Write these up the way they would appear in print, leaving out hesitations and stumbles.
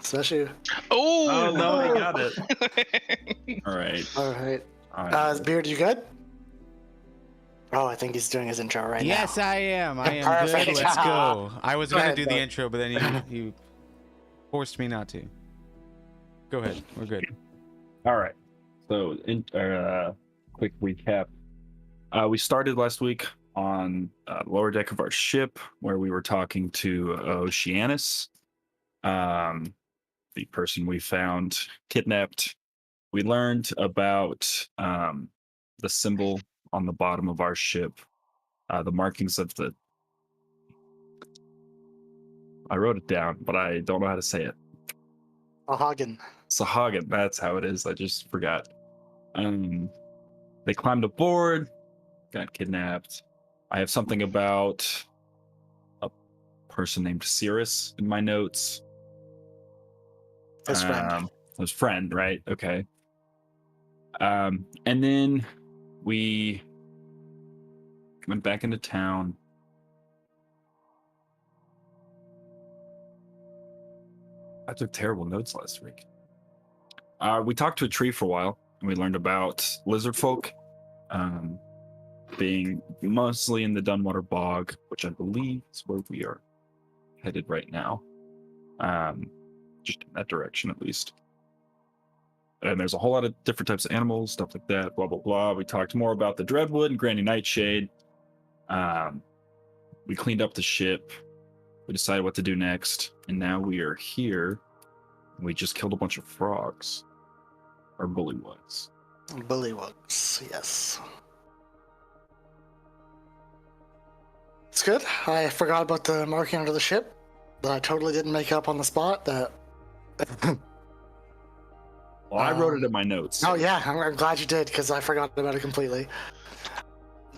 Especially. Oh no, he got it. All right. All right. All right. Beard, you good? Oh, I think he's doing his intro right now. Yes, I am. I am Perfect. good. Let's go. I was Go going to ahead, do the bud. intro, but then you forced me not to. Go ahead. We're good. All right. So, quick recap. We started last week on the lower deck of our ship where we were talking to Oceanus, the person we found kidnapped. We learned about the symbol on the bottom of our ship, the markings of the... I wrote it down, but I don't know how to say it. Sahagin. Sahagin, that's how it is. I just forgot. They climbed aboard, got kidnapped. I have something about a person named Cirrus in my notes. His friend. His friend, right? Okay. And then we went back into town. I took terrible notes last week. We talked to a tree for a while, and we learned about lizard folk being mostly in the Dunwater Bog, which I believe is where we are headed right now. Just in that direction, at least. And there's a whole lot of different types of animals, stuff like that, blah, blah, blah. We talked more about the Dreadwood and Granny Nightshade. We cleaned up the ship. We decided what to do next. And now we are here. We just killed a bunch of frogs. Or bullywugs. Bullywugs, yes. It's good. I forgot about the marking under the ship, but I totally didn't make up on the spot that... Well, I wrote it in my notes. Oh yeah, I'm glad you did, because I forgot about it completely.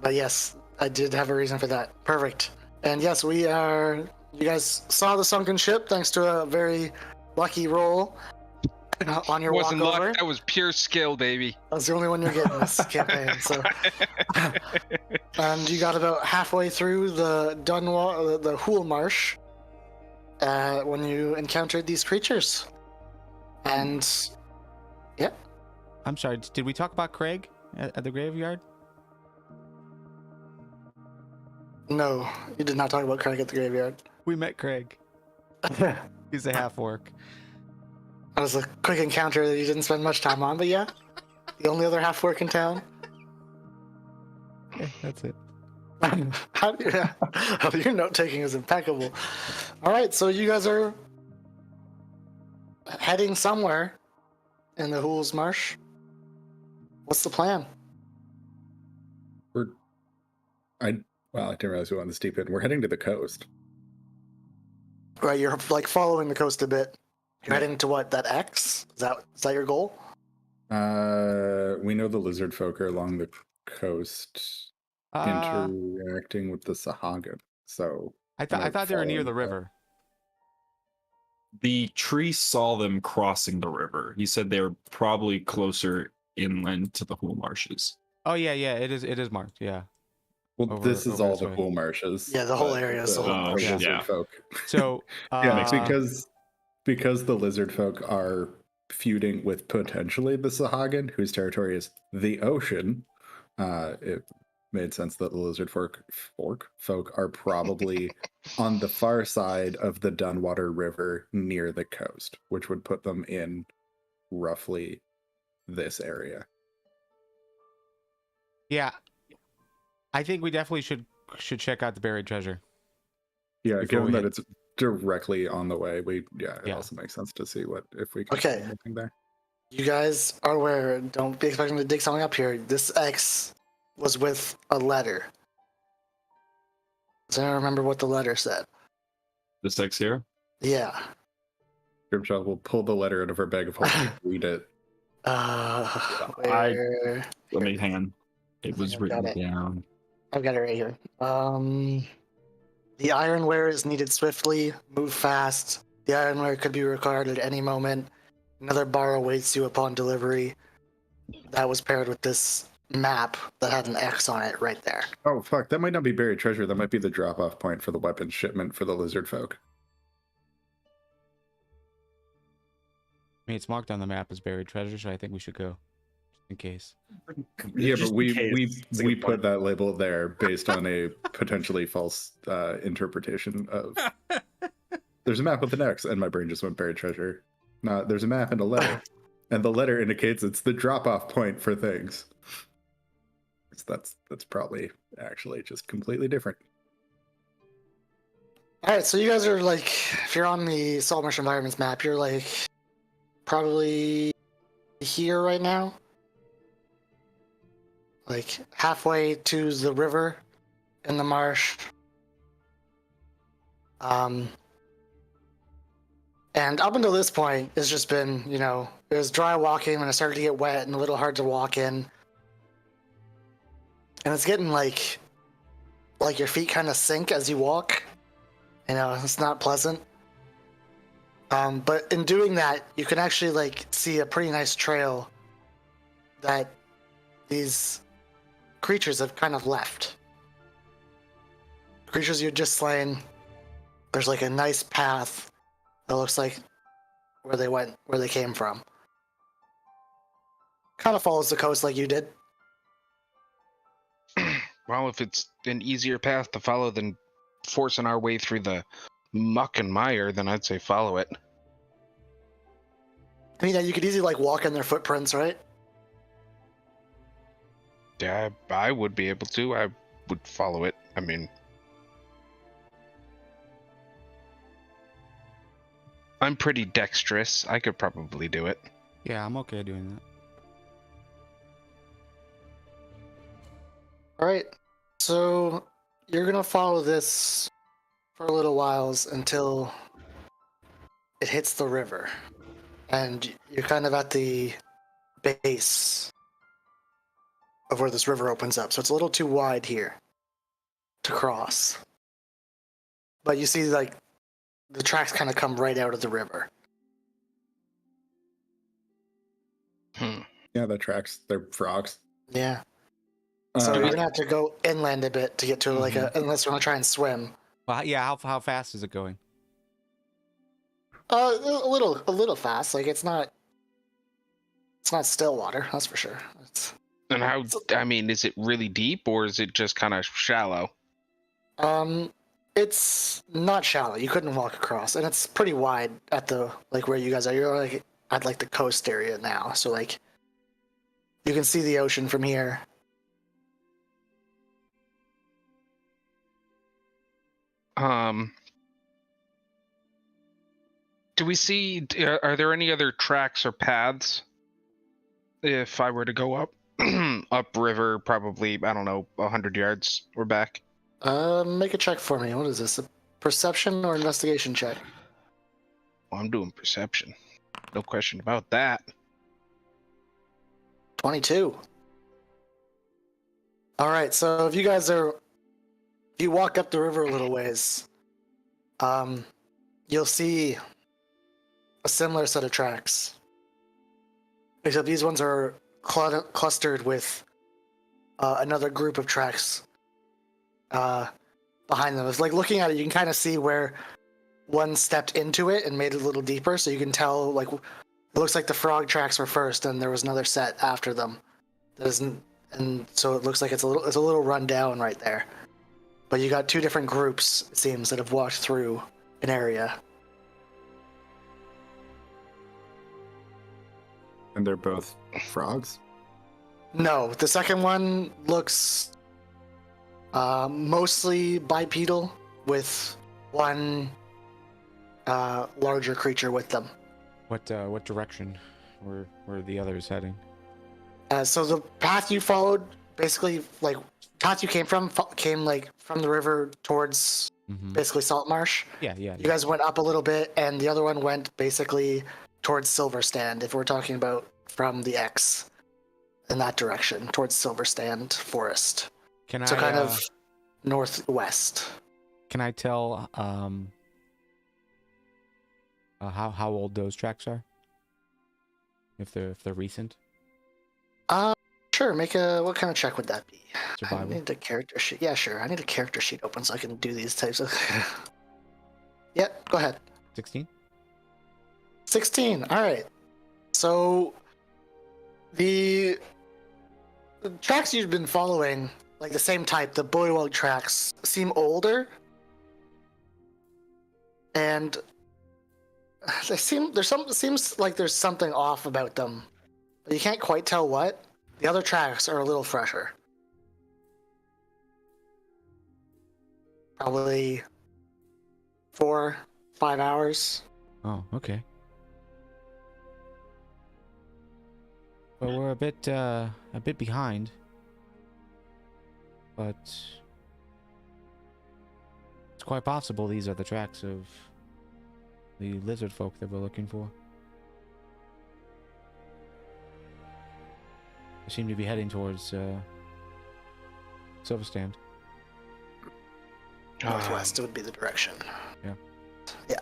But yes, I did have a reason for that. Perfect. And yes, we are... You guys saw the sunken ship thanks to a very lucky roll on your walk Wasn't over. luck, that was pure skill, baby. That's the only one you're getting this campaign. So, and you got about halfway through the the Hool Marsh when you encountered these creatures. And yeah, I'm sorry. Did we talk about Craig at the graveyard? no, you did not talk about Craig at the graveyard. We met Craig. He's a half-orc. That was a quick encounter that you didn't spend much time on, but yeah, the only other half-orc in town. Yeah, that's it. Your note-taking is impeccable. All right, so you guys are heading somewhere in the Hool's Marsh. What's the plan? I didn't realize we went this deep in. We're heading to the coast. Right, you're like following the coast a bit. You're heading to what? That X? Is that your goal? We know the lizard folk are along the coast, interacting with the Sahagin. So I thought they were near the river. The tree saw them crossing the river. He said they were probably closer inland to the Hool Marshes. Oh yeah, it is marked. Yeah. Well, this is over all this the way. Hool Marshes. Yeah, the whole area is the Hool Marshes. lizard Yeah. folk. So because the lizard folk are feuding with potentially the Sahagin, whose territory is the ocean, it made sense that the lizard folk are probably on the far side of the Dunwater River near the coast, which would put them in roughly this area. yeah, I think we definitely should check out the buried treasure. Yeah, Before given we that hit- it's directly on the way, it Yeah. also makes sense to see if we can Okay. find anything there. You guys are aware, don't be expecting to dig something up here. This X was with a letter. Does anyone remember what the letter said? This X here? Yeah. Grimshaw will pull the letter out of her bag of holding and read it. Where... Let me hang on. It was I've written got it. down. I've got it right here. The ironware is needed swiftly. Move fast. The ironware could be required at any moment. Another bar awaits you upon delivery. That was paired with this map that had an X on it right there. Oh, fuck. That might not be buried treasure. That might be the drop-off point for the weapons shipment for the lizard folk. mean, it's marked on the map as buried treasure, so I think we should go, just in case. Yeah, Just but in case. It's a we good put point. that label there based on a potentially false interpretation of. There's a map with an X, and my brain just went buried treasure. No, there's a map and a letter, and the letter indicates it's the drop-off point for things. So that's probably actually just completely different. All right, so you guys are like, if you're on the Saltmarsh Environments map, you're like probably here right now, like halfway to the river in the marsh. And up until this point, it's just been, you know, it was dry walking when it started to get wet and a little hard to walk in. And it's getting like your feet kind of sink as you walk. You know, it's not pleasant. But in doing that, you can actually like see a pretty nice trail that these creatures have kind of left. Creatures you just slain. There's like a nice path that looks like where they came from. Kind of follows the coast like you did. Well, if it's an easier path to follow than forcing our way through the muck and mire, then I'd say follow it. I mean, yeah, you could easily like walk in their footprints, right? Yeah, I would be able to. I would follow it. I mean, I'm pretty dexterous. I could probably do it. Yeah, I'm okay doing that. All right. So you're gonna follow this for a little whiles until it hits the river, and you're kind of at the base of where this river opens up. So it's a little too wide here to cross. But you see, like, the tracks kind of come right out of the river. Yeah, that tracks. They're frogs. Yeah. So Uh, you're gonna have to go inland a bit to get to like unless you want to try and swim. Well, yeah, how fast is it going? A little fast. Like it's not still water, that's for sure. And how, I mean, is it really deep or is it just kind of shallow? It's not shallow. You couldn't walk across, and it's pretty wide at the like where you guys are. You're like at like the coast area now, so like you can see the ocean from here. Do we see, are there any other tracks or paths? If I were to go up, upriver, probably, I don't know, 100 yards or back. Make a check for me. What is this? A perception or investigation check? Well, I'm doing perception. No question about that. 22. All right, so if you walk up the river a little ways, you'll see a similar set of tracks. Except these ones are clustered with another group of tracks behind them. It's like looking at it, you can kind of see where one stepped into it and made it a little deeper, so you can tell, like, it looks like the frog tracks were first, and there was another set after them. And so it looks like it's a little run down right there. But you got two different groups, it seems, that have walked through an area. and they're both frogs. No, the second one looks mostly bipedal with one larger creature with them. What direction were the others heading? So the path you followed, basically, like, path you came like from the river towards basically Saltmarsh. Yeah. You guys went up a little bit, and the other one went basically towards Silver Stand, if we're talking about from the X in that direction, towards Silver Stand Forest. Can So I kind of northwest. Can I tell how old those tracks are? If they're recent? Sure, make a, what kind of check would that be? Survival. I need a character sheet. Yeah, sure. I need a character sheet open so I can do these types of... Yep, go ahead. 16? 16, all right. So the tracks you've been following, like the same type, the bullywug tracks, seem older, and seems like there's something off about them, but you can't quite tell what. The other tracks are a little fresher. Probably 4-5 hours. Oh, okay. Well, we're a bit behind, but it's quite possible these are the tracks of the lizard folk that we're looking for. They seem to be heading towards Silverstand. Northwest would be the direction. Yeah. Yeah.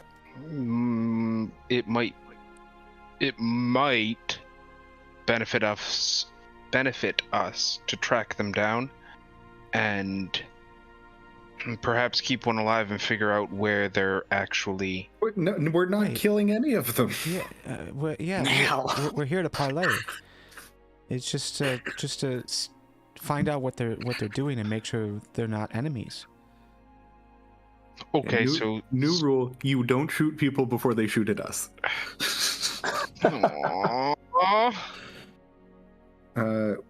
It might benefit us to track them down and perhaps keep one alive and figure out where they're actually. We're not Wait. killing any of them. Now. We're here to parlay. It's just to find out what they're doing and make sure they're not enemies. Okay, New rule: you don't shoot people before they shoot at us. Aww.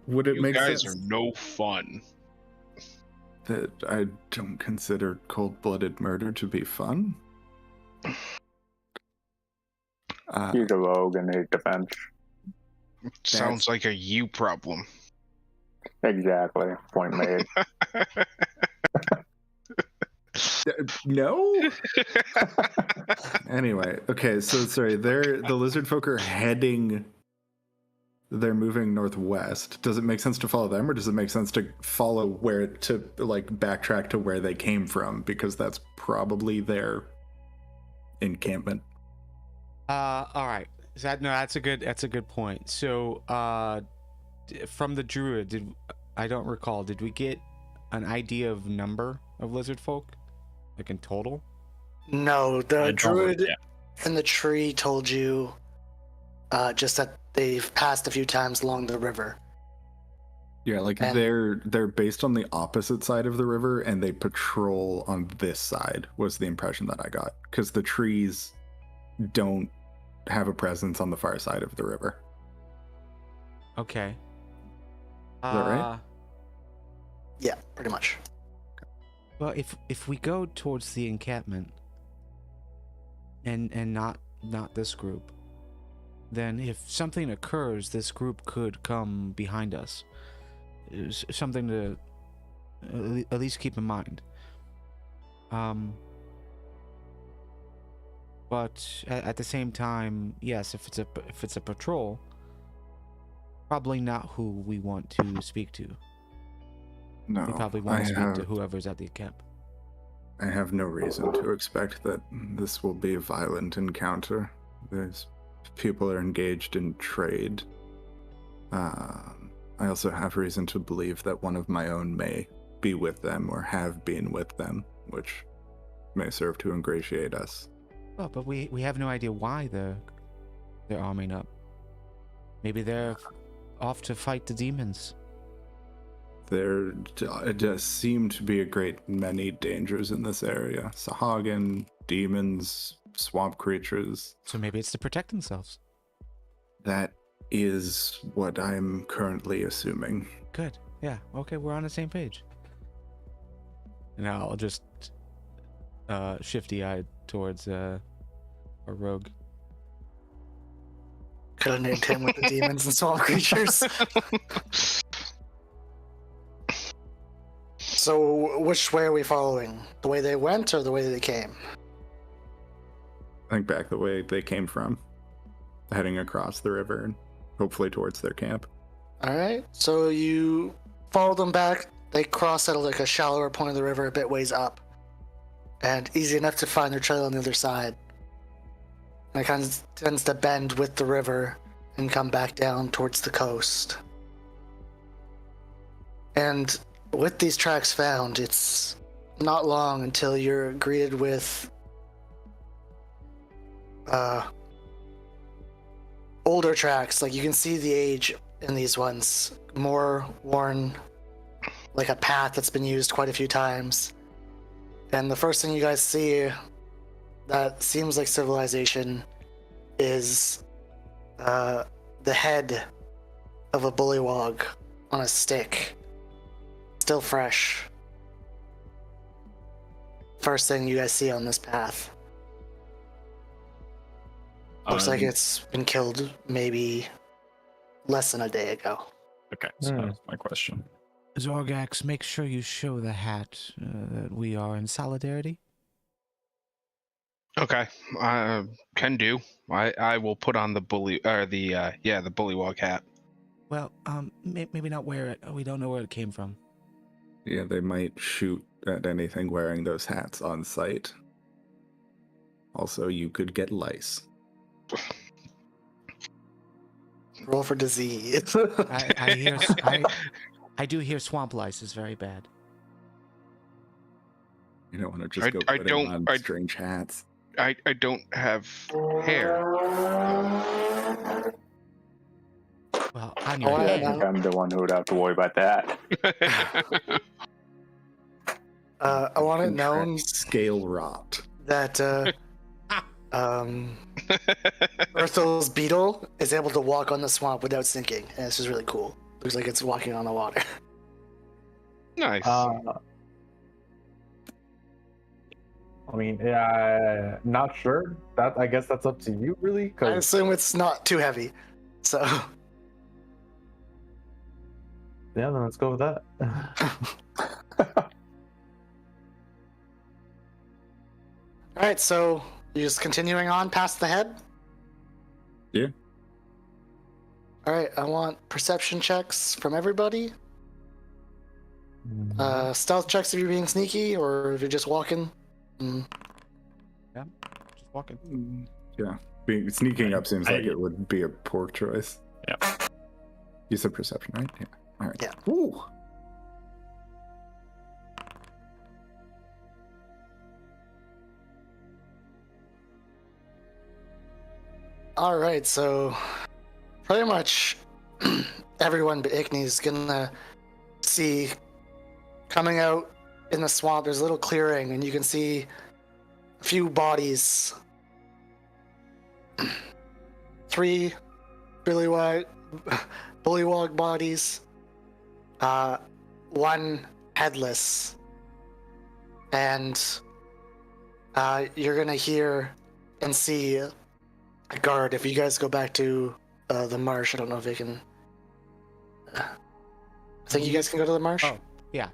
Would it You make guys sense are no fun. that I don't consider cold-blooded murder to be fun? He's a rogue and need defense. Sounds like a you problem. Exactly. Point made. No. Anyway, okay. So sorry. The lizard folk are heading. They're moving northwest. Does it make sense to follow them, or does it make sense to follow backtrack to where they came from? Because that's probably their encampment. All right. That's a good point. So, from the druid, I don't recall. Did we get an idea of number of lizard folk, like in total? No, the druid yeah. in the tree told you just that they've passed a few times along the river. Yeah, like And- they're based on the opposite side of the river, and they patrol on this side. Was the impression that I got, because the trees don't have a presence on the far side of the river. Okay. Is that right? Yeah, pretty much. Well, if we go towards the encampment and not this group, then if something occurs, this group could come behind us. It's something to at least keep in mind. But at the same time, yes, if it's a patrol, probably not who we want to speak to. No, We probably want to speak to whoever's at the camp. I have no reason to expect that this will be a violent encounter. There's people are engaged in trade. I also have reason to believe that one of my own may be with them or have been with them, which may serve to ingratiate us. Well, but we have no idea why they're arming up. Maybe they're off to fight the demons. There does seem to be a great many dangers in this area. Sahagin, demons, swamp creatures. So maybe it's to protect themselves. That is what I'm currently assuming. Good. Yeah. Okay, we're on the same page. And I'll just shifty-eyed towards a rogue. Could have named him with the demons and swamp creatures. So, which way are we following? The way they went or the way they came? I think back the way they came from, heading across the river and hopefully towards their camp. Alright, so you follow them back. They cross at like a shallower point of the river, a bit ways up. And easy enough to find their trail on the other side. And it kind of tends to bend with the river and come back down towards the coast. And with these tracks found, it's not long until you're greeted with older tracks. Like you can see the age in these ones, more worn, like a path that's been used quite a few times. And the first thing you guys see that seems like civilization is the head of a bullywog on a stick, still fresh. First thing you guys see on this path. Looks like it's been killed maybe less than a day ago. Okay, so that's my question. Zorgax, make sure you show the hat that we are in solidarity. Okay, can do. I will put on the the bullywog hat. Well, maybe not wear it. We don't know where it came from. Yeah, they might shoot at anything wearing those hats on sight. Also, you could get lice. Roll for disease. I do hear swamp lice is very bad. You don't want to just go putting on strange hats. I don't have hair. Well, on your I head. think I'm the one who would have to worry about that. I want it known Scale rot. that Urthel's beetle is able to walk on the swamp without sinking, and this is really cool. Looks like it's walking on the water. Nice. I mean, yeah, not sure. I guess that's up to you, really. I 'Cause assume it's not too heavy. So, yeah, then let's go with that. all right. So you're just continuing on past the head. Yeah. All right. I want perception checks from everybody. Stealth checks if you're being sneaky, or if you're just walking. Yeah, just walking. Yeah. Sneaking up seems like it would be a poor choice. Yeah. You said perception, right? Yeah. All right. Yeah. Ooh. All right, so pretty much everyone but Ickney's gonna see coming out in the swamp. There's a little clearing, and you can see a few bodies. 3 bullywog bodies, 1 headless, and you're gonna hear and see a guard. If you guys go back to the marsh, I don't know if they can. I think you guys can go to the marsh. Oh, yeah.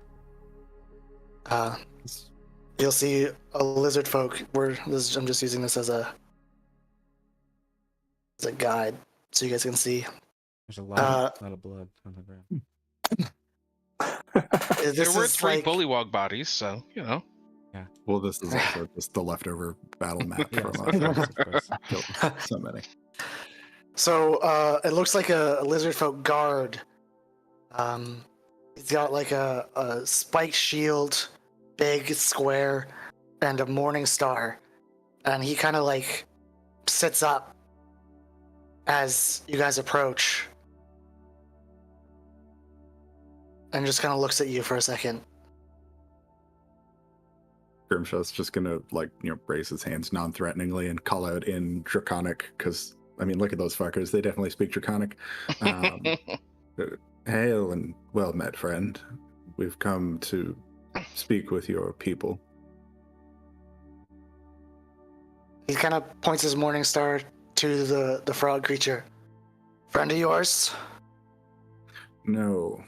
You'll see a lizard folk. I'm just using this as a guide, so you guys can see. There's a lot of blood on the ground. There were 3 bullywog bodies, so you know. Yeah. Well, this is also just the leftover battle map Yes, from of course. Killed so many. So it looks like a lizard folk guard. He's got like a spiked shield, big square, and a morning star, and he kind of like sits up as you guys approach, and just kind of looks at you for a second. Grimshaw's just gonna raise his hands non-threateningly and call out in Draconic, because I mean, look at those fuckers. They definitely speak Draconic. Hail and well met, friend. We've come to speak with your people. He kind of points his morning star to the frog creature. Friend of yours? No,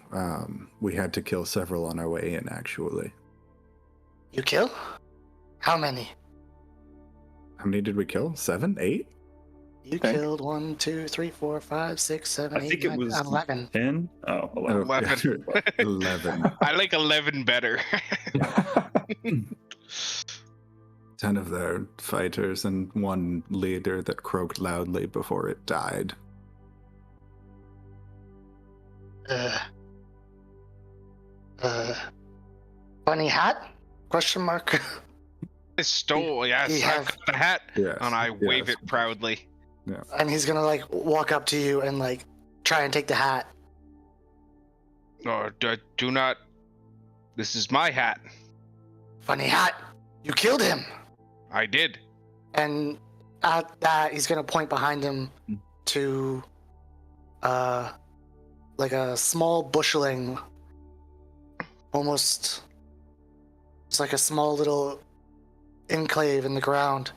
we had to kill several on our way in, actually. You kill? How many? How many did we kill? 7? 8? You killed 1, 2, 3, 4, 5, 6, 7, I 8, think it 9, was 11. 10. Oh, 11. 11. 11. I like 11 better. 10 of their fighters and 1 leader that croaked loudly before it died. Funny hat? Question mark. I stole, yes, I got the hat, Yes, and I wave yes. it proudly. Yeah. And he's gonna like walk up to you and like try and take the hat. No, do not. This is my hat. Funny hat. You killed him. I did. And at that, he's gonna point behind him to, like a small bushling, almost. It's like a small little enclave in the ground.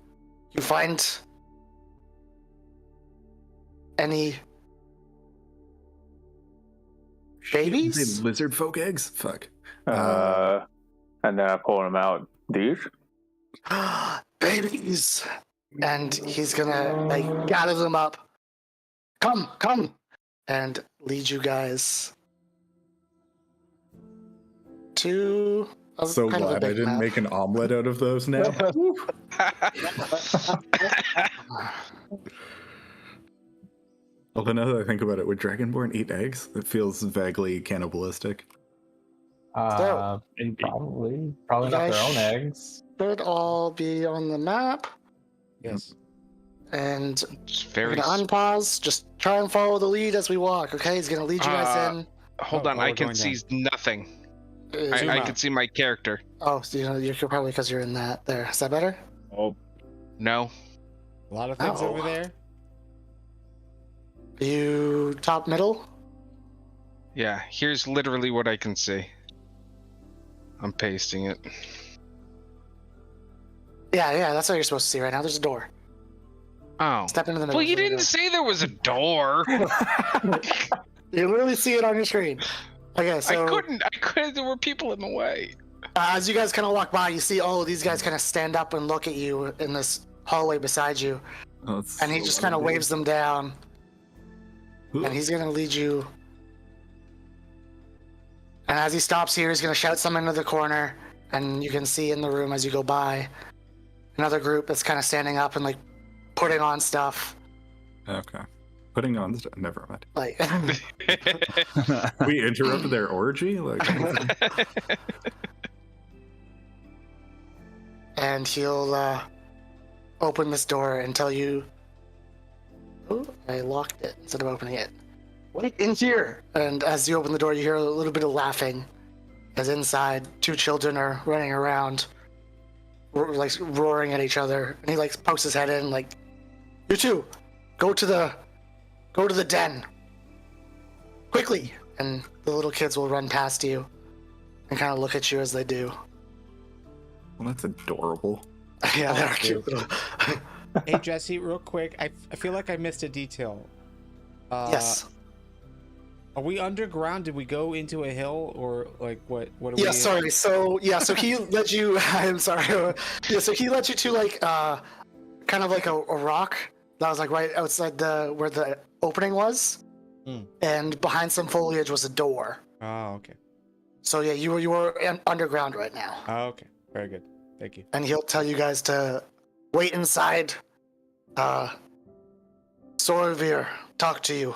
You find any babies? Lizard folk eggs? Fuck. And then I pull them out. These? Babies! And he's gonna like gather them up. Come! And lead you guys to So kind of a glad I big didn't map. make an omelet out of those now. Although now that I think about it, would Dragonborn eat eggs? It feels vaguely cannibalistic. Maybe. Probably You not their guys own eggs. should all be on the map. Yes. And It's we're very. gonna unpause. Just try and follow the lead as we walk, okay? He's gonna lead you guys in. Hold on, Oh, I we're can going see nothing. Zoom I out. can see my character. Oh, so, you're probably because you're in that there. Is that better? Oh, No. A lot of things Oh. over there. You top middle? Yeah, here's literally what I can see. I'm pasting it. Yeah, that's what you're supposed to see right now. There's a door. Oh. Step into the middle. Well, you There didn't say there was a door. You literally see it on your screen. Okay, so I couldn't. There were people in the way. as you guys kind of walk by, you see all of these guys kind of stand up and look at you in this hallway beside you, Oh, it's and he so just kind of lovely. waves them down, Ooh. and he's gonna lead you. And as he stops here, he's gonna shout something into the corner, and you can see in the room as you go by another group that's kind of standing up and like putting on stuff. Okay. Putting on never mind. Like We interrupted their orgy? Like and he'll open this door and tell you, oh, I locked it instead of opening it. Wait in here! And as you open the door, you hear a little bit of laughing as inside 2 children are running around, like roaring at each other. And he like pokes his head in, like, you two, go to the den quickly. And the little kids will run past you and kind of look at you as they do. well, that's adorable. Yeah, they're cute. Hey Jesse, real quick, I feel like I missed a detail. Yes. Are we underground? Did we go into a hill or like what? What are we? Yeah, sorry. So he led you. I'm sorry. Yeah, so he led you to like kind of like a rock that was like right outside where the opening was, and behind some foliage was a door. Oh, okay. So yeah, you were underground right now, Oh, okay. Very good. Thank you. and he'll tell you guys to wait inside. Sorvir, talk to you.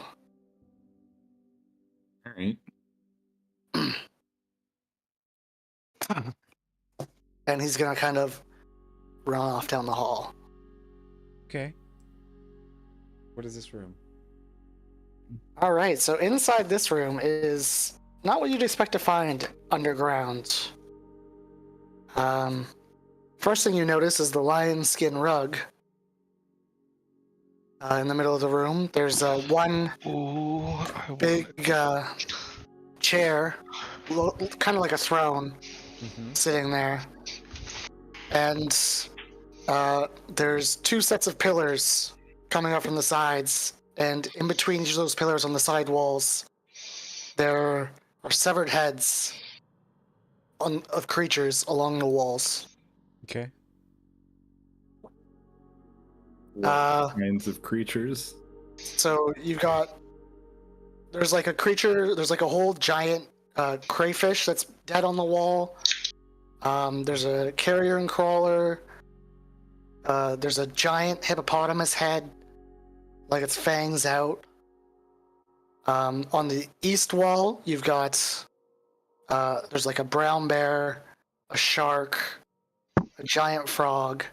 All right. And he's gonna kind of run off down the hall. Okay. What is this room? All right, so inside this room is not what you'd expect to find underground. First thing you notice is the lion skin rug. In the middle of the room, there's one Ooh, I big chair, kind of like a throne, sitting there. And there's 2 sets of pillars coming up from the sides, and in between each of those pillars on the side walls, there are severed heads of creatures along the walls. Okay. What kinds of creatures? So there's like a creature, there's like a whole giant crayfish that's dead on the wall. There's a carrier and crawler. There's a giant hippopotamus head, like its fangs out. On the east wall, you've got there's like a brown bear, a shark, a giant frog,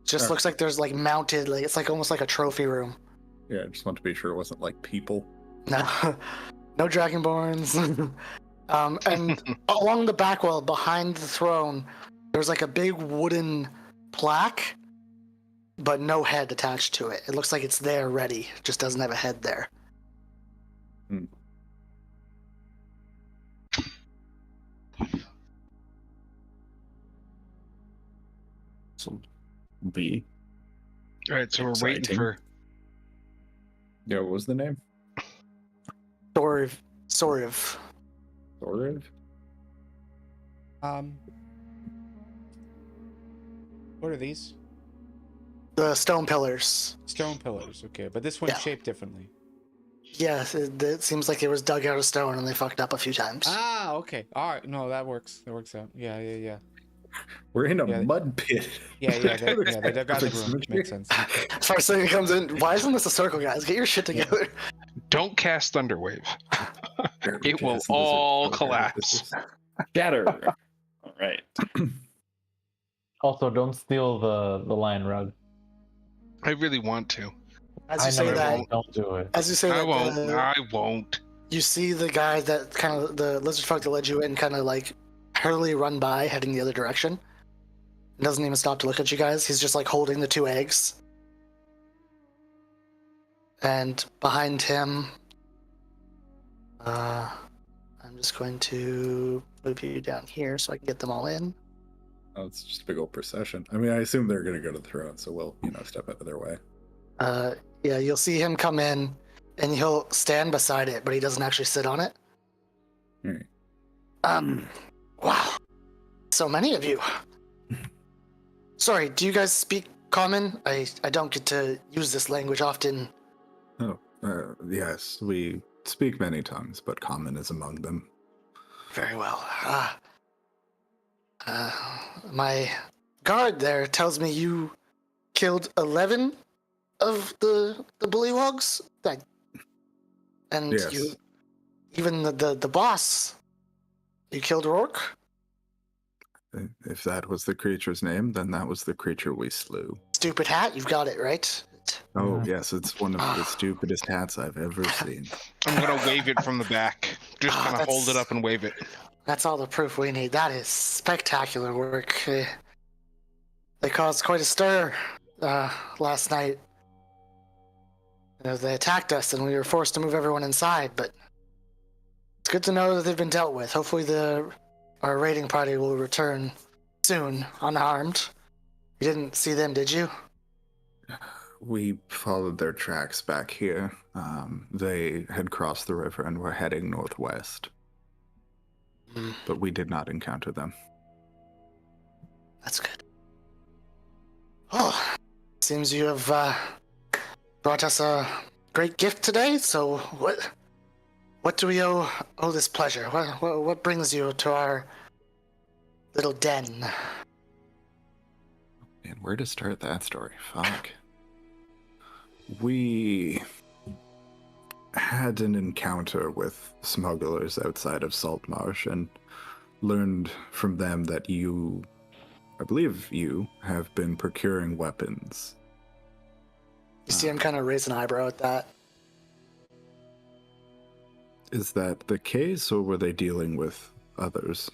Just looks like there's like mounted, like it's like almost like a trophy room. Yeah, I just want to be sure it wasn't like people. No, no dragonborns. And along the back wall behind the throne, there's like a big wooden plaque, but no head attached to it. It looks like it's there ready, just doesn't have a head there. So be All right, so we're waiting Exciting. for. Yeah, what was the name? Sort of. Sorev? What are these? The stone pillars. Stone pillars. Okay, but this one's Yeah. shaped differently. Yes, it seems like it was dug out of stone and they fucked up a few times. Ah, okay. All right. No, that works. That works out. Yeah. We're in a Yeah. Mud pit. They dug out the room. Makes sense. First thing that comes in, why isn't this a circle, guys? Get your shit together. Don't cast Thunderwave. It will Yes, all okay, collapse. Shatter. All right. Also, don't steal the lion rug. I really want to. As you I say know that, you don't do it. as you say I that, won't. I won't. you see the guy that kind of the lizard folk that led you in kind of like hurriedly run by, heading the other direction. Doesn't even stop to look at you guys. He's just like holding the 2 eggs. And behind him, I'm just going to move you down here so I can get them all in. Oh, it's just a big old procession. I mean, I assume they're going to go to the throne, so we'll, step out of their way. Yeah, you'll see him come in, and he'll stand beside it, but he doesn't actually sit on it. Alright. Wow. So many of you. Sorry, do you guys speak common? I don't get to use this language often. Oh, yes, we speak many tongues, but common is among them. Very well. My guard there tells me you killed 11 of the bullywogs. And Yes. you, even the boss, you killed Rourke? If that was the creature's name, then that was the creature we slew. Stupid hat, you've got it, right? Oh, yes, it's one of the stupidest hats I've ever seen. I'm gonna wave it from the back. Just kind of hold it that's- up and wave it. That's all the proof we need. That is spectacular work. They caused quite a stir last night. They attacked us and we were forced to move everyone inside, but it's good to know that they've been dealt with. Hopefully our raiding party will return soon, unharmed. You didn't see them, did you? We followed their tracks back here. They had crossed the river and were heading northwest. But we did not encounter them. That's good. Oh, seems you have brought us a great gift today. So what do we owe this pleasure? What brings you to our little den? And where to start that story? Fuck. We had an encounter with smugglers outside of Saltmarsh and learned from them that I believe you have been procuring weapons. You see him kind of raise an eyebrow at that. Is that the case, or were they dealing with others?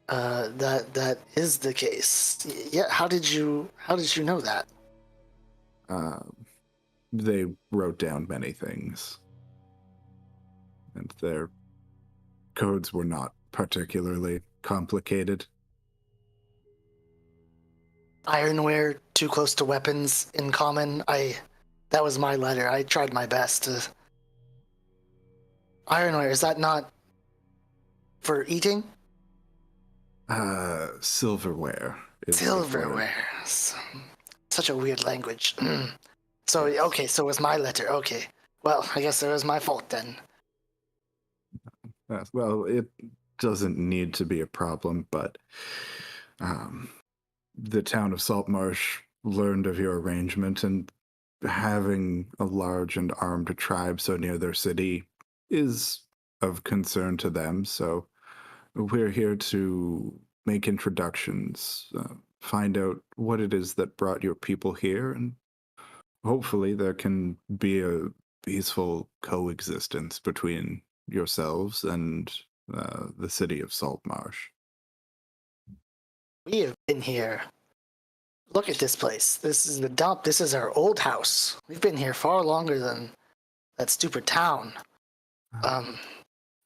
That is the case. Yeah. How did you know that? They wrote down many things, and their codes were not particularly complicated. Ironware too close to weapons in common. That was my letter. I tried my best to. Ironware, is that not for eating? Silverware. Silverware. Such a weird language. So, okay, so it was my letter. Okay. Well, I guess it was my fault then. Well, it doesn't need to be a problem, but the town of Saltmarsh learned of your arrangement, and having a large and armed tribe so near their city is of concern to them, so we're here to make introductions, find out what it is that brought your people here, and hopefully there can be a peaceful coexistence between yourselves and the city of Saltmarsh. We have been here. Look at this place. This is the dump. This is our old house. We've been here far longer than that stupid town.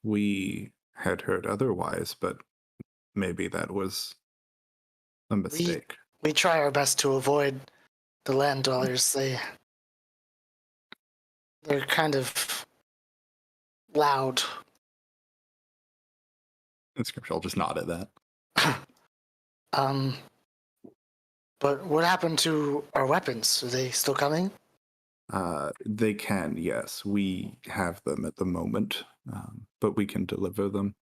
We had heard otherwise, but maybe that was a mistake. We try our best to avoid the land dwellers. They're kind of loud. And Scripture just nod at that. But what happened to our weapons? Are they still coming? They can, yes. We have them at the moment, but we can deliver them.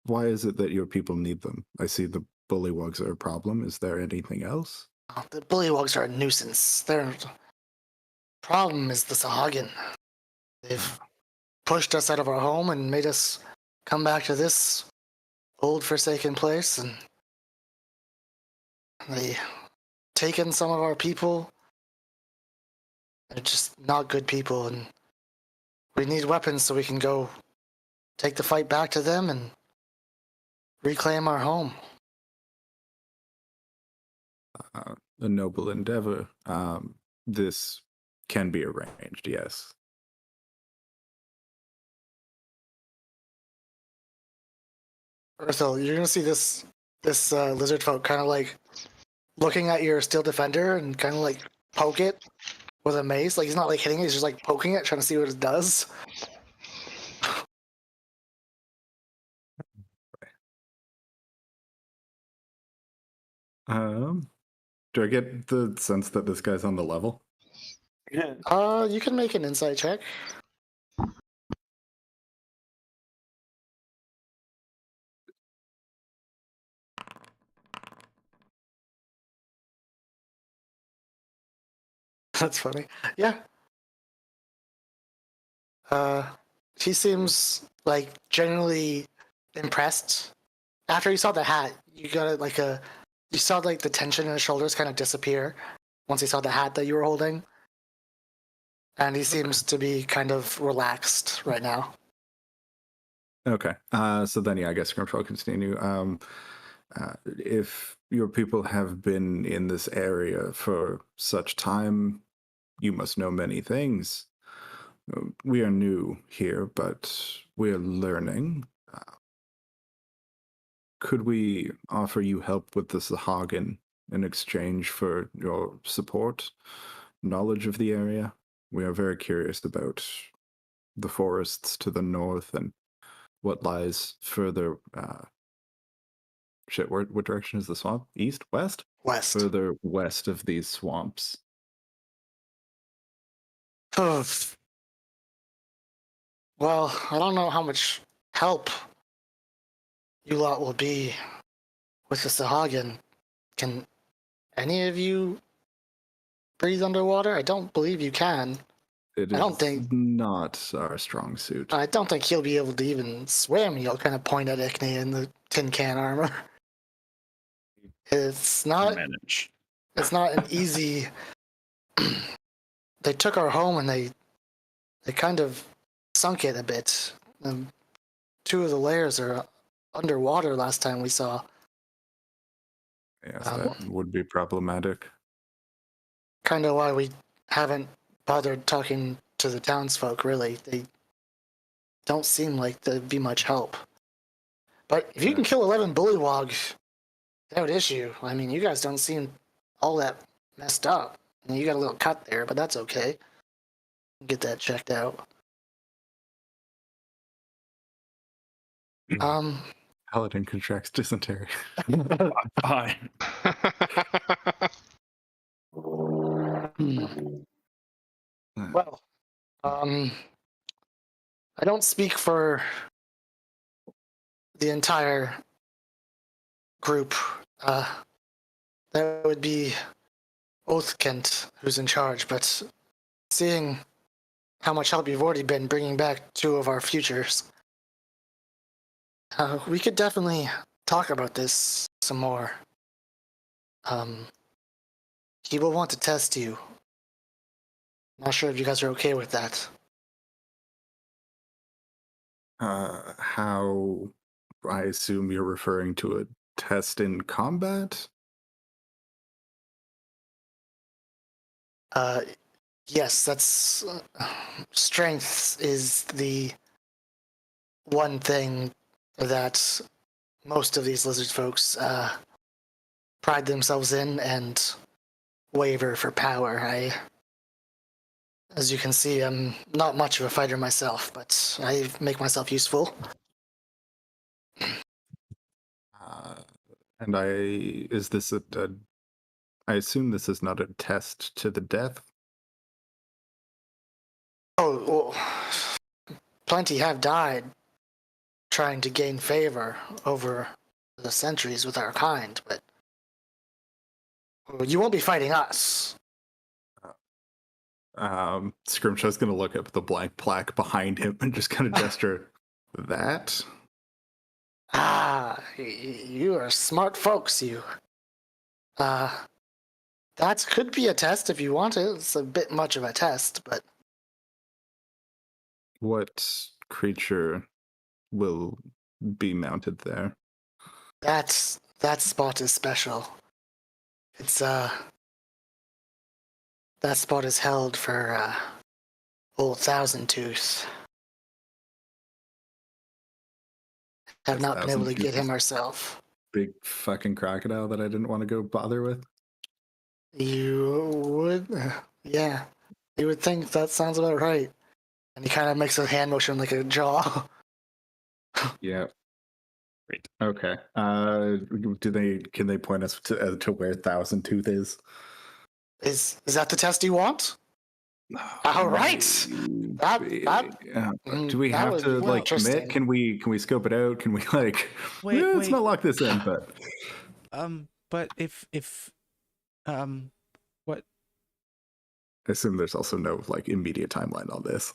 Why is it that your people need them? I see the bullywugs are a problem. Is there anything else? Oh, the bullywugs are a nuisance. Their problem is the Sahagin. They've pushed us out of our home and made us come back to this old forsaken place, and they taken some of our people. They're just not good people, and we need weapons so we can go take the fight back to them and reclaim our home. A noble endeavor. This can be arranged, yes. Urthel, you're gonna see this lizard folk kind of like looking at your steel defender and kind of like poke it with a mace. Like he's not like hitting it, he's just like poking it, trying to see what it does. Do I get the sense that this guy's on the level? You can make an insight check. That's funny. Yeah. He seems like genuinely impressed. After you saw the hat, you got you saw like the tension in his shoulders kind of disappear once he saw the hat that you were holding. And he seems to be kind of relaxed right now. Okay. So then, yeah, I guess Grimtroll continue. If your people have been in this area for such time, you must know many things. We are new here, but we're learning. Could we offer you help with the Sahagin in exchange for your support, knowledge of the area? We are very curious about the forests to the north and what lies further. What direction is the swamp? East? West? West. Further west of these swamps. Well, I don't know how much help you lot will be with the Sahagin. Can any of you breathe underwater? I don't believe you can. I don't think not our strong suit. I don't think he'll be able to even swim. He'll kind of point at Ickney in the tin can armor. It's not manage. It's not an easy. They took our home and they kind of sunk it a bit. And 2 of the layers are underwater last time we saw. Yes, that would be problematic. Kind of why we haven't bothered talking to the townsfolk, really. They don't seem like there'd be much help. But if you can kill 11 bullywogs without issue, I mean, you guys don't seem all that messed up. And you got a little cut there, but that's okay. Get that checked out. Paladin contracts dysentery. Fine. Well, I don't speak for the entire group. That would be Oathkent who's in charge, but seeing how much help you've already been bringing back 2 of our futures, we could definitely talk about this some more. He will want to test you. Not sure if you guys are okay with that. How? I assume you're referring to a test in combat? Yes, that's strength is the one thing that most of these lizard folks pride themselves in and waver for power. As you can see, I'm not much of a fighter myself, but I make myself useful. And is this I assume this is not a test to the death? Oh, well, plenty have died trying to gain favor over the centuries with our kind, but you won't be fighting us. Scrimshaw's gonna look up the blank plaque behind him and just kind of gesture that. Ah, you are smart folks, you. That could be a test if you want it. It's a bit much of a test, but What creature will be mounted there? that spot is special. It's that spot is held for old Thousand Tooth. Have not been able to get him ourselves. Big fucking crocodile that I didn't want to go bother with. You would, yeah. You would think that sounds about right. And he kind of makes a hand motion like a jaw. Yeah. Great. Okay. Can they point us to where Thousand Tooth is? Is that the test you want? All right. Do we have to like commit? Can we scope it out? Can we like? Wait, let's not lock this in. But but if what? I assume there's also no like immediate timeline on this.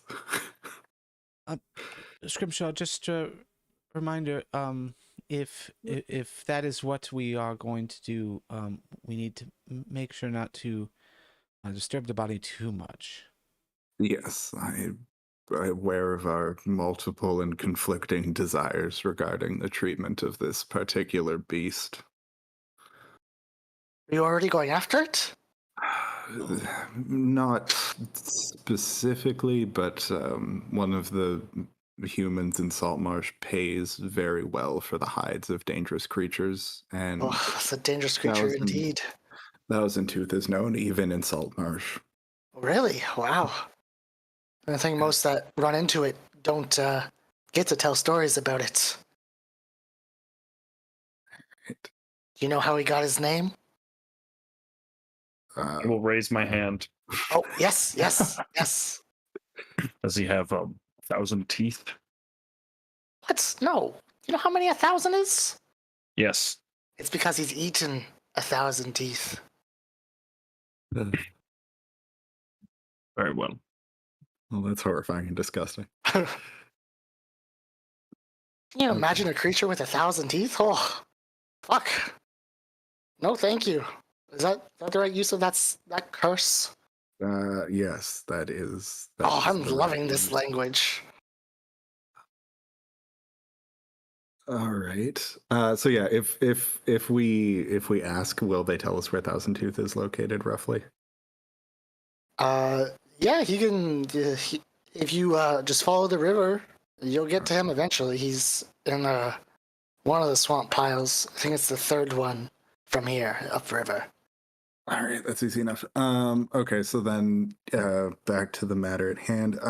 Scrimshaw, just a reminder. If that is what we are going to do, we need to make sure not to disturb the body too much. Yes, I'm aware of our multiple and conflicting desires regarding the treatment of this particular beast. Are you already going after it? Not specifically, but one of the humans in Saltmarsh pays very well for the hides of dangerous creatures, and that's a dangerous creature indeed. Thousand Tooth is known even in Saltmarsh. Really? Wow. I think most that run into it don't get to tell stories about it. Right. Do you know how he got his name? I will raise my hand. Oh, yes. Does he have 1,000 teeth? What? No. You know how many 1,000 is? Yes. It's because he's eaten 1,000 teeth. Very well. Well, that's horrifying and disgusting. Can you imagine a creature with 1,000 teeth? Oh, fuck. No, thank you. Is that the right use of that curse? Yes, that is. I'm loving this language. All right. So yeah, if we ask, will they tell us where Thousand Tooth is located roughly? Yeah, he can. If you just follow the river, you'll get to him eventually. He's in one of the swamp piles. I think it's the third one from here, upriver. All right, that's easy enough. Okay, so then back to the matter at hand.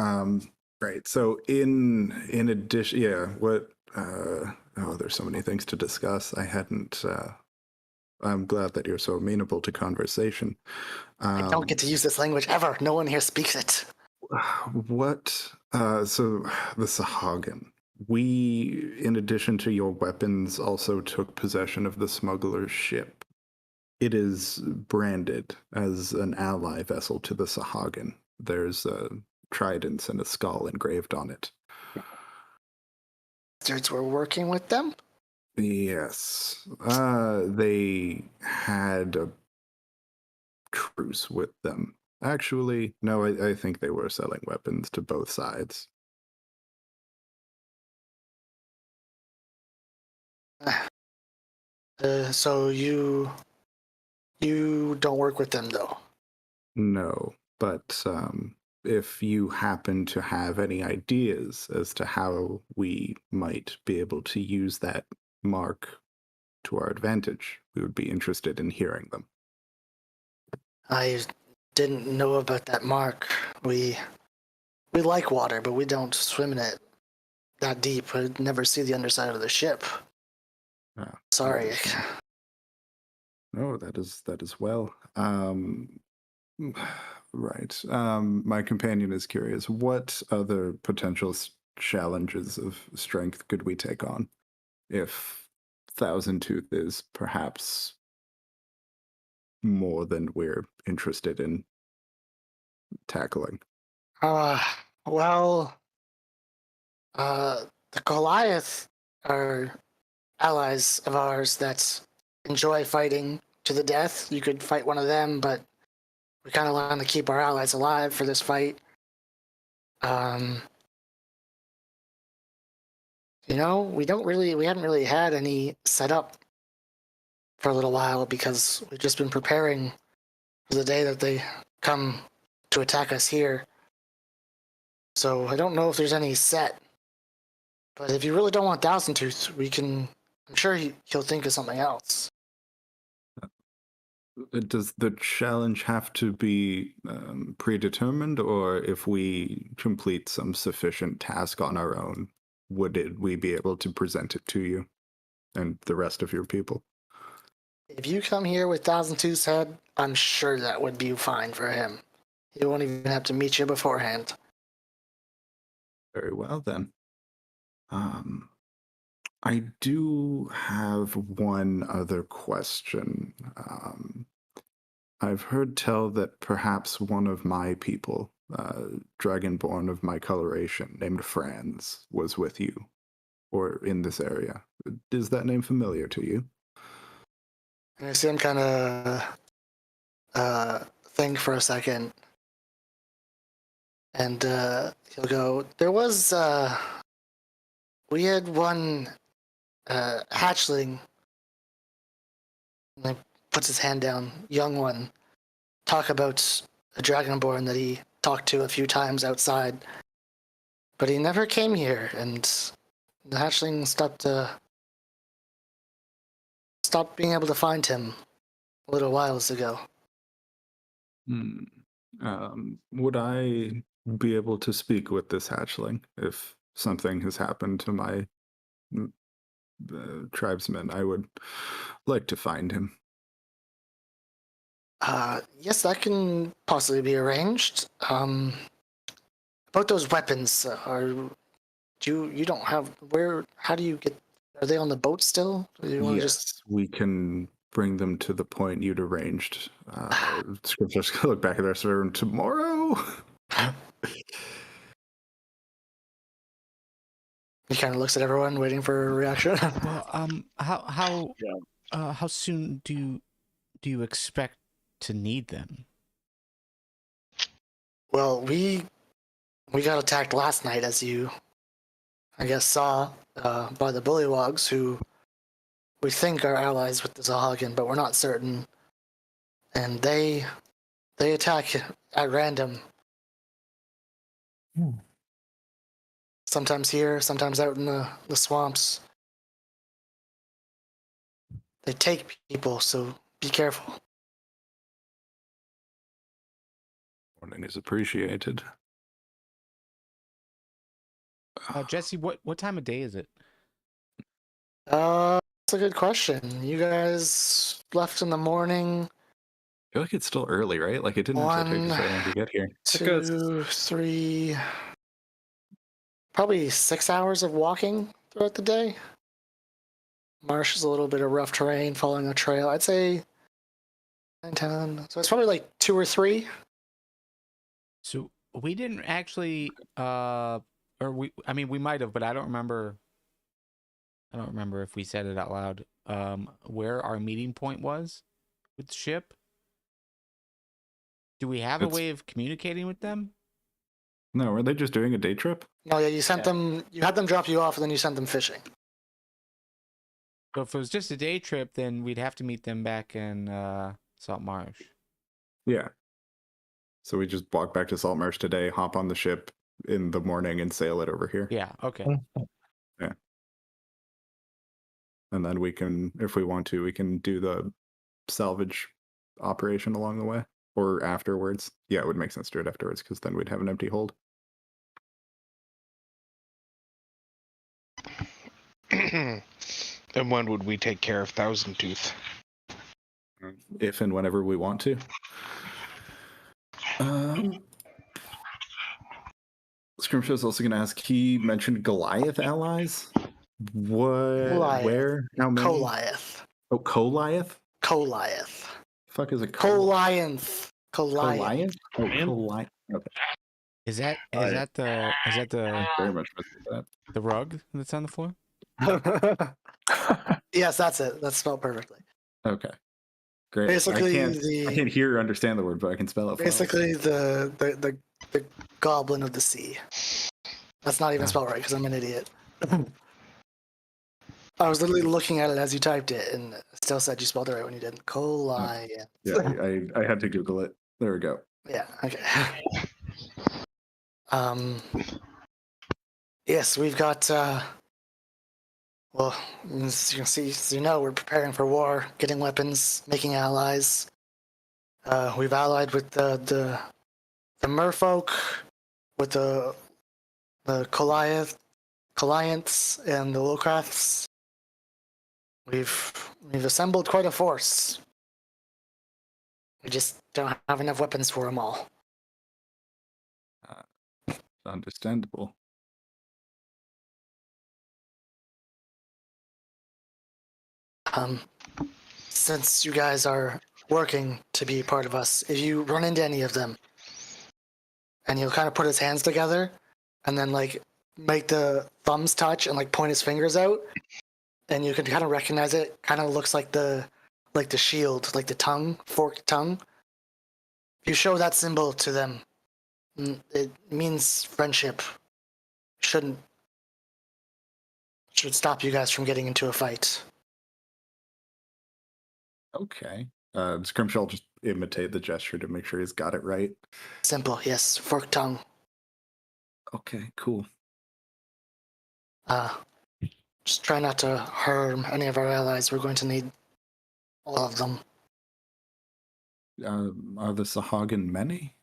Right. So in addition, yeah. What? There's so many things to discuss. I hadn't. I'm glad that you're so amenable to conversation. I don't get to use this language ever. No one here speaks it. What? So the Sahagin. We, in addition to your weapons, also took possession of the smuggler's ship. It is branded as an ally vessel to the Sahagin. There's tridents and a skull engraved on it. Bastards were working with them? Yes. They had a truce with them. Actually, no, I think they were selling weapons to both sides. So you don't work with them though. No, but if you happen to have any ideas as to how we might be able to use that mark to our advantage, we would be interested in hearing them. I didn't know about that mark. We like water, but we don't swim in it that deep. I never see the underside of the ship. Ah, Sorry. no, that is well. Right. My companion is curious. What other potential challenges of strength could we take on if Thousand Tooth is perhaps more than we're interested in tackling? Uh, well, the Goliath are allies of ours that enjoy fighting to the death. You could fight one of them, but we kind of want to keep our allies alive for this fight. We haven't really had any set up for a little while because we've just been preparing for the day that they come to attack us here. So I don't know if there's any set. But if you really don't want Thousand Tooth, I'm sure he'll think of something else. Does the challenge have to be predetermined, or if we complete some sufficient task on our own, would we be able to present it to you and the rest of your people? If you come here with Thousand Tooth's head, I'm sure that would be fine for him. He won't even have to meet you beforehand. Very well, then. I do have one other question. I've heard tell that perhaps one of my people, Dragonborn of my coloration, named Franz, was with you, or in this area. Is that name familiar to you? And I see him kind of think for a second. And he'll go, we had one hatchling, and he puts his hand down, young one, talk about a dragonborn that he talked to a few times outside, but he never came here, and the hatchling stopped being able to find him a little whiles ago. Would I be able to speak with this hatchling if something has happened to my tribesmen? I would like to find him. Yes, that can possibly be arranged. About those weapons, you don't have how do you get? Are they on the boat still? Or do you want to just? We can bring them to the point you'd arranged. Scriptures look back at their server tomorrow. He kind of looks at everyone, waiting for a reaction. Well, how soon do you expect to need them? Well, we got attacked last night, as you, I guess, saw by the Bullywogs, who we think are allies with the Zahagan, but we're not certain. And they attack at random. Sometimes here, sometimes out in the swamps. They take people, so be careful. Warning is appreciated. Jesse, what time of day is it? That's a good question. You guys left in the morning. I feel like it's still early, right? Like it didn't actually take us very long to get here. 2, 3, probably 6 hours of walking throughout the day. Marsh is a little bit of rough terrain, following a trail. I'd say 9, 10. So it's probably like 2 or 3. So we didn't actually, we might have, but I don't remember I don't remember if we said it out loud. Where our meeting point was with the ship. Do we have a way of communicating with them? No, were they just doing a day trip? No, yeah, you sent them. You had them drop you off, and then you sent them fishing. So if it was just a day trip, then we'd have to meet them back in Saltmarsh. Yeah. So we just walk back to Saltmarsh today, hop on the ship in the morning, and sail it over here. Yeah. Okay. Yeah. And then we can, if we want to, we can do the salvage operation along the way or afterwards. Yeah, it would make sense to do it afterwards because then we'd have an empty hold. And when would we take care of Thousand Tooth? If and whenever we want to. Scrimshaw's also going to ask, he mentioned Goliath allies. What? Goliath. Where? How many? Goliath. Oh, Goliath? Goliath. Fuck is a Goliath. Goliath. Goliath? Oh, Man. Goliath. Okay. Is that Very much missed that. the rug that's on the floor? Yes, that's it. That's spelled perfectly. Okay. Great. Basically, I can't hear or understand the word, but I can spell it. Basically, the goblin of the sea. That's not even spelled right because I'm an idiot. I was literally looking at it as you typed it, and it still said you spelled it right when you didn't. Goliath. Yeah, I had to Google it. There we go. Yeah. Okay. Yes, we've got. Well, as you can see, as you know, we're preparing for war, getting weapons, making allies. We've allied with the merfolk, with the Goliaths and the Lowcrafts. We've assembled quite a force. We just don't have enough weapons for them all. Understandable. Since you guys are working to be part of us, if you run into any of them, and he'll kind of put his hands together, and then like make the thumbs touch and like point his fingers out, and you can kind of recognize it. Kind of looks like the shield, like the tongue, forked tongue. You show that symbol to them. It means friendship. Should stop you guys from getting into a fight. Okay. Scrimshaw will just imitate the gesture to make sure he's got it right. Simple, yes. Forked tongue. Okay, cool. Just try not to harm any of our allies. We're going to need all of them. Are the Sahagin many?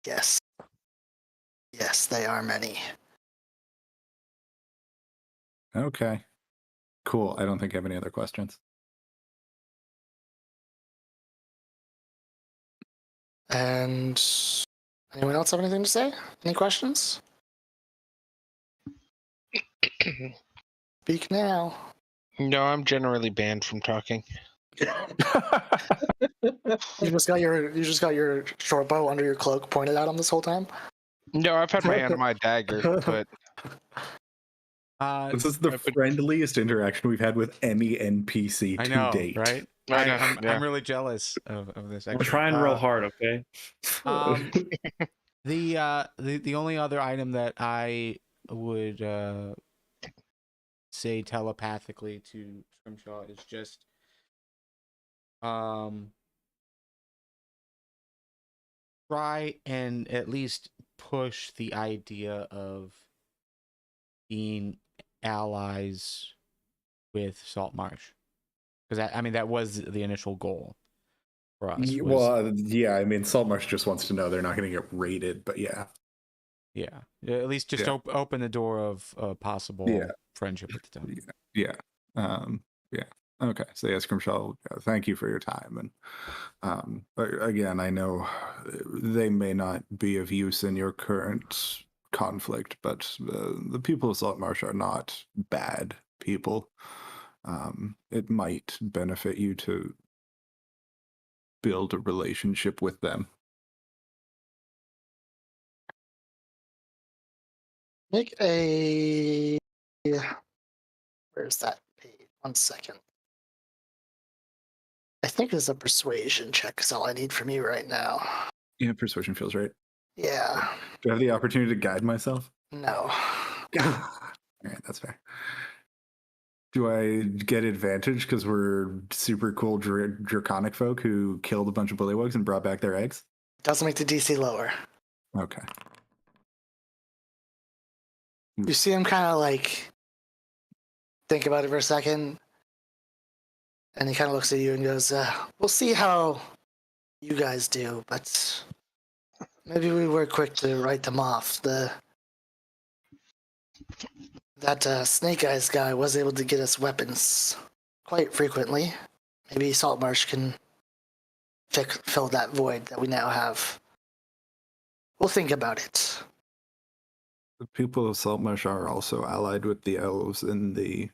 Yes. Yes, they are many. Okay. Cool. I don't think I have any other questions. And anyone else have anything to say? Any questions? Speak now. No, I'm generally banned from talking. You just got your short bow under your cloak pointed at him this whole time? No, I've had my hand on my dagger, but This is the friendliest interaction we've had with any NPC to date. Right? I'm really jealous of this. We're trying real hard, okay? The only other item that I would say telepathically to Scrimshaw is just try and at least push the idea of being allies with Saltmarsh, because that was the initial goal for us. Yeah, I mean, Saltmarsh just wants to know they're not going to get raided, but yeah. Yeah, at least just open the door of possible friendship with the town. Yeah. Okay, so yeah, Scrimshaw, thank you for your time. And again, I know they may not be of use in your current conflict, but the people of Saltmarsh are not bad people. It might benefit you to build a relationship with them. Make a Where's that page? 1 second. I think it's a persuasion check is all I need from you right now. Yeah, persuasion feels right. Yeah. Do I have the opportunity to guide myself? No. All right, that's fair. Do I get advantage because we're super cool draconic folk who killed a bunch of bullywugs and brought back their eggs? Doesn't make the DC lower. Okay. You see him kind of like think about it for a second, and he kind of looks at you and goes, we'll see how you guys do, but maybe we were quick to write them off. That Snake Eyes guy was able to get us weapons quite frequently. Maybe Saltmarsh can fill that void that we now have. We'll think about it. The people of Saltmarsh are also allied with the elves in the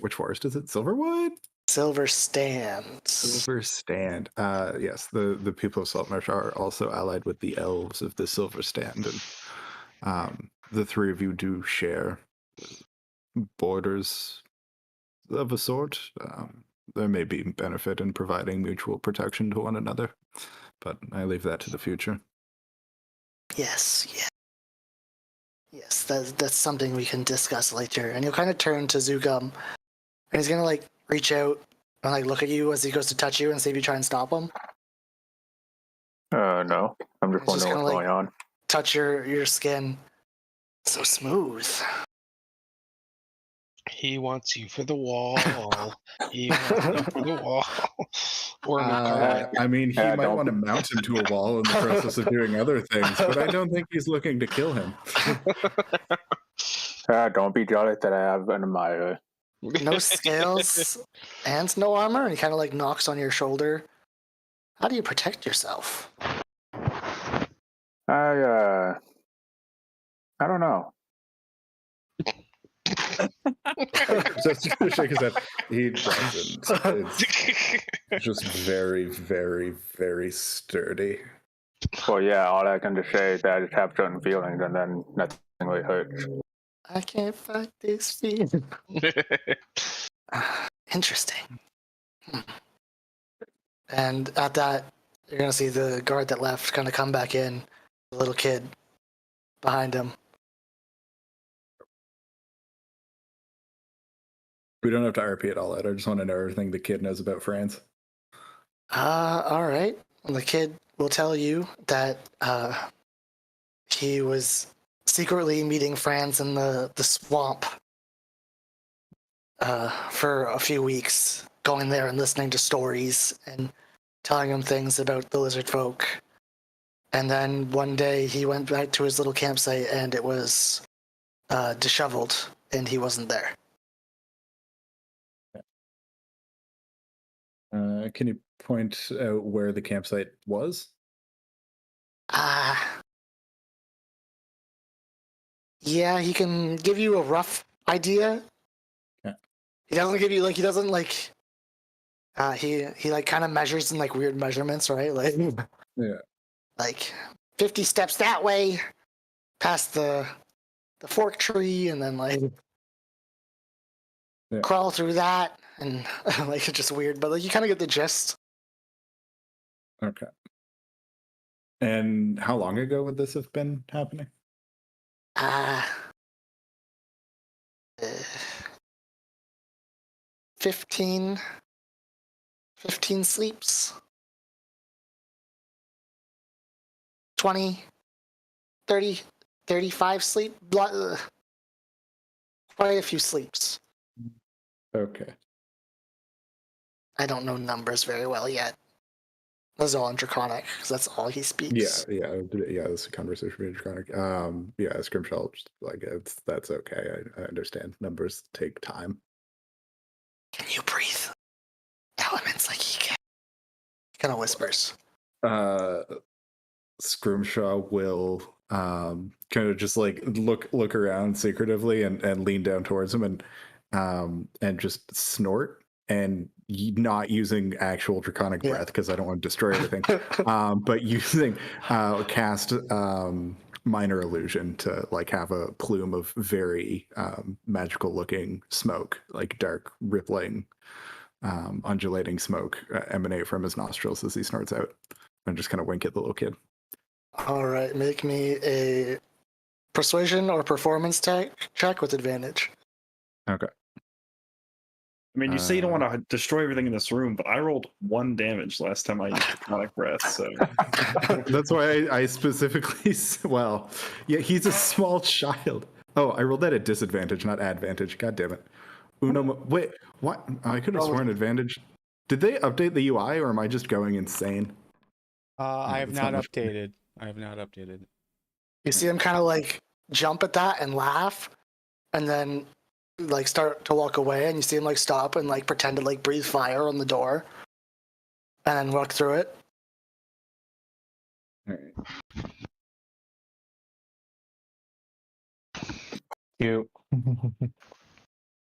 which forest is it? Silverwood? Silver Stand. Silver Stand. Yes, the people of Saltmarsh are also allied with the elves of the Silver Stand, and the three of you do share borders of a sort. There may be benefit in providing mutual protection to one another, but I leave that to the future. Yes, yeah. Yes, that's something we can discuss later. And he'll kind of turn to Zugum, and he's gonna like reach out and like look at you as he goes to touch you and see if you try and stop him. No. I'm just He's just wondering what's gonna, going on. Touch your skin. So smooth. He wants you for the wall. He wants you for the wall. Or I mean, he Yeah, might don't want to be- mount him to a wall in the process of doing other things, but I don't think he's looking to kill him. Don't be jealous that I have an admirer. No scales and no armor, and he kind of like knocks on your shoulder. How do you protect yourself? I don't know. Just gonna shake his head. He doesn't. It's just very, very, very sturdy. Well, yeah, all I can just say is that I just have certain feelings, and then nothing really hurts. I can't fight this fear. Interesting. And at that, you're gonna see the guard that left kind of come back in, the little kid behind him. We don't have to RP it all out. I just want to know everything the kid knows about France. All right. And the kid will tell you that he was secretly meeting Franz in the swamp for a few weeks, going there and listening to stories and telling him things about the lizard folk. And then one day he went back to his little campsite and it was disheveled and he wasn't there. Can you point out where the campsite was? Yeah, he can give you a rough idea. Yeah. He doesn't give you he like kind of measures in like weird measurements, right? Like Yeah. Like 50 steps that way, past the fork tree, and then crawl through that, and like it's just weird, but like you kind of get the gist. Okay. And how long ago would this have been happening? 15 sleeps. 20, 30, 35 sleep. Quite a few sleeps. Okay. I don't know numbers very well yet. That's all in Draconic, because that's all he speaks. Yeah. This is a conversation with Draconic. Scrimshaw, that's okay. I understand. Numbers take time. Can you breathe elements like he can? He kind of whispers. Scrimshaw will kind of just like look around secretively and lean down towards him and just snort, and not using actual draconic breath because I don't want to destroy everything, but using cast minor illusion to like have a plume of very magical looking smoke, like dark rippling undulating smoke emanate from his nostrils as he snorts out, and just kind of wink at the little kid. All right, make me a persuasion or performance check with advantage. Okay. I mean, you say you don't want to destroy everything in this room, but I rolled 1 damage last time I used Iconic Breath, so... That's why I specifically... Well, yeah, he's a small child. Oh, I rolled that at disadvantage, not advantage. God damn it. Wait, what? I could have sworn advantage. Did they update the UI, or am I just going insane? I have not updated. I have not updated. You see him kind of like jump at that and laugh, and then like start to walk away, and you see him like stop and like pretend to like breathe fire on the door, and then walk through it. All right. Cute.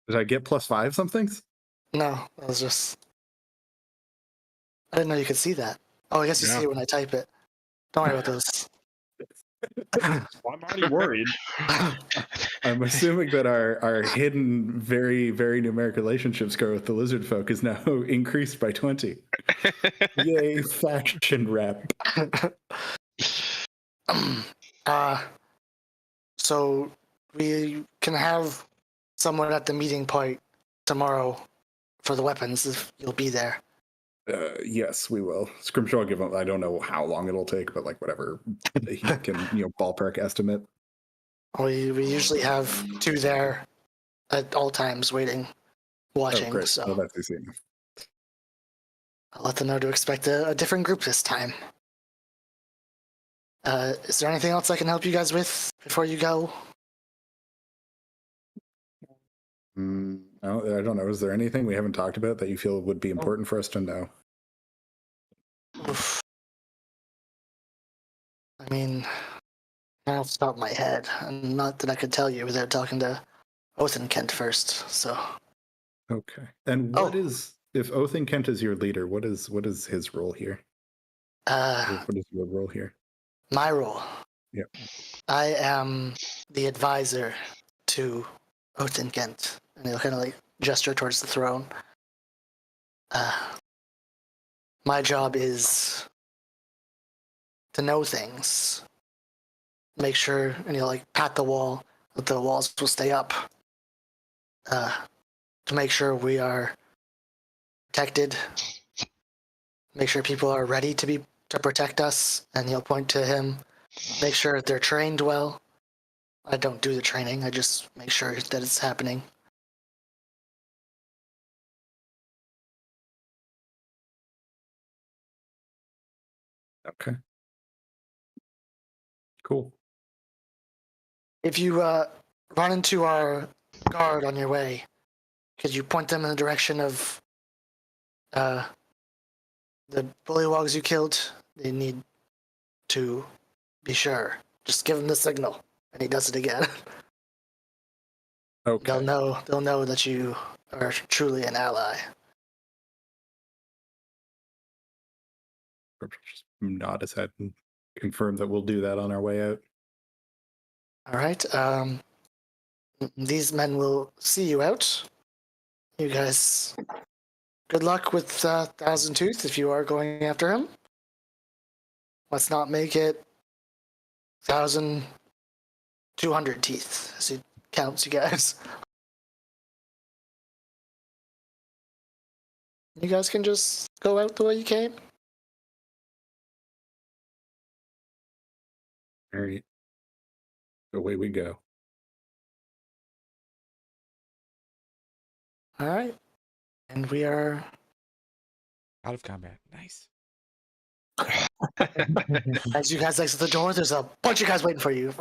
Did I get +5 somethings? No, that was just. I didn't know you could see that. Oh, I guess you see it when I type it. Don't worry about those. I'm already worried. I'm assuming that our hidden, very, very numeric relationship score with the lizard folk is now increased by 20. Yay, faction rep. So we can have someone at the meeting point tomorrow for the weapons if you'll be there. Yes, we will. Scrimshaw will give him, I don't know how long it'll take, but like whatever he can, ballpark estimate. We usually have 2 there at all times waiting, watching. Oh, great. So Well, that's easy. I'll let them know to expect a different group this time. Is there anything else I can help you guys with before you go? No, I don't know. Is there anything we haven't talked about that you feel would be important for us to know? Oof. I mean, off the top of my head, and not that I could tell you without talking to Othen Kent first. So. Okay. And what is, if Othen Kent is your leader, what is his role here? What is your role here? My role. Yeah. I am the advisor to Othen Kent, and he'll kind of like gesture towards the throne. My job is to know things, make sure, and he'll like pat the wall, that the walls will stay up, to make sure we are protected, make sure people are ready to protect us, and he'll point to him, make sure they're trained well. I don't do the training, I just make sure that it's happening. Okay. Cool. If you run into our guard on your way, could you point them in the direction of the bullywogs you killed? They need to be sure. Just give them the signal, and he does it again. Okay. They'll know that you are truly an ally. Just nod his head and confirm that we'll do that on our way out. All right. These men will see you out. You guys, good luck with Thousand Tooth if you are going after him. Let's not make it 1,200 teeth as he counts you guys. You guys can just go out the way you came. All right. Away we go. All right. And we are Out of combat. Nice. as you guys exit the door, there's a bunch of guys waiting for you.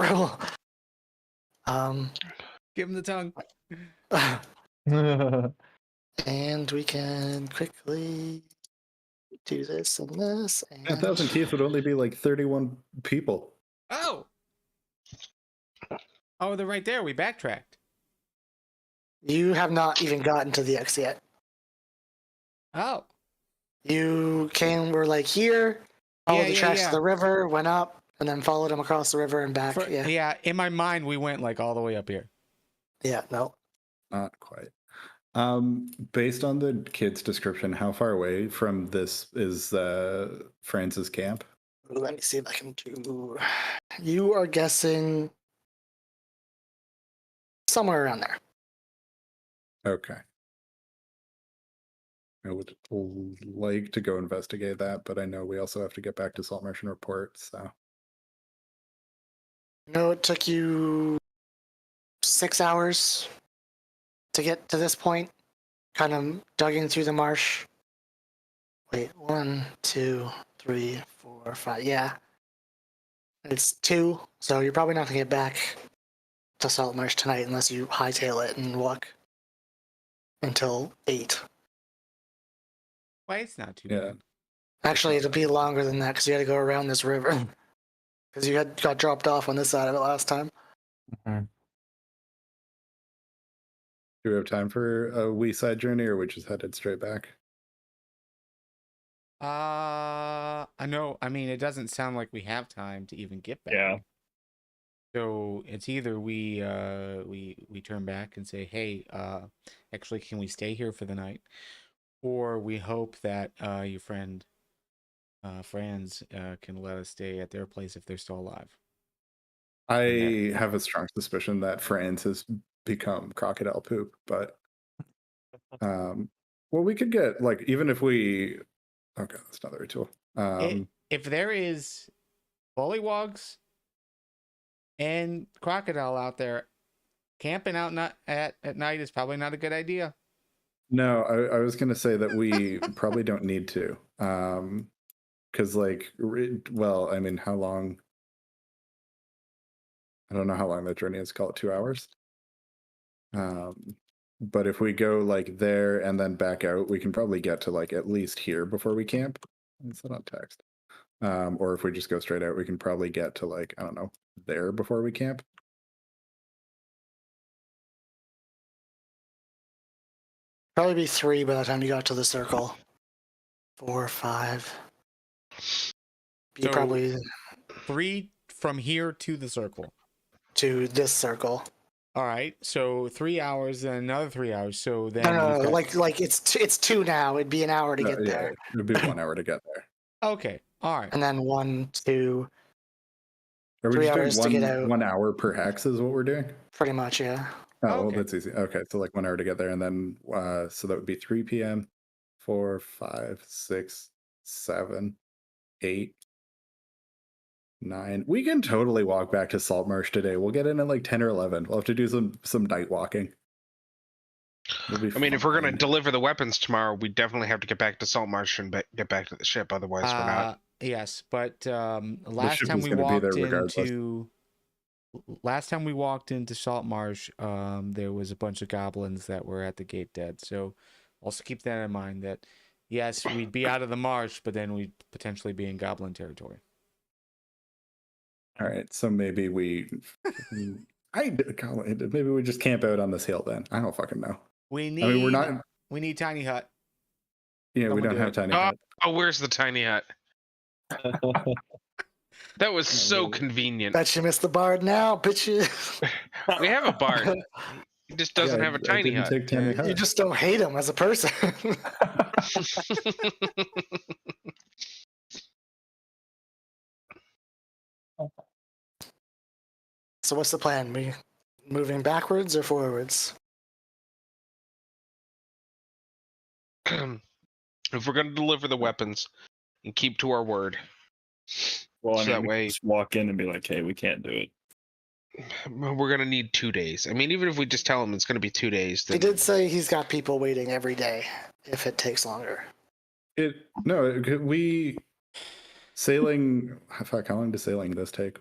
Give him the tongue. And we can quickly do this and this. And 1,000 teeth would only be like 31 people. Oh! Oh, they're right there. We backtracked. you have not even gotten to the X yet. Oh. You were like here, followed the tracks to the river, went up, and then followed him across the river and back. Yeah. In my mind, we went like all the way up here. Yeah, no. Not quite. Based on the kid's description, how far away from this is Franz's camp? Let me see if I can do. You are guessing somewhere around there. Okay. I would like to go investigate that, but I know we also have to get back to Saltmarsh and report, so. No, it took you 6 hours to get to this point. Kind of dugging through the marsh. Wait, 1, 2, 3, 4, 5. Yeah. It's 2, so you're probably not going to get back to Saltmarsh tonight unless you hightail it and walk until 8. Well, it's not too Yeah. bad. Actually, it'll be longer than that because you had to go around this river. Because you got dropped off on this side of it last time. Mhm. Do we have time for a wee side journey, or we just headed straight back? I know. I mean, it doesn't sound like we have time to even get back. Yeah. So it's either we turn back and say, hey, actually, can we stay here for the night, or we hope that your friend Franz can let us stay at their place if they're still alive. I have a strong suspicion that Franz has become crocodile poop, but well, we could get like even if we. Okay, that's another tool. If there is bullywogs and crocodile out there, camping out at night is probably not a good idea. No, I was gonna say that we probably don't need to, because like, well, I mean, how long? I don't know how long that journey is. Call it 2 hours. But if we go like there and then back out, we can probably get to like at least here before we camp. Is that on text? Or if we just go straight out, we can probably get to like, I don't know, there before we camp. Probably be 3 by the time you got to the circle. 4, 5. You So- probably 3 from here to the circle. to this circle. All right, so 3 hours, then another 3 hours. So then No, we've got- like it's 2 now. It'd be an hour to No, get there, it'd be 1 hour to get there. Okay, all right. and then 1, 2, Are we 3 just hours to doing get out. 1 hour per hex is what we're doing? Pretty much, yeah. Oh, well, Okay. that's easy. Okay, so like 1 hour to get there, and then so that would be 3 p.m., 4, 5, 6, 7, 8, 9. We can totally walk back to Saltmarsh today. We'll get in at like 10 or 11. We'll have to do some night walking. It'll be I mean, if we're gonna fine. deliver the weapons tomorrow, we definitely have to get back to Saltmarsh and get back to the ship. Otherwise, we're not. Yes, but last ship time is we gonna be walked there regardless. into Saltmarsh, there was a bunch of goblins that were at the gate dead. So also keep that in mind that yes, we'd be out of the marsh, but then we'd potentially be in goblin territory. All right, so maybe maybe we just camp out on this hill then. I don't fucking know. We need. I mean, we're not. We need tiny hut. Yeah, we Someone don't do have it. tiny. Oh, hut. oh, where's the tiny hut? That was so really. convenient. Bet you missed the bard now, bitches. We have a bard. He just doesn't Yeah, have a I tiny didn't hut. take tiny You hut. just don't hate him as a person. So what's the plan? We moving backwards or forwards? If we're gonna deliver the weapons and keep to our word, Well, I So mean, that we way- can just walk in and be like, "Hey, we can't do it." we're gonna need 2 days. I mean, even if we just tell him it's gonna be 2 days, He then did say he's got people waiting every day if it takes longer. We sailing. Fuck, how long does sailing this take?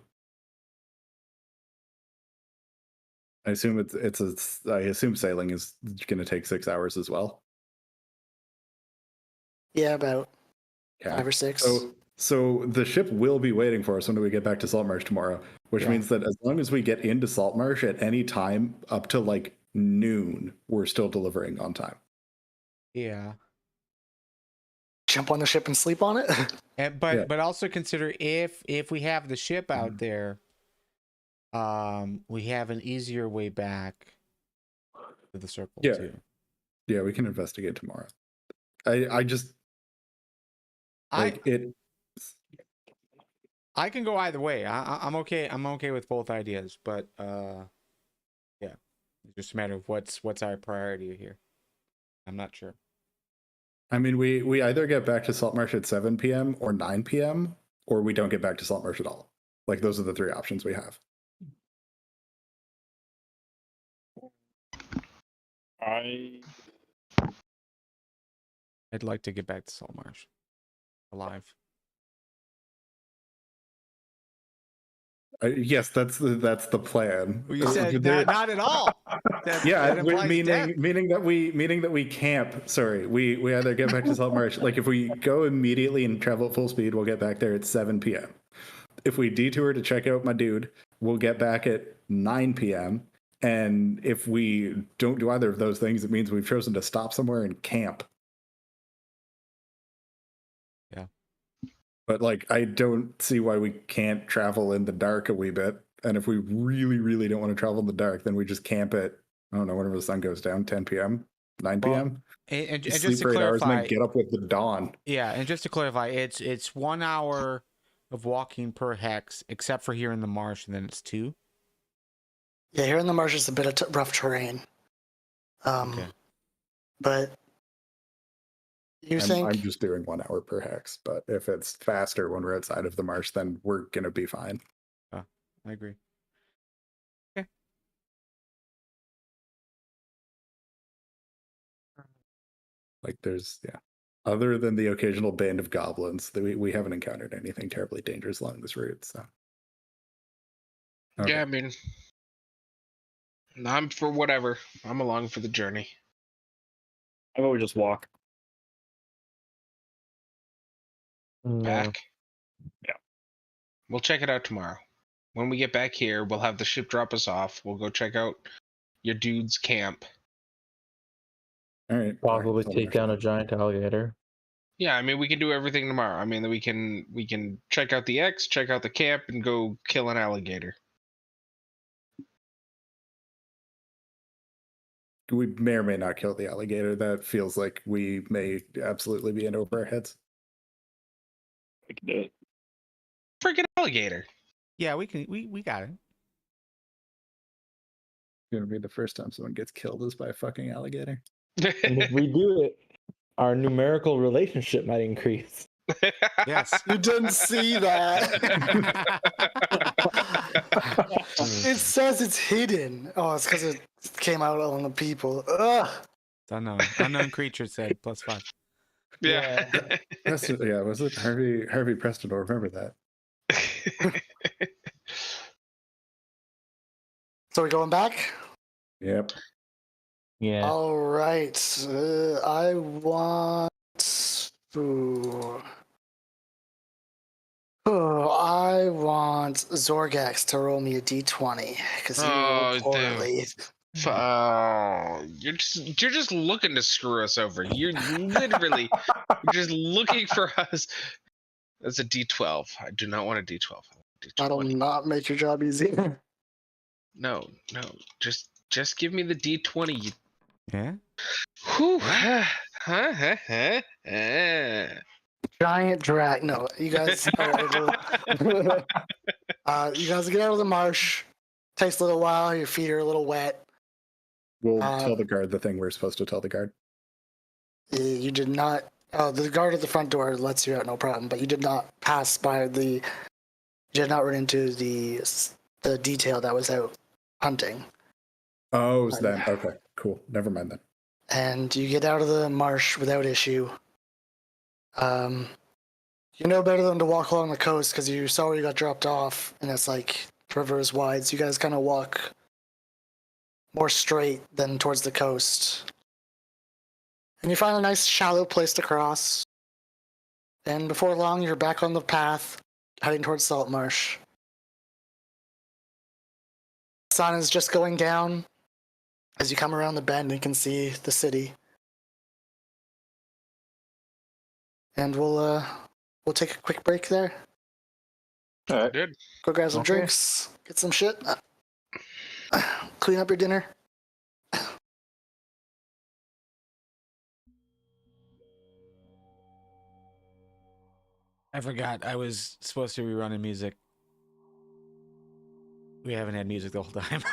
I assume I assume sailing is going to take 6 hours as well. Yeah, about Okay. 5 or 6. So the ship will be waiting for us when we get back to Saltmarsh tomorrow, which Yeah. means that as long as we get into Saltmarsh at any time up to like noon, we're still delivering on time. Yeah. Jump on the ship and sleep on it? But also consider if we have the ship out there, we have an easier way back to the circle Yeah. too. Yeah, we can investigate tomorrow. I just like it. I can go either way. I'm okay. I'm okay with both ideas, but yeah, it's just a matter of what's our priority here. I'm not sure. I mean, we either get back to Saltmarsh at 7 p.m. or 9 p.m. or we don't get back to Saltmarsh at all. Like those are the three options we have. I'd like to get back to Saltmarsh alive. Yes, that's the plan. Well, you said not at all. Yeah, that implies death. meaning that we camp. Sorry, we either get back to Saltmarsh. Like if we go immediately and travel at full speed, we'll get back there at 7 p.m. If we detour to check out my dude, we'll get back at 9 p.m. And if we don't do either of those things, it means we've chosen to stop somewhere and camp. Yeah. But like, I don't see why we can't travel in the dark a wee bit. And if we really, really don't want to travel in the dark, then we just camp at, I don't know, whenever the sun goes down, 10 p.m., 9 p.m. And Sleep just to for 8 hours and clarify, then get up with the dawn. yeah, and just to clarify, it's 1 hour of walking per hex, except for here in the marsh, and then it's 2. Yeah, here in the marsh is a bit of rough terrain. Okay. But I'm just doing 1 hour per hex, but if it's faster when we're outside of the marsh, then we're gonna be fine. I agree. Okay. Like there's other than the occasional band of goblins, we haven't encountered anything terribly dangerous along this route. So okay. Yeah, I mean, I'm for whatever. I'm along for the journey. How about we just walk? Back? Yeah. We'll check it out tomorrow. When we get back here, we'll have the ship drop us off. We'll go check out your dude's camp. All right. Probably take down a giant alligator. Yeah, I mean, we can do everything tomorrow. I mean, we can check out the X, check out the camp, and go kill an alligator. We may or may not kill the alligator. That feels like we may absolutely be in over our heads. We can do it. Freaking alligator. Yeah, we got it. It's gonna be the first time someone gets killed is by a fucking alligator. And if we do it, our numerical relationship might increase. Yes. you didn't see that. It says it's hidden. Oh, it's because it came out on the people. Ugh. It's unknown creature said +5. Yeah. Preston, yeah, was it Harvey Preston? I'll remember that. So we going back? Yep. Yeah. All right. I want. I want Zorgax to roll me a d20 because he rolled poorly. You're just looking to screw us over. You're literally just looking for us. That's a D12. I do not want a D12. I want a D20. That'll not make your job easier. No. Just give me the D20. Yeah. Whew. Giant drag. No, you guys. You guys get out of the marsh. Takes a little while. Your feet are a little wet. We'll tell the guard the thing we're supposed to tell the guard. You did not. The guard at the front door lets you out, no problem. But you did not pass by the. You did not run into the detail that was out hunting. Oh, it was that. Okay, cool. Never mind then. And you get out of the marsh without issue. You know better than to walk along the coast because you saw where you got dropped off, and it's like the river is wide, so you guys kind of walk more straight than towards the coast. And you find a nice shallow place to cross. And before long, you're back on the path, heading towards Saltmarsh. The sun is just going down. As you come around the bend, you can see the city. And we'll we'll take a quick break there. All right. Did. Go grab some Okay. drinks, get some shit, clean up your dinner. I forgot I was supposed to be running music. We haven't had music the whole time.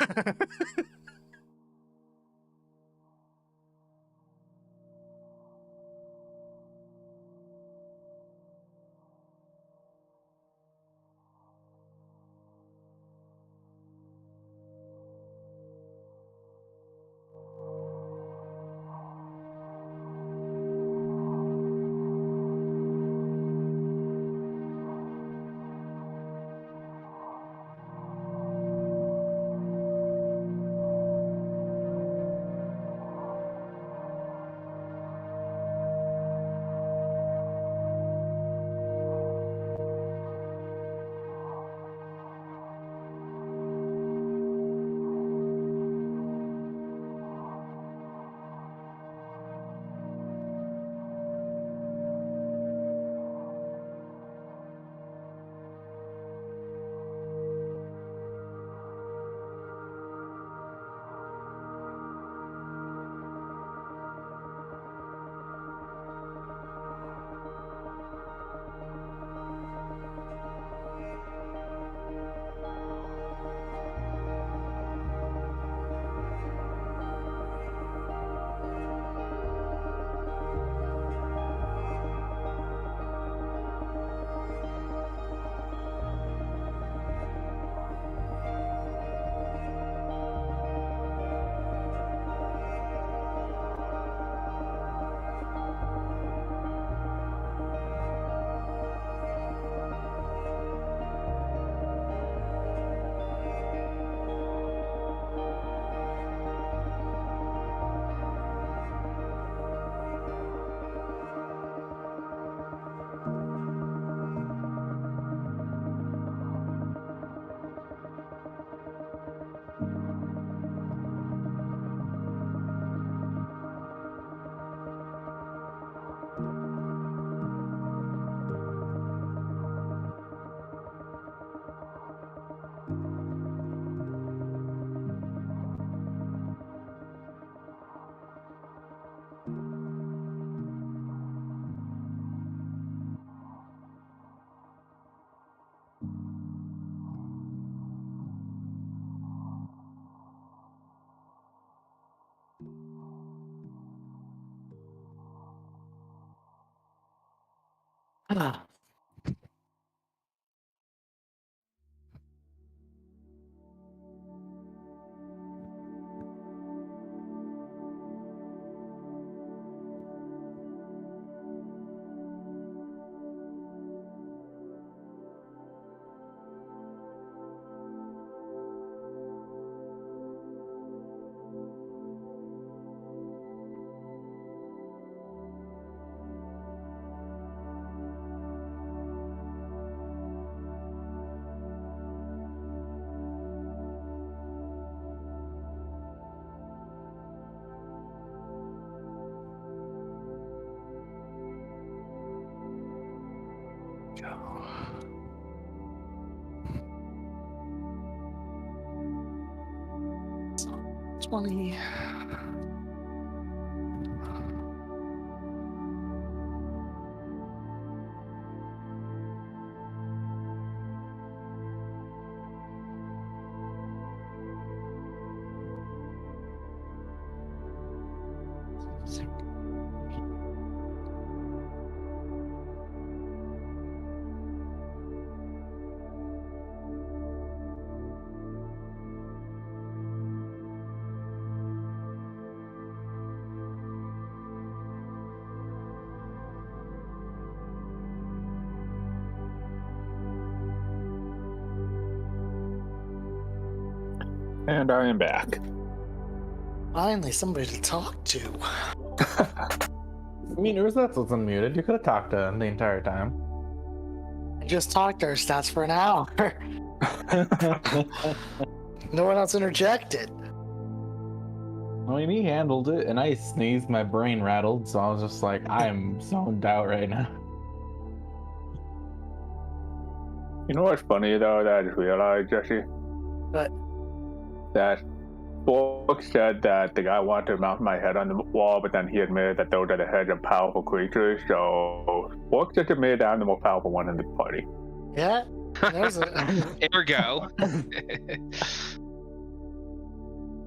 So, 20. And I am back. Finally, somebody to talk to. I mean, Urzats was unmuted. You could have talked to him the entire time. I just talked our stats for an hour. No one else interjected. I mean, he handled it, and I sneezed, my brain rattled, so I was just like, I'm zoned out right now. You know what's funny though that I just realized, Jesse? What? That Bork said that the guy wanted to mount my head on the wall, but then he admitted that those are the heads of powerful creatures. So Bork just admitted that I'm the most powerful one in the party. Yeah. There's a, Ergo.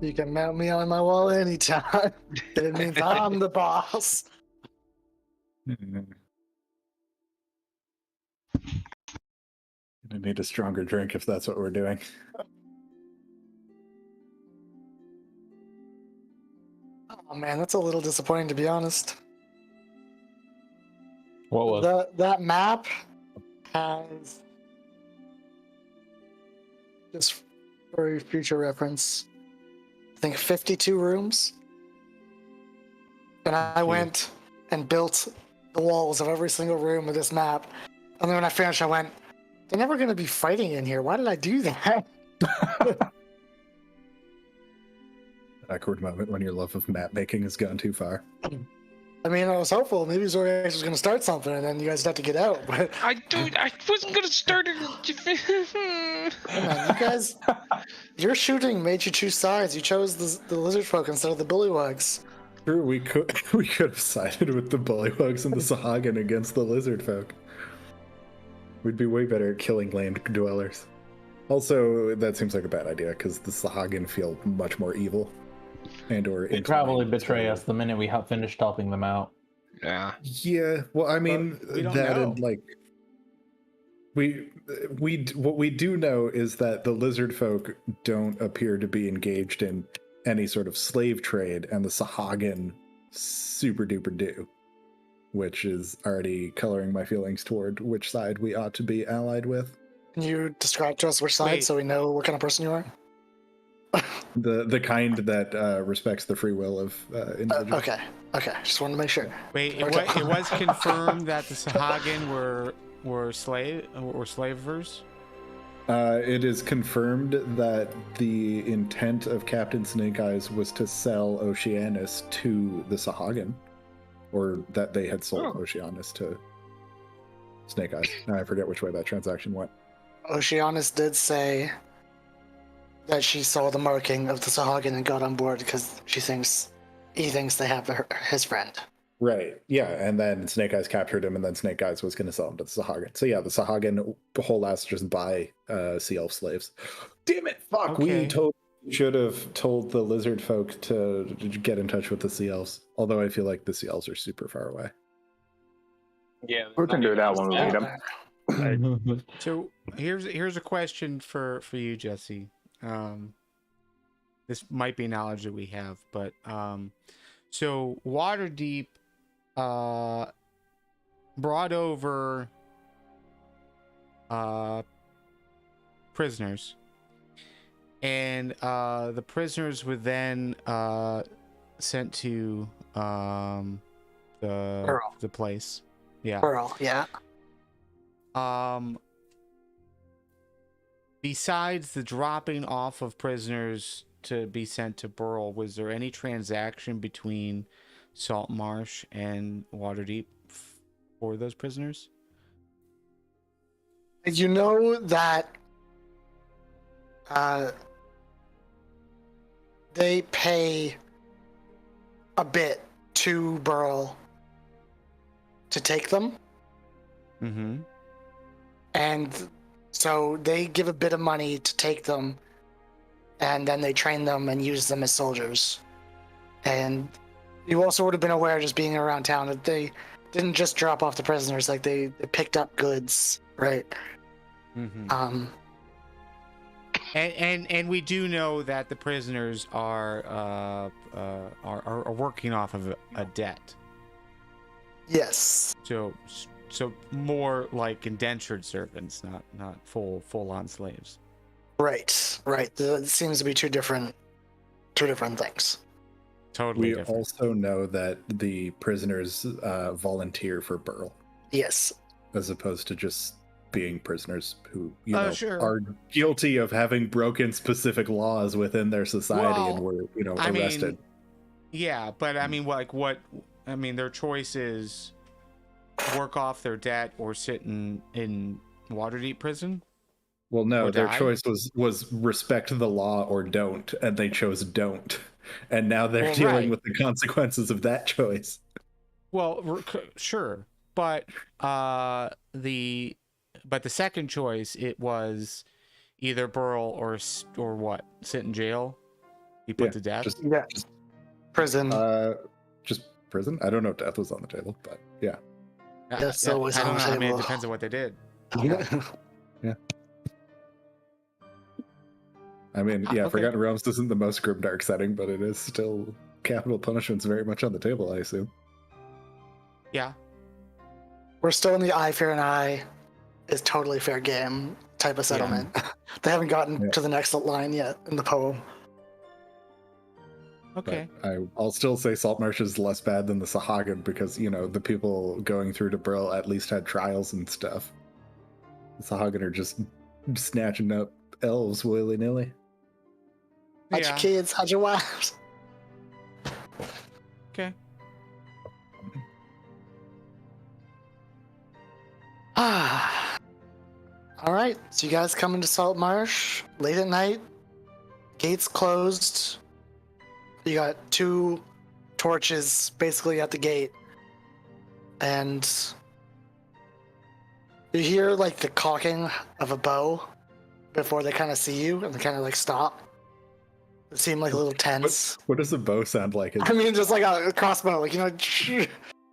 you can mount me on my wall anytime. It means I'm the boss. I need a stronger drink if that's what we're doing. Oh man, that's a little disappointing to be honest. What was? That map has, just for future reference, I think 52 rooms. And I went and built the walls of every single room of this map. And then when I finished, I went, they're never going to be fighting in here. Why did I do that? Awkward moment when your love of map making has gone too far. I mean, I was hopeful maybe Zoriax was going to start something and then you guys had to get out. But I wasn't gonna start it. come on, you guys, your shooting made you choose sides. You chose the lizard folk instead of the bullywugs. True, we could have sided with the bullywugs and the Sahagin against the lizard folk. We'd be way better at killing land dwellers. Also, that seems like a bad idea because the Sahagin feel much more evil. And/or They'd probably betray us the minute we finished helping them out. Yeah. Yeah, well, I mean, we don't that know. and like what we do know is that the lizard folk don't appear to be engaged in any sort of slave trade, and the Sahagin super duper do, which is already coloring my feelings toward which side we ought to be allied with. Can you describe to us which side Wait. so we know what kind of person you are? The kind that respects the free will of individuals. Okay. Just wanted to make sure. Wait, Okay. it was confirmed that the Sahagin were slavers. It is confirmed that the intent of Captain Snake Eyes was to sell Oceanus to the Sahagin, or that they had sold Oceanus to Snake Eyes. Now I forget which way that transaction went. Oceanus did say that she saw the marking of the Sahagin and got on board because he thinks they have his friend. Right. Yeah, and then Snake Eyes captured him, and then Snake Eyes was going to sell him to the Sahagin. So yeah, the Sahagin whole ass just buy sea elf slaves. Damn it! Fuck. Okay. We should have told the lizard folk to get in touch with the sea elves. Although I feel like the sea elves are super far away. Yeah, We can do that when we meet them. So here's a question for you, Jesse. This might be knowledge that we have, but so Waterdeep brought over prisoners, and the prisoners were then sent to Pearl. the place. Yeah. Pearl, yeah. Besides the dropping off of prisoners to be sent to Burl, was there any transaction between Saltmarsh and Waterdeep for those prisoners? You know that they pay a bit to Burl to take them, Mm-hmm. and so they give a bit of money to take them, and then they train them and use them as soldiers. And you also would have been aware, just being around town, that they didn't just drop off the prisoners, like they picked up goods, right? Mm-hmm. And we do know that the prisoners are working off of a debt. Yes. So more like indentured servants, not full on slaves. Right. It seems to be two different things. Totally We different. also know that the prisoners volunteer for Burl, Yes. as opposed to just being prisoners who Sure. are guilty of having broken specific laws within their society and were arrested. Yeah, but I mean, their choice is work off their debt or sit in Waterdeep prison. Well, no, Or their die? choice was respect the law or don't, and they chose don't. And now they're Well, dealing right. with the consequences of that choice. Well, sure, but the second choice, it was either Burl or what? Sit in jail, be put Yeah, to death. Yeah. Prison. Just prison. I don't know if death was on the table, but yeah. That's always I on don't the know. I mean, it table. depends on what they did. I mean, yeah, Okay. Forgotten Realms isn't the most grimdark setting, but it is still capital punishment's very much on the table, I assume. Yeah. We're still in the eye for an eye is totally fair game type of settlement. They haven't gotten to the next line yet in the poem. Okay. But I'll still say Saltmarsh is less bad than the Sahagin because, you know, the people going through to Brill at least had trials and stuff. The Sahagin are just snatching up elves willy-nilly. How'd your kids? How'd your wives? Okay. All right, so you guys come into Saltmarsh late at night. Gates closed. You got 2 torches basically at the gate, and you hear like the caulking of a bow before they kind of see you, and they kind of like stop. It seemed like a little tense. What does a bow sound like? I mean, just like a crossbow, like, you know,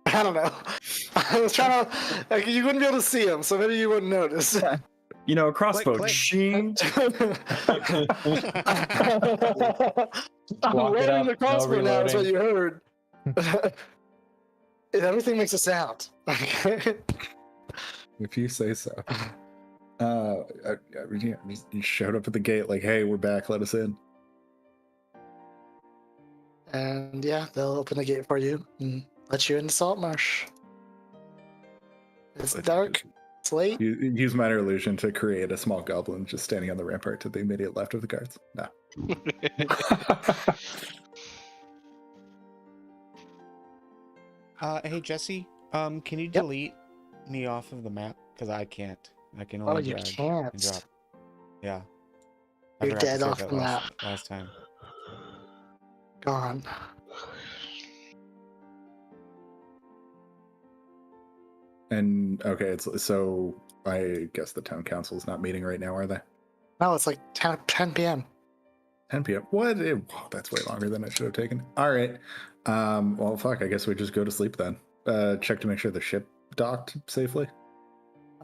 I don't know. I was trying to, like, you wouldn't be able to see them, so maybe you wouldn't notice. You know, a crossbow. click. Ching. I'm Walk it loading up, the crossbow no now, is what reloading. you heard. Everything makes a sound. If you say so. Yeah, you showed up at the gate like, hey, we're back, let us in. And yeah, they'll open the gate for you and let you into Saltmarsh. It's dark. It's late. Use minor illusion to create a small goblin just standing on the rampart to the immediate left of the guards. No. Hey Jesse, can you delete me off of the map? Because I can't. I can only You drag and can't. drop. Yeah. I You're forgot to dead say off that the map. last time. Gone. And okay, so I guess the town council is not meeting right now, are they? No, it's like 10 p.m. 10 p.m. What? That's way longer than I should have taken. All right. Well, fuck. I guess we just go to sleep then. Check to make sure the ship docked safely.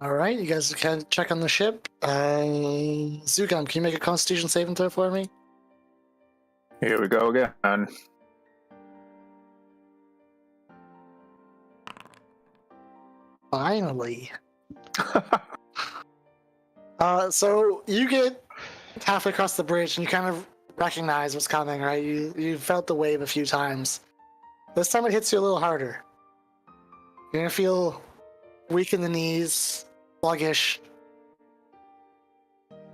All right, you guys can check on the ship. Zugam, can you make a Constitution saving throw for me? Here we go again. Finally. So you get halfway across the bridge and you kind of recognize what's coming, right? You felt the wave a few times. This time it hits you a little harder. You're gonna feel weak in the knees, sluggish,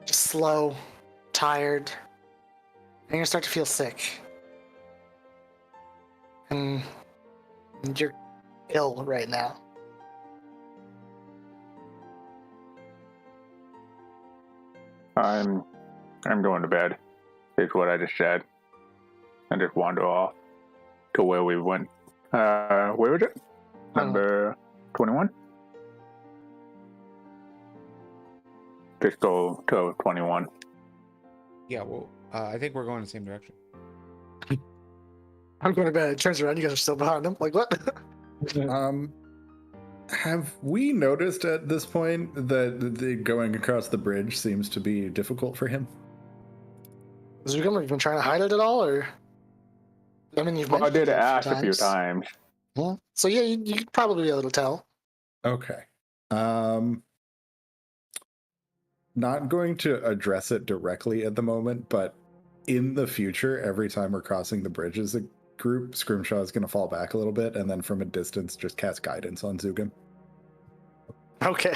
just slow, tired. And you're gonna start to feel sick. And you're ill right now. I'm going to bed. Is what I just said. And just wander off to where we went. Where is it? Number 21? Just go to 21. Yeah, well, I think we're going in the same direction. I'm going to bed. It turns around, you guys are still behind him. Like, what? Have we noticed at this point that the going across the bridge seems to be difficult for him? Zugam, have you been trying to hide it at all, or? I mean, you've Well, I mentioned did it ask a few times. Yeah. So yeah, you'd probably be able to tell. Okay. Not going to address it directly at the moment, but in the future, every time we're crossing the bridge as a group, Scrimshaw is going to fall back a little bit, and then from a distance, just cast guidance on Zugam. Okay.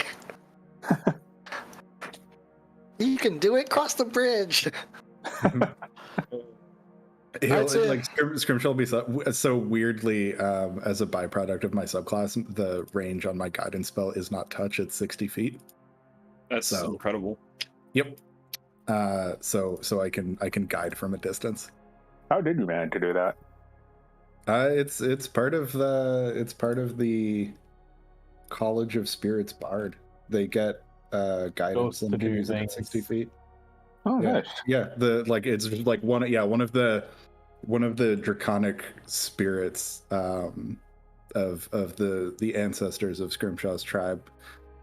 You can do it. Cross the bridge. Scrimshaw will be so weirdly, as a byproduct of my subclass, the range on my guidance spell is not touch, it's 60 feet. That's So- incredible. Yep. So I can guide from a distance. How did you manage to do that? It's part of the College of Spirits Bard. They get guidance Ghosts to and can do use it at things. 60 feet. Oh, Yeah, nice. yeah. It's just like one of the draconic spirits of the ancestors of Scrimshaw's tribe,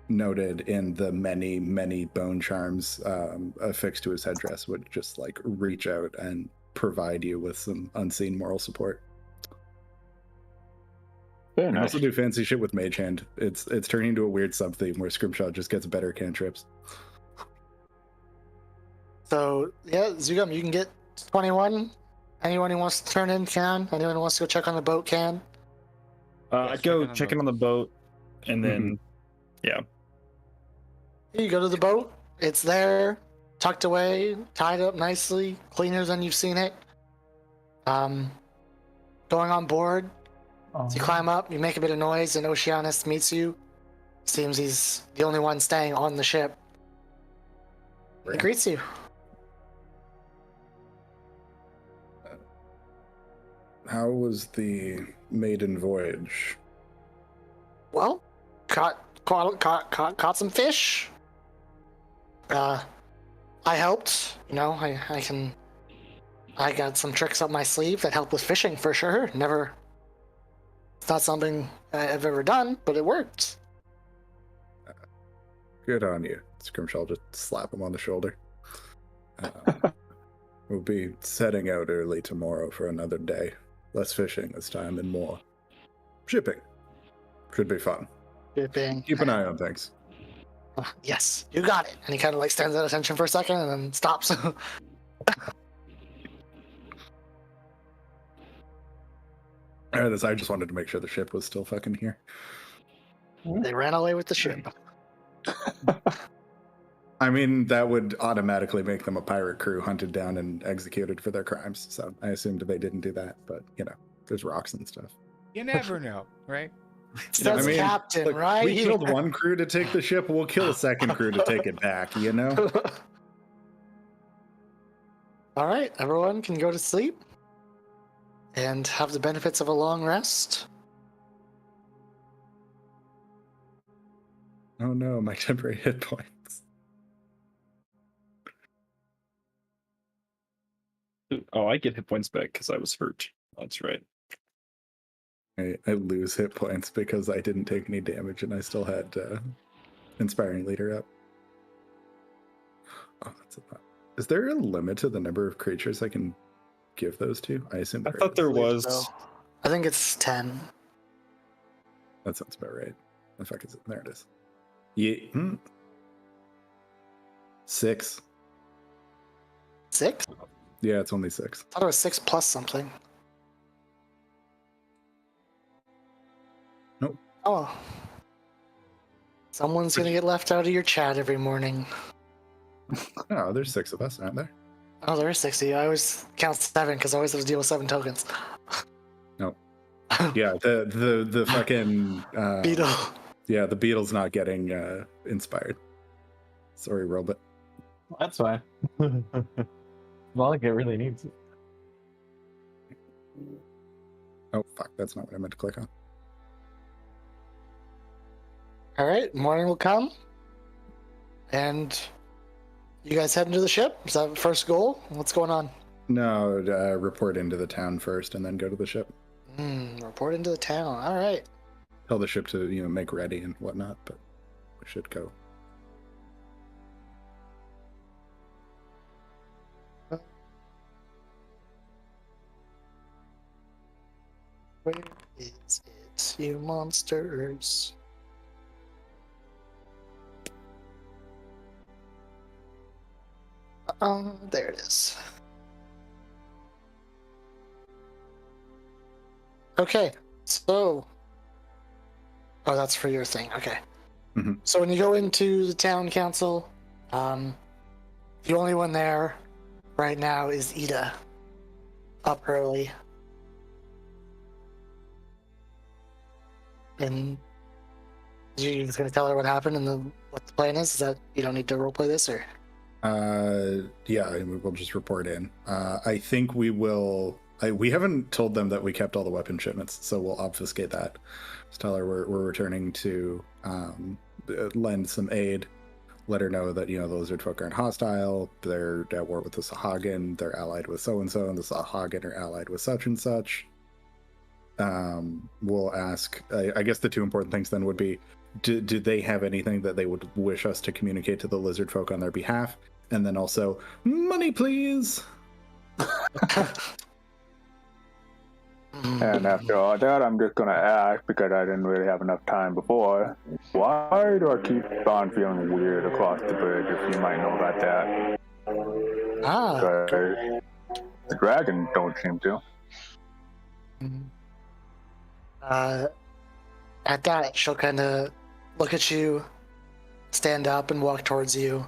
noted in the many bone charms affixed to his headdress, would just like reach out and provide you with some unseen moral support. Very And nice. also do fancy shit with Mage Hand. It's turning into a weird sub-theme where Scrimshaw just gets better cantrips. So yeah, Zugam, you can get 21. Anyone who wants to turn in can. Anyone who wants to go check on the boat can. I'd go check in on the boat, and then You go to the boat. It's there, tucked away, tied up nicely, cleaner than you've seen it. Going on board. So you climb up, you make a bit of noise, and Oceanus meets you. Seems he's the only one staying on the ship. He greets you. How was the maiden voyage? Well, caught some fish. I helped. You know, I got some tricks up my sleeve that help with fishing for sure. It's not something I've ever done, but it worked. Good on you. Scrimshaw will just slap him on the shoulder. We'll be setting out early tomorrow for another day. Less fishing this time and more shipping. Should be fun. Shipping. Keep an eye on things. Yes, you got it. And he kind of like stands at attention for a second and then stops. I just wanted to make sure the ship was still fucking here. They ran away with the ship. I mean, that would automatically make them a pirate crew hunted down and executed for their crimes. So I assumed they didn't do that, but you know, there's rocks and stuff. You never know, right? That's captain, look, right? We killed one crew to take the ship. We'll kill a second crew to take it back. You know. All right, everyone can go to sleep and have the benefits of a long rest. Oh no, my temporary hit points. Oh, I get hit points back because I was hurt. That's right. I lose hit points because I didn't take any damage and I still had Inspiring Leader up. Oh, that's a lot. Is there a limit to the number of creatures I can give those to? I assume I thought there was. So, I think it's 10. That sounds about right. The fuck is it? There it is. Yeah. 6. 6? Yeah, it's only 6. I thought it was 6 plus something. Nope. Oh. Someone's gonna get left out of your chat every morning. Oh, there's 6 of us, aren't there? Oh, there is 60. I always count 7 because I always have to deal with 7 tokens. No. Yeah, the fucking Beetle. Yeah, the beetle's not getting inspired. Sorry, robot. That's fine. Not like it really needs it. Oh fuck, that's not what I meant to click on. All right, morning will come, and you guys head into the ship. Is that the first goal? What's going on? No, report into the town first, and then go to the ship. Report into the town. All right. Tell the ship to make ready and whatnot, but we should go. Where is it, you monsters? There it is. Okay, so... Oh, that's for your thing, okay. Mhm. So when you go into the town council, the only one there right now is Ida. Up early. And you're just gonna tell her what happened and what the plan is? Is that you don't need to roleplay this, or? Yeah, and we'll just report in. I think we will. We haven't told them that we kept all the weapon shipments, so we'll obfuscate that. Just tell her we're returning to lend some aid. Let her know that, the lizard folk aren't hostile. They're at war with the Sahagin. They're allied with so and so, and the Sahagin are allied with such and such. We'll ask. I guess the two important things then would be: do they have anything that they would wish us to communicate to the lizard folk on their behalf? And then also, money, please. And after all that, I'm just gonna ask, because I didn't really have enough time before, why do I keep on feeling weird across the bridge, if you might know about that? Because the dragon don't seem to. At that, she'll kind of look at you, stand up, and walk towards you,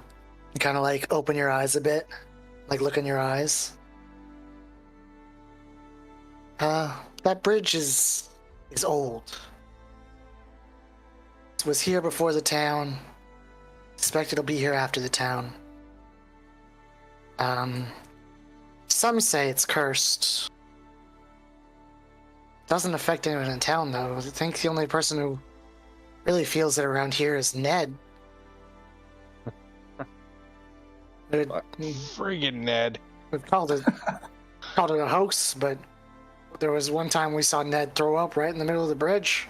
and kind of like open your eyes a bit, like look in your eyes. That bridge is old. It was here before the town. Expect it'll be here after the town. Some say it's cursed. Doesn't affect anyone in town, though. I think the only person who really feels it around here is Ned. Friggin' Ned. We've called it a hoax, but there was one time we saw Ned throw up right in the middle of the bridge.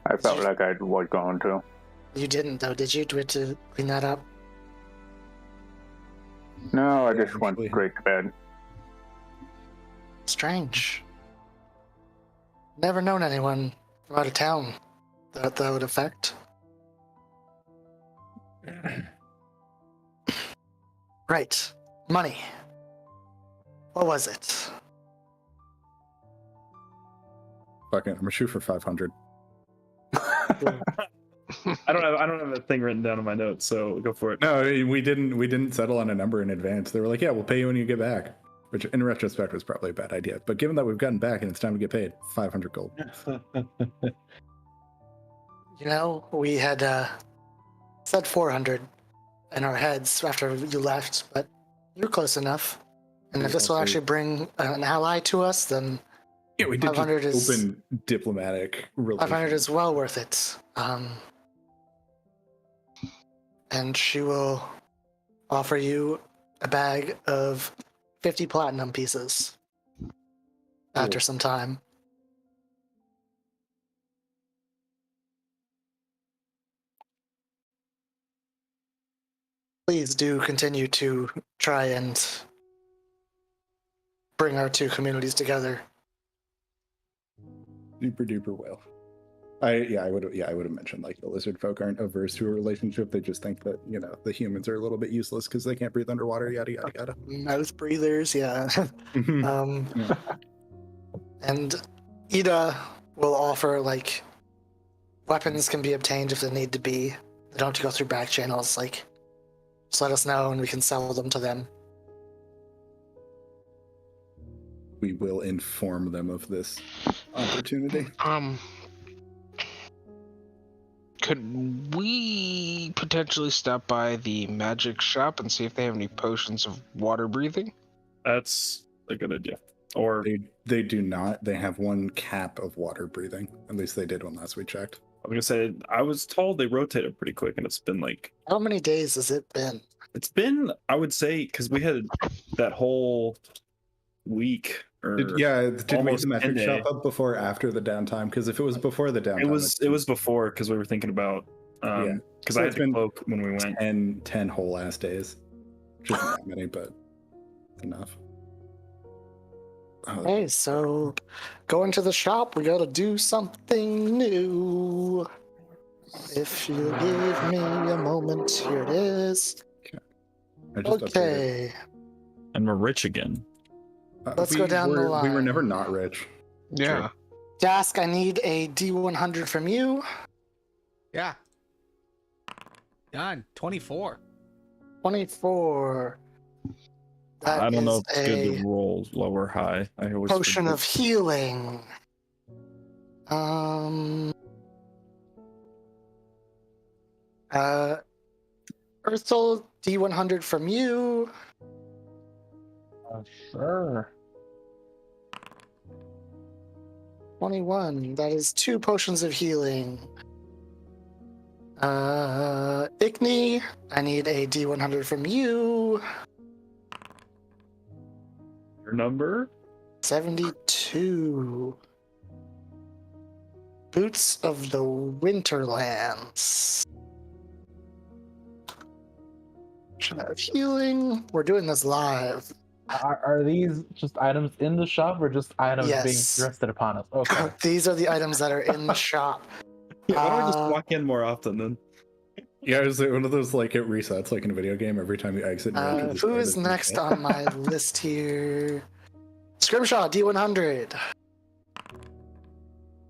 I felt like I was going to. You didn't, though, did you? Do we have to clean that up? No, I just went straight to bed. Strange. Never known anyone from out of town that would affect. Right. Money. What was it? Fuck it, I'm gonna shoot for 500. I don't have a thing written down in my notes, so go for it. No, we didn't settle on a number in advance. They were like, yeah, we'll pay you when you get back. Which, in retrospect, was probably a bad idea. But given that we've gotten back and it's time to get paid, 500 gold. We had said 400 in our heads after you left, but you're close enough. And if this will actually bring an ally to us, then yeah, we did 500 just is open diplomatic relations. 500 is well worth it. And she will offer you a bag of 50 platinum pieces after some time. Please do continue to try and bring our two communities together. Super duper well. I would have mentioned like the lizard folk aren't averse to a relationship. They just think that the humans are a little bit useless because they can't breathe underwater. Yada yada yada. Mouth breathers, yeah. And Ida will offer like weapons can be obtained if they need to be. They don't have to go through back channels. Like, just let us know and we can sell them to them. We will inform them of this opportunity. Could we potentially stop by the magic shop and see if they have any potions of water breathing? That's a good idea. Or they do not. They have one cap of water breathing. At least they did when last we checked. I was gonna say, I was told they rotated pretty quick, and it's been like... How many days has it been? It's been, I would say, because we had that whole week. Did we get the magic shop up before or after the downtime? Because if it was before the downtime... It was before, because we were thinking about... Because I had to cloak when we went. 10 whole ass days. Which isn't that many, but it's enough. Hey, so going to the shop, we gotta do something new. If you give me a moment, here it is. Okay. And we're rich again. Let's go down the line. We were never not rich. Yeah. Dask, I need a D100 from you. Yeah. Done. 24. 24. That I don't know is if it's good to roll low or high. I always potion of healing. Ursel, D100 from you. Sure. 21. That is 2 potions of healing. Ickney, I need a D100 from you. Your number? 72. Boots of the Winterlands. Should have healing. We're doing this live. Are these just items in the shop or just items being Yes. thrusted upon us? Okay. These are the items that are in the shop. Yeah, why don't we just Uh, walk in more often then? Yeah, is it one of those like it resets like in a video game every time you exit? You enter the Who start is of the next game? on my list here? Scrimshaw, D100.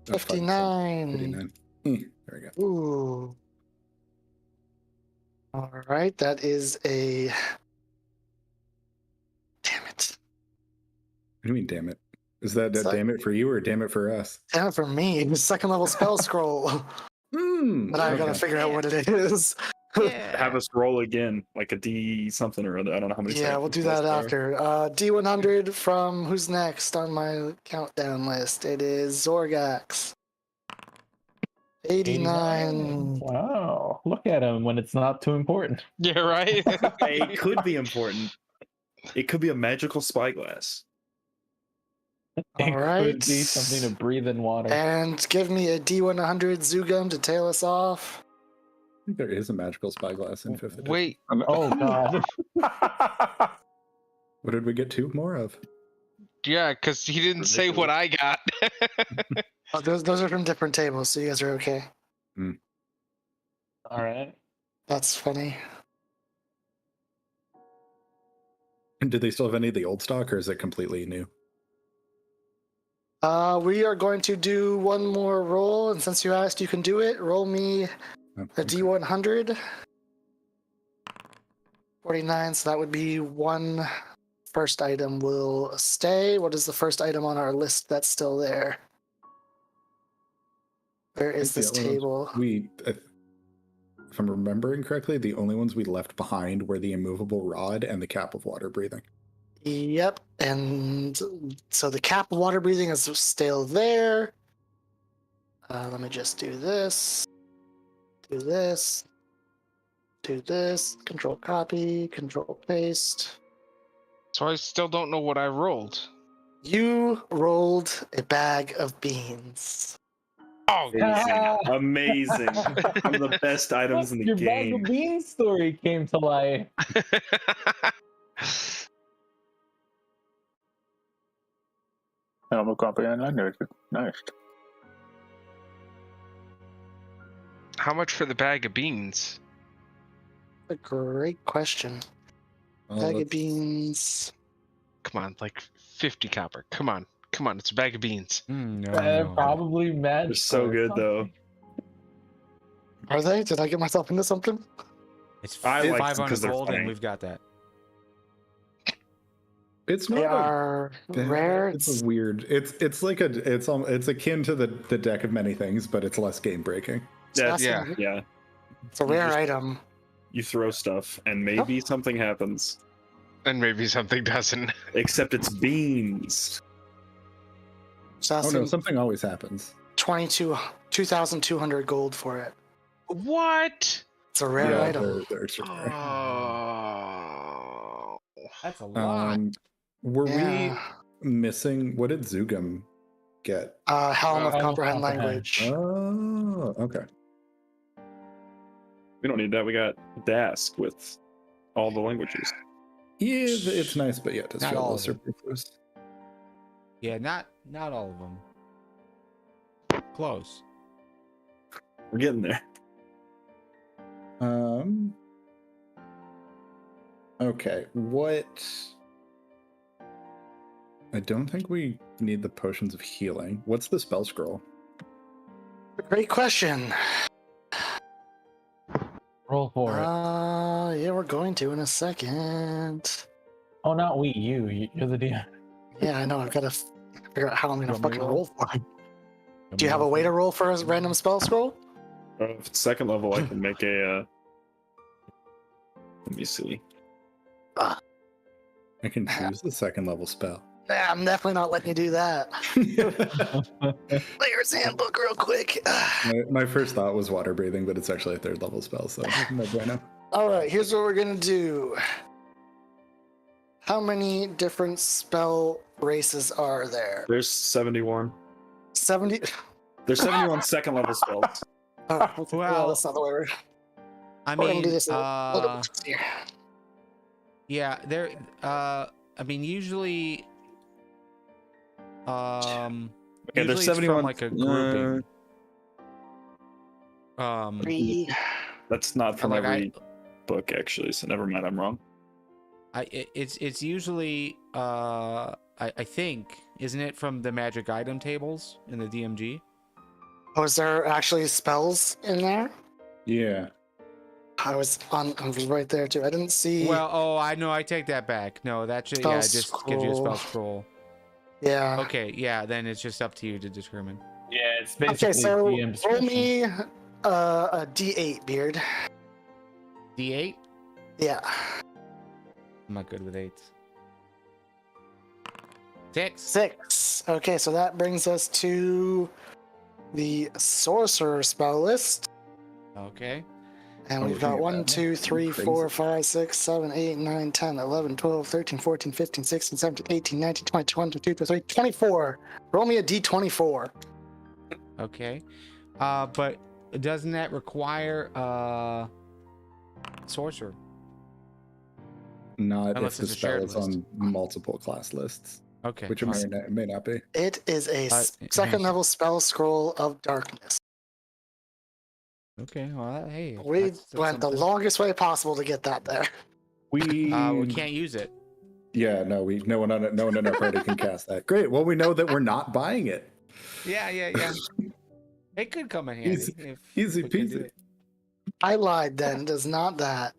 59. 59. There we go. Ooh. All right, that is a. Damn it. What do you mean, damn it? Is that a So- damn it for you or damn it for us? Damn it for me. Second level spell scroll. But I gotta okay. figure out what it is. Have us roll again, like a D something or other. I don't know how many. Yeah, we'll do that after. D100 from who's next on my countdown list? It is Zorgax. 89. Wow. Look at him when it's not too important. Yeah, right? It could be important. It could be a magical spyglass. It All right. could be something to breathe in water. And give me a D100 Zugum to tail us off. I think there is a magical spyglass in 5th edition. Wait, Oh god. What did we get 2 more of? yeah, because he didn't say what I got. Oh, those are from different tables, so you guys are okay. All right. That's funny. And did they still have any of the old stock or is it completely new? We are going to do one more roll, and since you asked, you can do it. Roll me Oh, a okay. D100. 49, so that would be one first item will stay. What is the first item on our list that's still there? Where is think this the other ones table? If I'm remembering correctly, the only ones we left behind were the immovable rod and the cap of water breathing. Yep, and so the cap of water breathing is still there. Let me just do this, do this, do this, control copy, control paste. So I still don't know what I rolled. You rolled a bag of beans. Oh, Amazing. One of the best items in the Your bag game. of beans story came to life. Normal copy and under. Nice. How much for the bag of beans? A great question. Well, Bag of let's- beans. Come on, like 50 copper. Come on, it's a bag of beans. No. Probably magic. They're so good though. Are they? Did I get myself into something? It's I like them 500 'cause they're gold, funny. and we've got that. It's They not are a, rare. It's a weird. It's like it's akin to the deck of many things, but it's less game breaking. That's, Yeah. yeah. It's a rare just- item. You throw stuff and maybe something happens. And maybe something doesn't. Except it's beans. Just Oh asking no, something always happens. 2,200 gold for it. What? It's a rare Yeah, item. they're extremely rare. Oh. That's a lot. Were Yeah. we missing? What did Zugum get? Helm of Helm of Comprehend Comprehend. Language. Oh, okay. We don't need that. We got Dask with all the languages. Yeah, it's nice, but yeah, it does Not feel a all little of it. superfluous. Yeah, not all of them. Close. We're getting there. Okay, what? I don't think we need the potions of healing. What's the spell scroll? Great question. Roll for it. Yeah, we're going to in a second. Oh, not we. You're the DM. Yeah, I know. I've got to figure out how I'm going to Want me to fucking roll? roll for it. Do you have a way to roll for a random spell scroll? If it's second level, I can make a Let me see. I can choose the second level spell. Nah, I'm definitely not letting you do that. Player's handbook, real quick. My first thought was water breathing, but it's actually a third level spell, so no bueno. All right, here's what we're gonna do. How many different spell races are there? There's 71. 70. There's 71 second level spells. Oh, okay. Well, That's not the way we're. I We're gonna mean, do this a little bit easier. yeah, there. I mean, usually. Okay, Usually there's it's 71. from like a grouping. Three. That's not from like every book, actually. So never mind, I'm wrong. It's usually I think, isn't it, from the magic item tables in the DMG? Oh, is there actually spells in there? Yeah. I was right there too. I didn't see. Well, oh, I know. I take that back. No, that should, yeah, it just gives you a spell scroll. Yeah. Okay, yeah, then it's just up to you to determine. Yeah, it's basically Okay, so DM roll discretion. me a D8, Beard. D8? Yeah. I'm not good with 8s. 6. 6. Okay, so that brings us to the sorcerer spell list. Okay. And Oh, we've we're got doing 1, that. 2, 3, Crazy. 4, 5, 6, 7, 8, 9, 10, 11, 12, 13, 14, 15, 16, 17, 18, 19, 20, 21, 22, 23, 24. Roll me a D24. Okay. But doesn't that require sorcerer? Not Unless if the it's a shared spell is list. on multiple class lists, Okay. which it may not be. It is a Uh, second level spell scroll of darkness. Okay. Well, hey. We that's went the something. longest way possible to get that there. We We can't use it. Yeah, no one in our party can cast that. Great. Well, we know that we're not buying it. Yeah. It could come in handy. Easy- if Easy we could do peasy. it. I lied then. It is not that.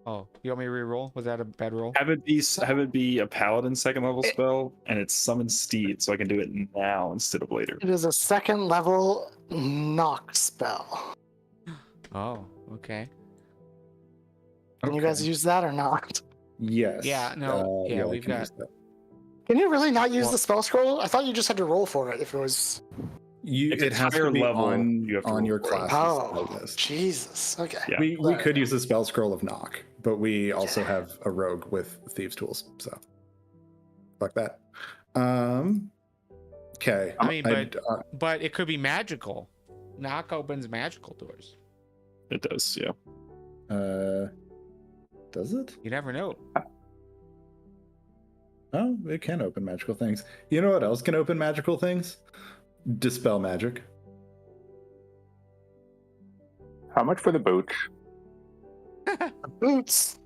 Oh, you want me to re-roll? Was that a bad roll? have it be a paladin second level spell, and it's summon steed, so I can do it now instead of later. It is a second level knock spell. Oh, okay. Can you guys Okay. use that or not? Yes. Yeah, no, yeah, I we've can got- use that. Can you really not use Well- the spell scroll? I thought you just had to roll for it if it was. If It it's has higher to be level, on, you have to on roll your for it. class's Oh, spell list. Jesus. Okay. Yeah. We could use the spell scroll of knock, but we also have a rogue with thieves tools, so fuck that. Okay. I mean, but it could be magical. Knock opens magical doors. It does, yeah. Does it? You never know. Oh, it can open magical things. You know what else can open magical things? Dispel magic. How much for the boots? Boots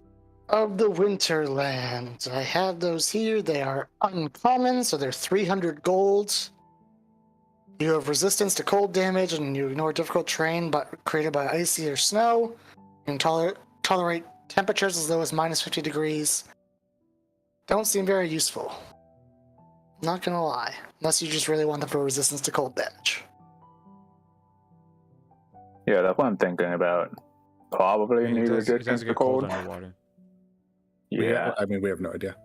of the Winterland. I have those here. They are uncommon, so they're 300 gold. You have resistance to cold damage, and you ignore difficult terrain but created by icy or snow. You can tolerate temperatures as low as minus 50 degrees. Don't seem very useful. Not gonna lie. Unless you just really want them for resistance to cold damage. Yeah, that's what I'm thinking about. Probably It need does resistance to get cold cold. underwater. Yeah. We have no idea.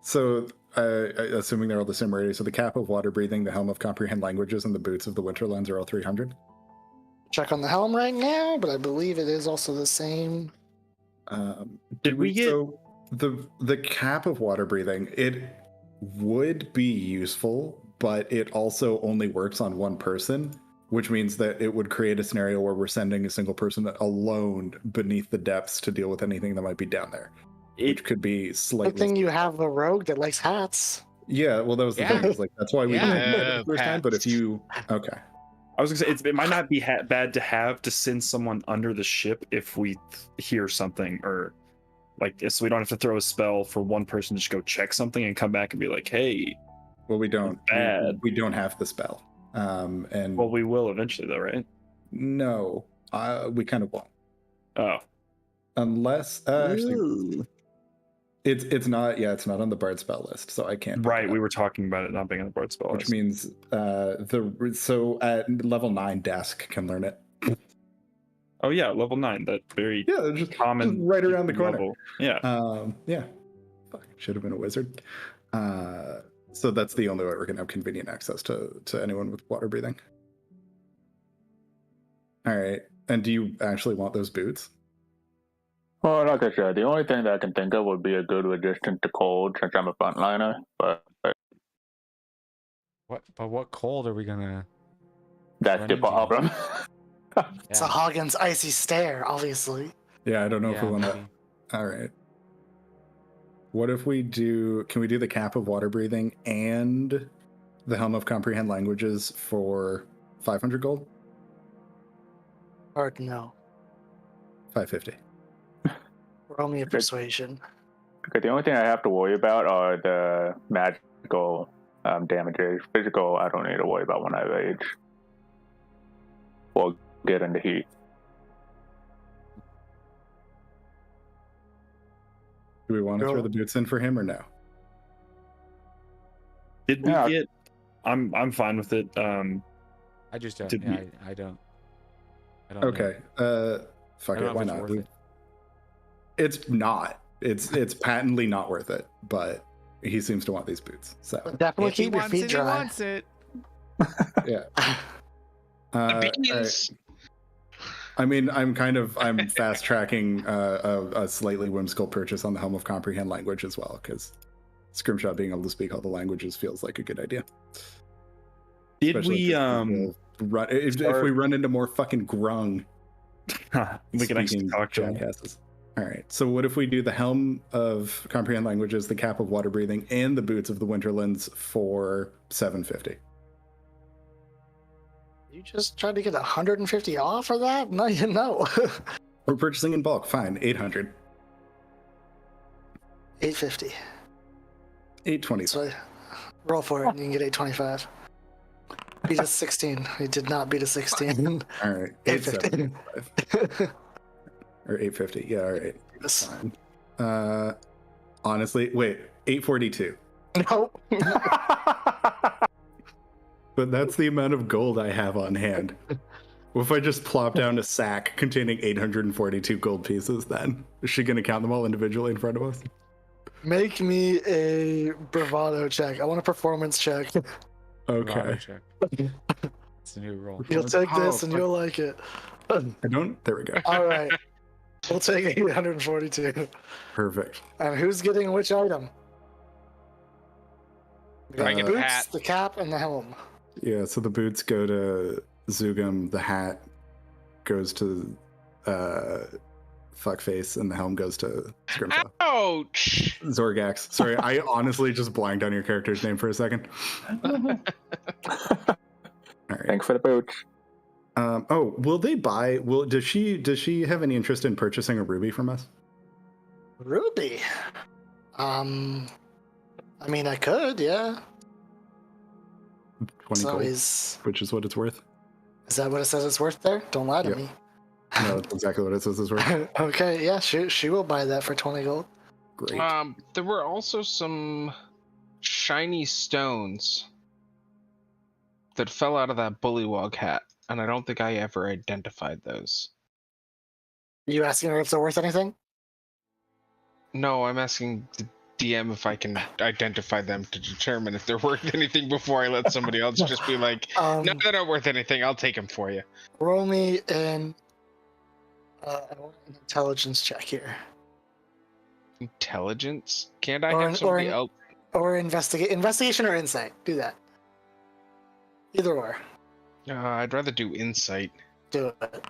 So, assuming they're all the same rating, so the cap of water breathing, the helm of comprehend languages, and the boots of the Winterlands are all 300. Check on the helm right now, but I believe it is also the same. Did we get- So the cap of water breathing? It would be useful, but it also only works on one person, which means that it would create a scenario where we're sending a single person alone beneath the depths to deal with anything that might be down there, which could be Good slightly. thing you have a rogue that likes hats. Yeah, well, that was the Yeah. thing. It's like that's why we Yeah. didn't do it the first time. But if you, okay, I was gonna say it might not be bad to have to send someone under the ship if we hear something, or like so we don't have to throw a spell for one person to just go check something and come back and be like, hey. well, we don't. Bad. We don't have the spell. And Well, we will eventually, though, right? no, we kind of won't, Oh, unless actually. It's not. Yeah, it's not on the bard spell list, so I can't. pick right. it We up, were talking about it not being on the board spell. which means so at level 9, Desk can learn it. Oh yeah, level 9. That very Yeah, just common, right around the corner. level. Yeah. Yeah. Fuck, should have been a wizard. So that's the only way we're gonna have convenient access to anyone with water breathing. All right. And do you actually want those boots? Well, like I said, the only thing that I can think of would be a good resistance to cold since I'm a frontliner. But what cold are we gonna? that's Run the into. problem. It's a Hagen's icy stare, obviously. Yeah, I don't know if we want to. maybe. All right. What if we do? Can we do the cap of water breathing and the helm of comprehend languages for 500 gold? Hard no. 550. Roll me a persuasion. Okay, the only thing I have to worry about are the magical damages. Physical, I don't need to worry about when I rage or get in the heat. Do we want to Go. throw the boots in for him or no? Did we Yeah. get? I'm fine with it. I just don't. Did Yeah, we- I don't. I don't. Okay. Fuck I don't it. know Why if it's not? worth it. It's not. It's patently not worth it. But he seems to want these boots. So Definitely If he keep your wants feet it, he dry. wants it. yeah. The all right. beans. I mean, I'm fast tracking a slightly whimsical purchase on the Helm of Comprehend language as well, because Scrimshaw being able to speak all the languages feels like a good idea. Did Especially we? if we run into more fucking grung We can actually speaking talk to him. jackasses. All right. So what if we do the Helm of Comprehend languages, the Cap of Water Breathing, and the Boots of the Winterlands for 750? You just tried to get 150 off for that? No, you know. We're purchasing in bulk. Fine. 800. 850. 820. So roll for it and you can get 825. Beat a 16. He did not beat a 16. All right. 850. 875. Or 850. Yeah, all right. Yes. Fine. Honestly, wait, 842. Nope. But that's the amount of gold I have on hand. What if I just plop down a sack containing 842 gold pieces then? Is she going to count them all individually in front of us? Make me a bravado check. I want a performance check. Okay. Bravado check. It's a new roll. You'll take this and fuck. you'll like it. I don't? There we go. All right. We'll take 842. Perfect. And who's getting which item? We got I the get the boots, hat. the cap, and the helm. Yeah, so the boots go to Zugum, the hat goes to Fuckface, and the helm goes to Scrimshaw. Ouch! Zorgax. Sorry, I honestly just blanked on your character's name for a second. All right. Thanks for the boots. Will they buy? Does she have any interest in purchasing a ruby from us? Ruby. I mean, I could, yeah. 20 So gold, is which is what it's worth. that what it says it's worth there? Don't lie to Yep. me. No, that's exactly what it says it's worth. Okay, yeah, she will buy that for 20 gold. Great. There were also some shiny stones that fell out of that bullywog hat, and I don't think I ever identified those. You asking her if they're worth anything? No, I'm asking the DM if I can identify them to determine if they're worth anything before I let somebody else just be like, no, they're not worth anything. I'll take them for you. Roll me an intelligence check here. Intelligence? Can't I Or have an- somebody or an- else? Or investigation or insight. Do that. Either or. I'd rather do insight. Do it.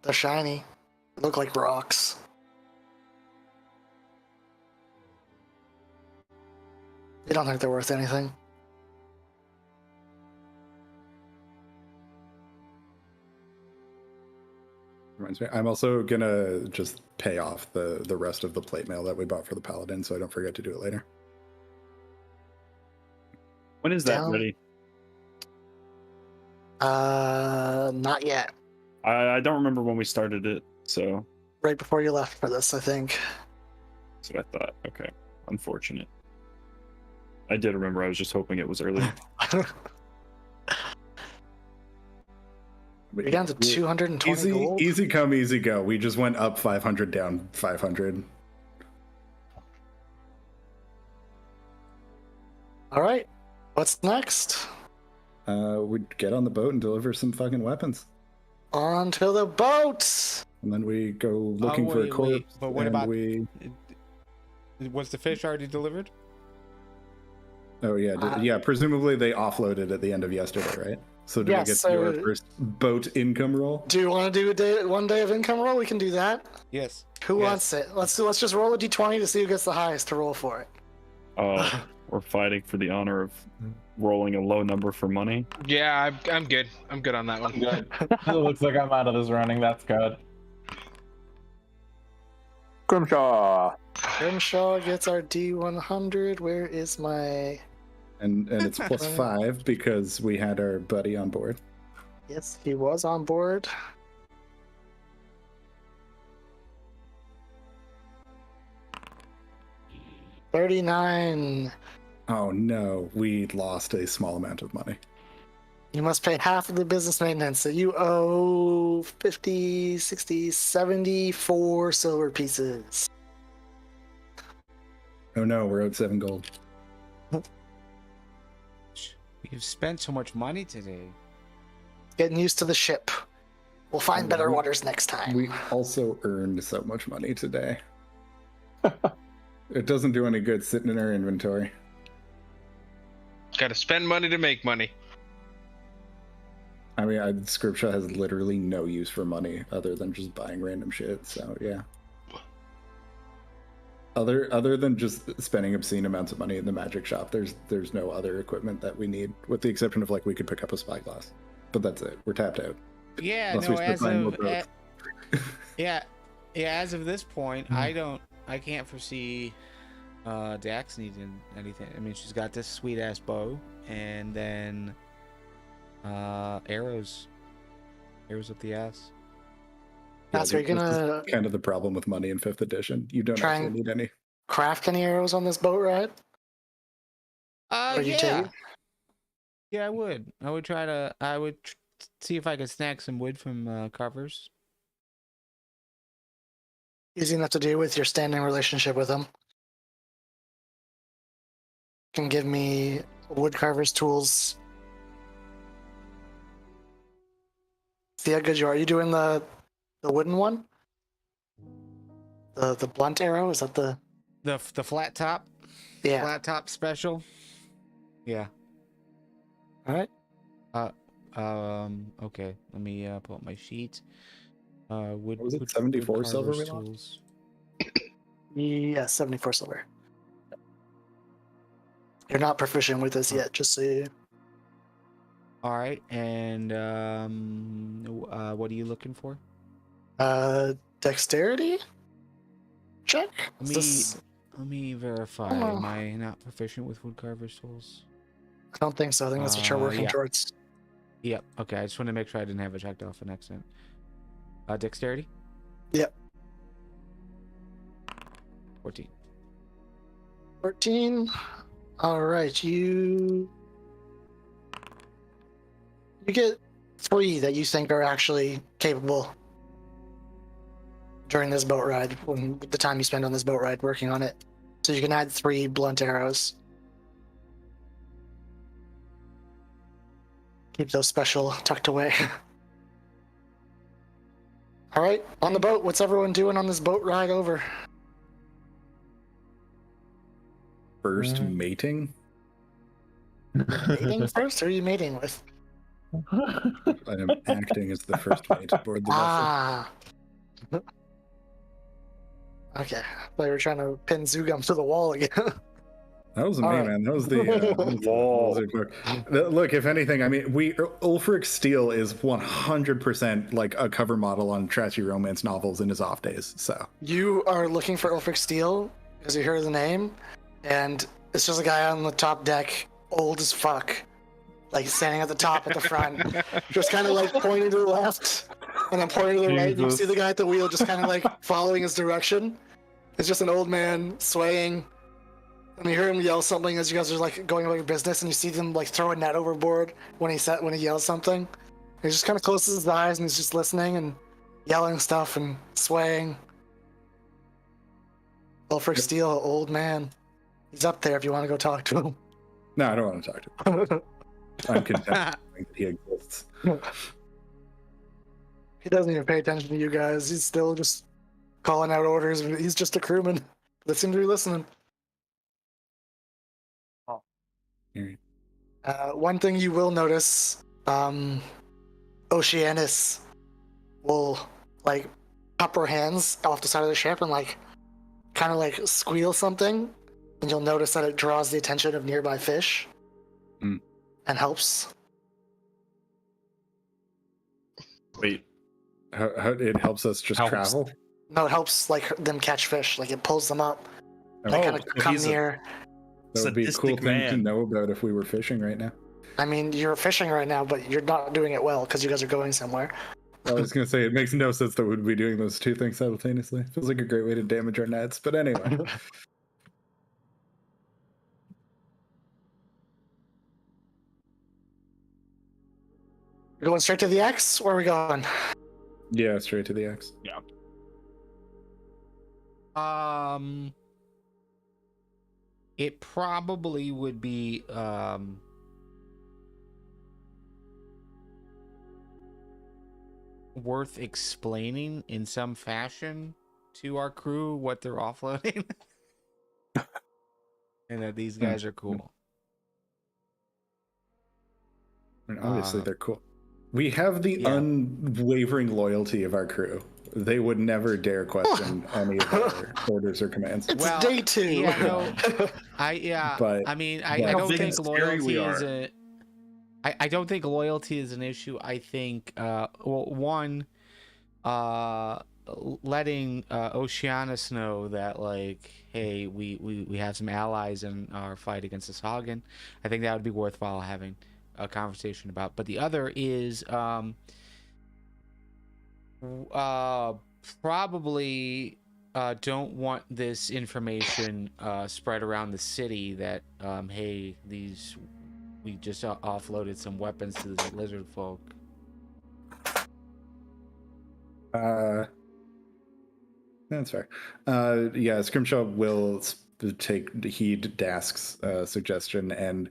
They're shiny. They look like rocks. You don't think they're worth anything? Reminds me, I'm also gonna just pay off the rest of the plate mail that we bought for the paladin, so I don't forget to do it later. When is that Down. ready? Not yet. I don't remember when we started it, so Right before you left for this, I think. that's what I thought. Okay, unfortunate. I did remember. I was just hoping it was early. We're down to 220 gold. Easy come, easy go. We just went up 500, down 500. All right. What's next? We'd get on the boat and deliver some fucking weapons. Onto the boat! And then we go looking for a wait, corpse. but what and about- we... Was the fish already delivered? Oh yeah, yeah. Presumably they offloaded at the end of yesterday, right? So do we get your first boat income roll? Do you want to do one day of income roll? We can do that. Yes. Who wants it? Let's just roll a d20 to see who gets the highest to roll for it. We're fighting for the honor of rolling a low number for money. Yeah, I'm good. I'm good on that one. Good. It looks like I'm out of this running. That's good. Grimshaw. Grimshaw gets our D100. Where is my... And it's plus 5 because we had our buddy on board. Yes, he was on board. $39. Oh no, we lost a small amount of money. You must pay half of the business maintenance, so you owe 50, 60, 74 silver pieces. Oh no, we're out 7 gold. We've spent so much money today. Getting used to the ship. We'll find better we- waters next time. We also earned so much money today. It doesn't do any good sitting in our inventory. Gotta spend money to make money. I mean, Scripture has literally no use for money other than just buying random shit. So yeah. Other than just spending obscene amounts of money in the magic shop, there's no other equipment that we need, with the exception of like we could pick up a spyglass, but that's it. We're tapped out. Yeah, Unless we no, start buying more boats. yeah, as of this point, I can't foresee Dax needing anything. I mean, she's got this sweet ass bow, and then arrows up the ass. That's where you're gonna kind of the problem with money in 5th edition. You don't try actually and need any. craft any arrows on this boat ride? Or you Yeah. take- Yeah, I would. I would try to. See if I could snag some wood from Carver's. Easy enough to do with your standing relationship with him. Can give me woodcarver's tools. See how good you are. Are you doing the wooden one? The blunt arrow? Is that the... The flat top. Yeah. Flat top special. Yeah. Alright. Okay. Let me pull up my sheet. Wood. Was it wood- 74 wood silver carver's we lost? tools. Yeah, 74 silver. You're not proficient with this yet, just so you... All right, and what are you looking for? Dexterity? Check? Let me verify. Oh. Am I not proficient with woodcarver's tools? I don't think so. I think that's what you're working yeah. towards. Yep. Okay, I just want to make sure I didn't have it checked off an accident. Dexterity? Yep. 14. 14. Alright, you get 3 that you think are actually capable during this boat ride, when the time you spend on this boat ride working on it. So you can add 3 blunt arrows. Keep those special tucked away. Alright, on the boat, what's everyone doing on this boat ride over? First mating? Mating first? Who are you mating with? I am acting as the first mate aboard the vessel. Ah. Okay. I thought you were trying to pin Zugum to the wall again. That wasn't me, Alright. man. That was the look. If anything, I mean, Ulfric Steele is 100% like a cover model on trashy romance novels in his off days. So You are looking for Ulfric Steele because you heard the name, and it's just a guy on the top deck, old as fuck, like standing at the top at the front, just kind of like pointing to the left, and then pointing to the right. And you Jesus. see the guy at the wheel just kind of like following his direction. It's just an old man swaying. And you hear him yell something as you guys are like going about your business, and you see them like throw a net overboard when he yells something. He just kind of closes his eyes and he's just listening and yelling stuff and swaying. Ulfric Steele, old man. He's up there if you want to go talk to him. No, I don't want to talk to him. I'm content that he exists. He doesn't even pay attention to you guys. He's still just calling out orders. He's just a crewman that seems to be listening. One thing you will notice, Oceanus will like cup her hands off the side of the ship and like kind of like squeal something, and you'll notice that it draws the attention of nearby fish and helps. Wait, how it helps us just travel? No, it helps like them catch fish. Like it pulls them up. They kind of come near. That would be a cool thing to know about if we were fishing right now. I mean, you're fishing right now, but you're not doing it well because you guys are going somewhere. I was going to say, it makes no sense that we'd be doing those two things simultaneously. Feels like a great way to damage our nets, but anyway. You're going straight to the X? Where are we going? Yeah, straight to the X. Yeah. It probably would be worth explaining in some fashion to our crew what they're offloading. And that these guys are cool. And obviously they're cool. We have the unwavering loyalty of our crew. They would never dare question any of our orders or commands. It's day 2. Yeah, no, I mean, I don't think loyalty is a. I don't think loyalty is an issue. I think, one, letting Oceanus know that, like, hey, we have some allies in our fight against this Hagen. I think that would be worthwhile having a conversation about. But the other is probably don't want this information spread around the city that hey, we just offloaded some weapons to the lizard folk. That's fair. Scrimshaw will take heed Dask's suggestion and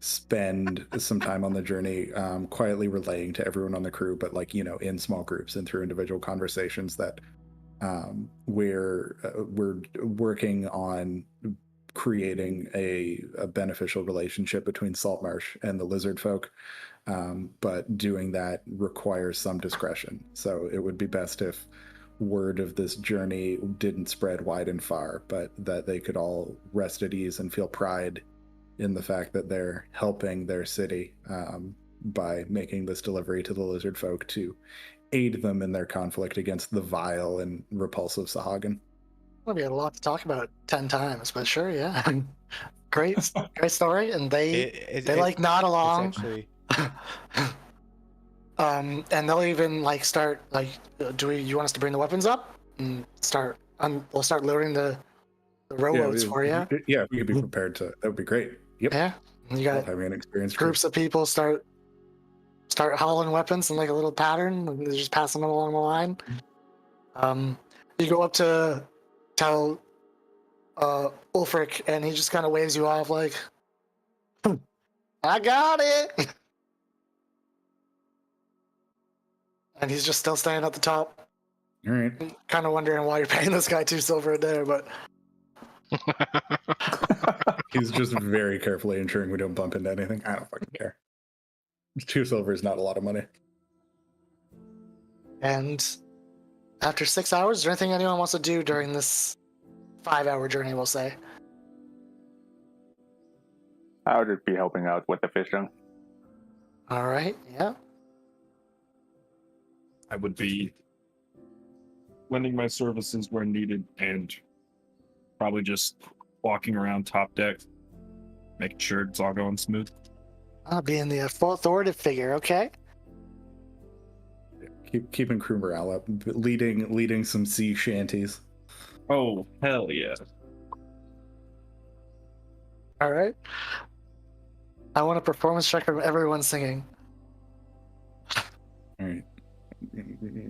spend some time on the journey quietly relaying to everyone on the crew, but like, in small groups and through individual conversations that we're working on creating a beneficial relationship between Saltmarsh and the lizard folk, but doing that requires some discretion. So it would be best if word of this journey didn't spread wide and far, but that they could all rest at ease and feel pride in the fact that they're helping their city by making this delivery to the lizard folk to aid them in their conflict against the vile and repulsive Sahagin. That'll be a lot to talk about 10 times, but sure, yeah. Great story, and they like nod along. Actually... and they'll even like start like, you want us to bring the weapons up and start? We'll start loading the rowboats for you. Yeah, if we could be prepared to. That would be great. Yep. Yeah, you got having an experienced groups of people start hauling weapons in like a little pattern, and they're just passing them along the line. You go up to tell Ulfric, and he just kind of waves you off like, I got it. And he's just still standing at the top. All right. Kind of wondering why you're paying this guy 2 silver a day, but he's just very carefully ensuring we don't bump into anything. I don't fucking care. 2 silver is not a lot of money. And after 6 hours, is there anything anyone wants to do during this 5-hour journey, we'll say? I would just be helping out with the fishing. All right, yeah. I would be lending my services where needed and probably just walking around top deck, making sure it's all going smooth. I'll be in the authoritative figure, okay? Keeping crew morale up, leading some sea shanties. Oh, hell yeah. All right. I want a performance check from everyone singing. All right.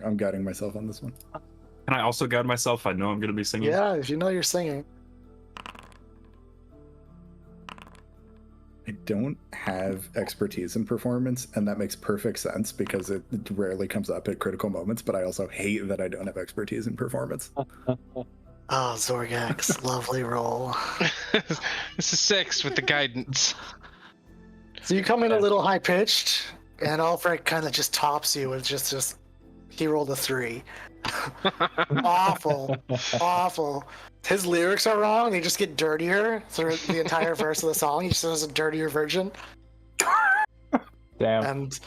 I'm guiding myself on this one. Can I also guide myself? I know I'm going to be singing. Yeah, if you know you're singing. I don't have expertise in performance, and that makes perfect sense because it rarely comes up at critical moments, but I also hate that I don't have expertise in performance. Oh, Zorgax, lovely roll. This is 6 with the guidance. So you come in a little high pitched, and Alfred kind of just tops you with just he rolled a 3. Awful, awful. His lyrics are wrong. They just get dirtier through the entire verse of the song. He just has a dirtier version. Damn. And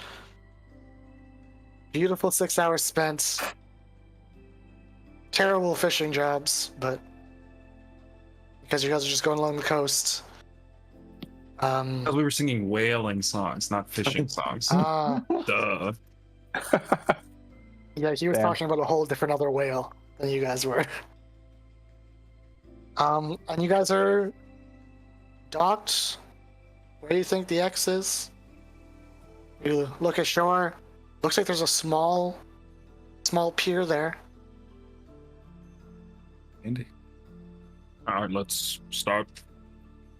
beautiful 6 hours spent. Terrible fishing jobs, but because you guys are just going along the coast. Because we were singing whaling songs, not fishing songs. Duh. Yeah, he was Damn. talking about a whole different other whale than you guys were. And you guys are docked. Where do you think the X is? You look ashore. Looks like there's a small pier there. Andy. All right, let's start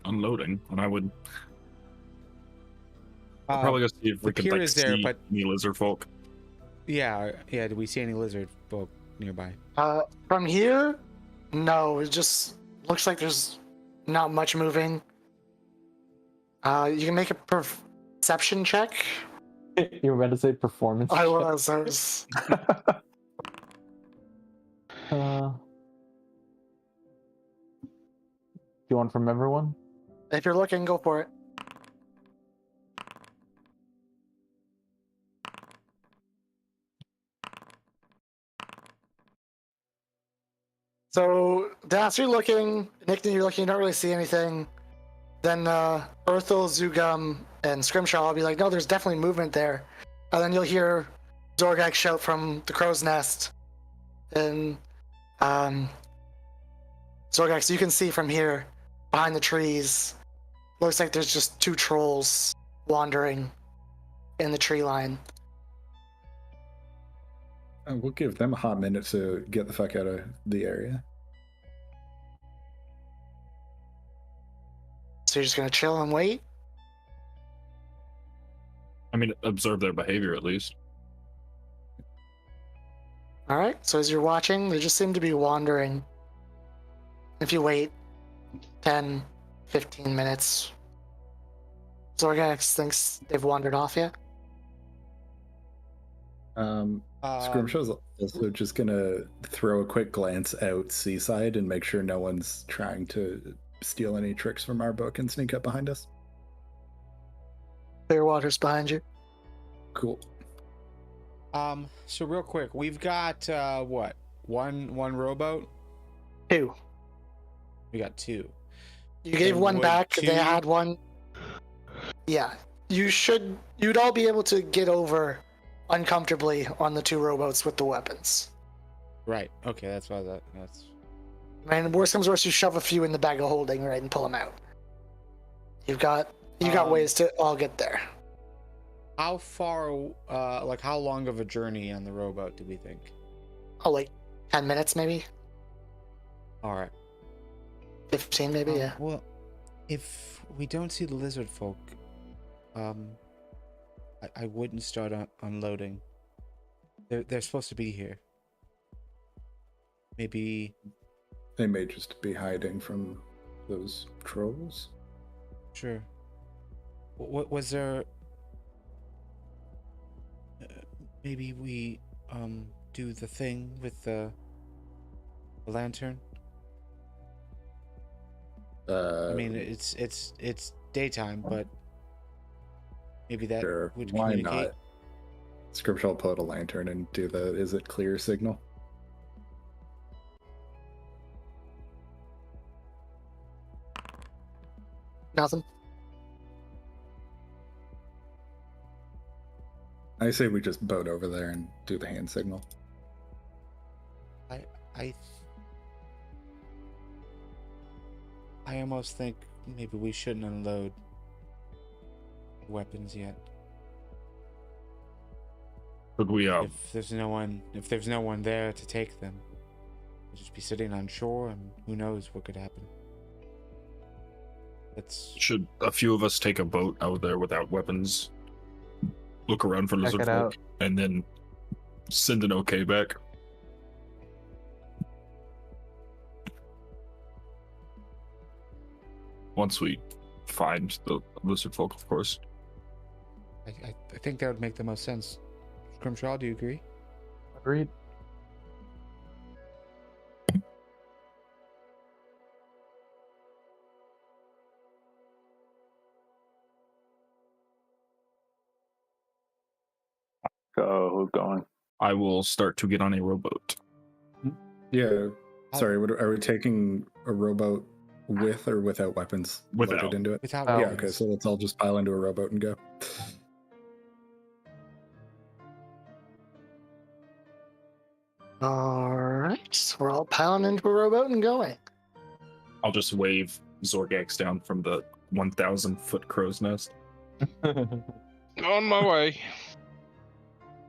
unloading. And I would I'll probably go see if we the could pier like is there, see but- any lizard folk. Yeah. Do we see any lizard folk nearby? From here, no. It just looks like there's not much moving. You can make a perception check. You were about to say performance. I was. Do you want from everyone? If you're looking, go for it. So, Das, you're looking. Nickton, you're looking. You don't really see anything. Then Urthel, Zugum, and Scrimshaw will be like, no, there's definitely movement there. And then you'll hear Zorgak shout from the crow's nest. And Zorgak, so you can see from here, behind the trees, looks like there's just 2 trolls wandering in the tree line. We'll give them a hot minute to get the fuck out of the area. So you're just gonna chill and wait? I mean, observe their behavior at least. Alright, so as you're watching, they just seem to be wandering. If you wait 10, 15 minutes, Zorgax thinks they've wandered off yet. Scrimshaw's also just gonna throw a quick glance out seaside and make sure no one's trying to steal any tricks from our book and sneak up behind us. Clear water's behind you. Cool. So real quick, we've got what? One rowboat? 2. We got 2. You gave And one would back, they 2 had one. Yeah. You'd all be able to get over uncomfortably on the 2 rowboats with the weapons. Right. Okay, that's why that's I mean, worst comes worst, you shove a few in the bag of holding, right, and pull them out. You got ways to all get there. how far like how long of a journey on the rowboat do we think? Oh, like 10 minutes maybe? All right. 15 maybe, yeah. Well, if we don't see the lizard folk, I wouldn't start unloading. They're supposed to be here. Maybe. They may just be hiding from those trolls. Sure. What was there? Maybe we do the thing with the lantern. I mean, it's daytime, but maybe that Sure, would why communicate. not? Scripture will pull out a lantern and do the "is it clear" signal. Nothing. I say we just boat over there and do the hand signal. I almost think maybe we shouldn't unload weapons yet. Could we If there's no one there to take them, we'll just be sitting on shore, and who knows what could happen. should a few of us take a boat out there without weapons, look around for Check lizard it folk, out. and then send an okay back? Once we find the lizard folk, of course. I think that would make the most sense. Scrimshaw, do you agree? Agreed. So who's going? I will start to get on a rowboat. Yeah. Sorry, are we taking a rowboat with or without weapons Without. loaded into it? Without Yeah, weapons. okay, so let's all just pile into a rowboat and go. Alright, so we're all piling into a rowboat and going. I'll just wave Zorgax down from the 1,000-foot crow's nest. On my way.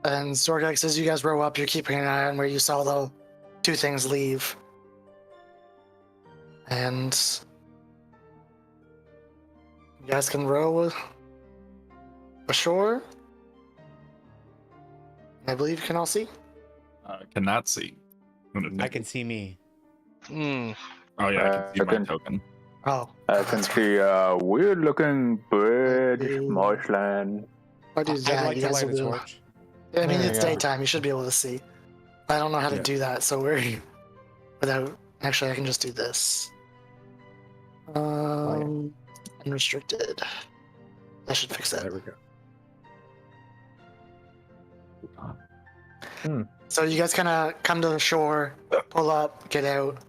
And Zorgax, as you guys row up, you're keeping an eye on where you saw the two things leave. And you guys can row ashore. I believe you can all see. Cannot see. I can see me. Hmm. Oh yeah, I can see I my can- token. Oh, I can see a weird looking bridge, Mm. marshland. I'll do I'd that. like You to guys light will a be able- torch. I mean, There it's you go. daytime. You should be able to see. I don't know how to Yeah. do that, so we're without. Actually, I can just do this. Unrestricted. I should fix that. There we go. So you guys kind of come to the shore, pull up, get out.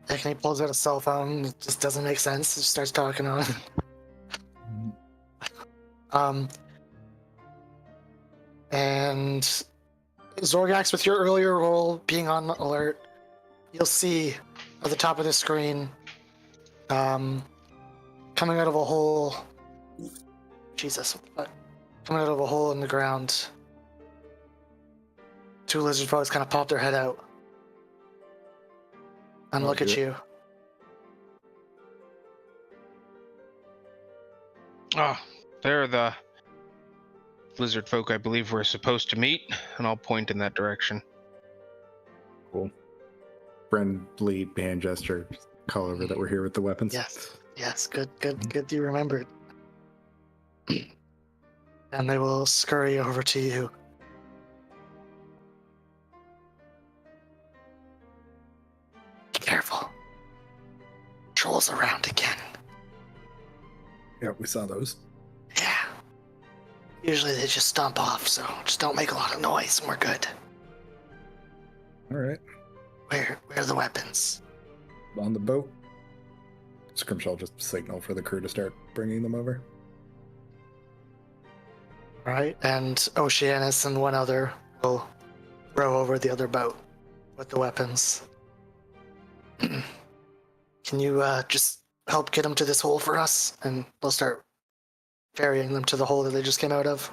And he pulls out a cell phone. It just doesn't make sense. He starts talking on it. And Zorgax, with your earlier roll being on alert, you'll see at the top of the screen, coming out of a hole. Jesus, what? Coming out of a hole in the ground. Two lizard folks kind of pop their head out and Oh, look at good. you. Ah, they're the lizard folk I believe we're supposed to meet, and I'll point in that direction. Friendly hand gesture. Just call over that we're here with the weapons. Yes, good you remembered. And they will scurry over to you. Be careful. Trolls around again. Yeah, we saw those. Yeah. Usually they just stomp off, so just don't make a lot of noise and we're good. All right. Where are the weapons? On the boat. Scrimshaw just signal for the crew to start bringing them over. Right, and Oceanus and one other will row over the other boat with the weapons. Can you just help get them to this hole for us? And we'll start ferrying them to the hole that they just came out of.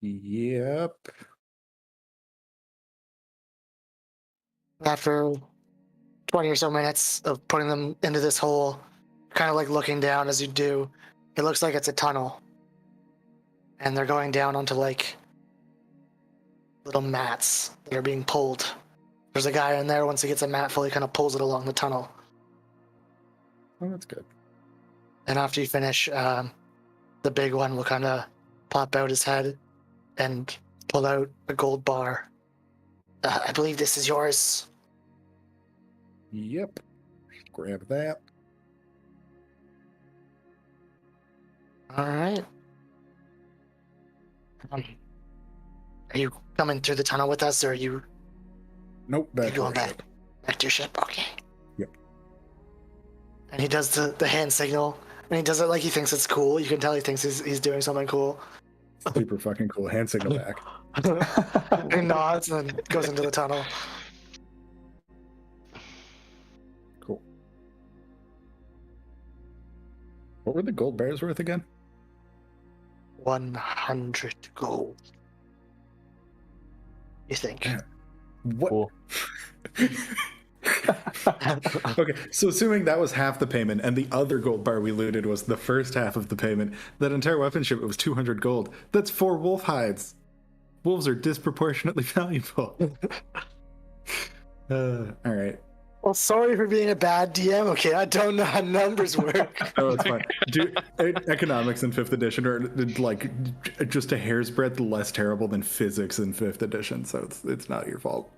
Yep. After 20 or so minutes of putting them into this hole, kind of like looking down as you do, it looks like it's a tunnel. And they're going down onto like little mats that are being pulled. There's a guy in there, once he gets a mat full, he kind of pulls it along the tunnel. Oh, that's good. And after you finish, the big one will kind of pop out his head and pull out a gold bar. I believe this is yours. Yep. Grab that. All right. Are you coming through the tunnel with us, or are you Nope, back going to our back? ship. Back to your ship? Okay. Yep. And he does the hand signal, and he does it like he thinks it's cool. You can tell he thinks he's doing something cool. Super fucking cool. Hand signal back. He nods and then goes into the tunnel. Cool. What were the gold bars worth again? 100 gold. You think? Yeah. What? Cool. Okay, so assuming that was half the payment and the other gold bar we looted was the first half of the payment, that entire weapon shipment was 200 gold. That's 4 wolf hides. Wolves are disproportionately valuable. All right. Well, sorry for being a bad DM. Okay, I don't know how numbers work. Oh, it's fine. Economics in 5th edition are like just a hair's breadth less terrible than physics in 5th edition, so it's not your fault.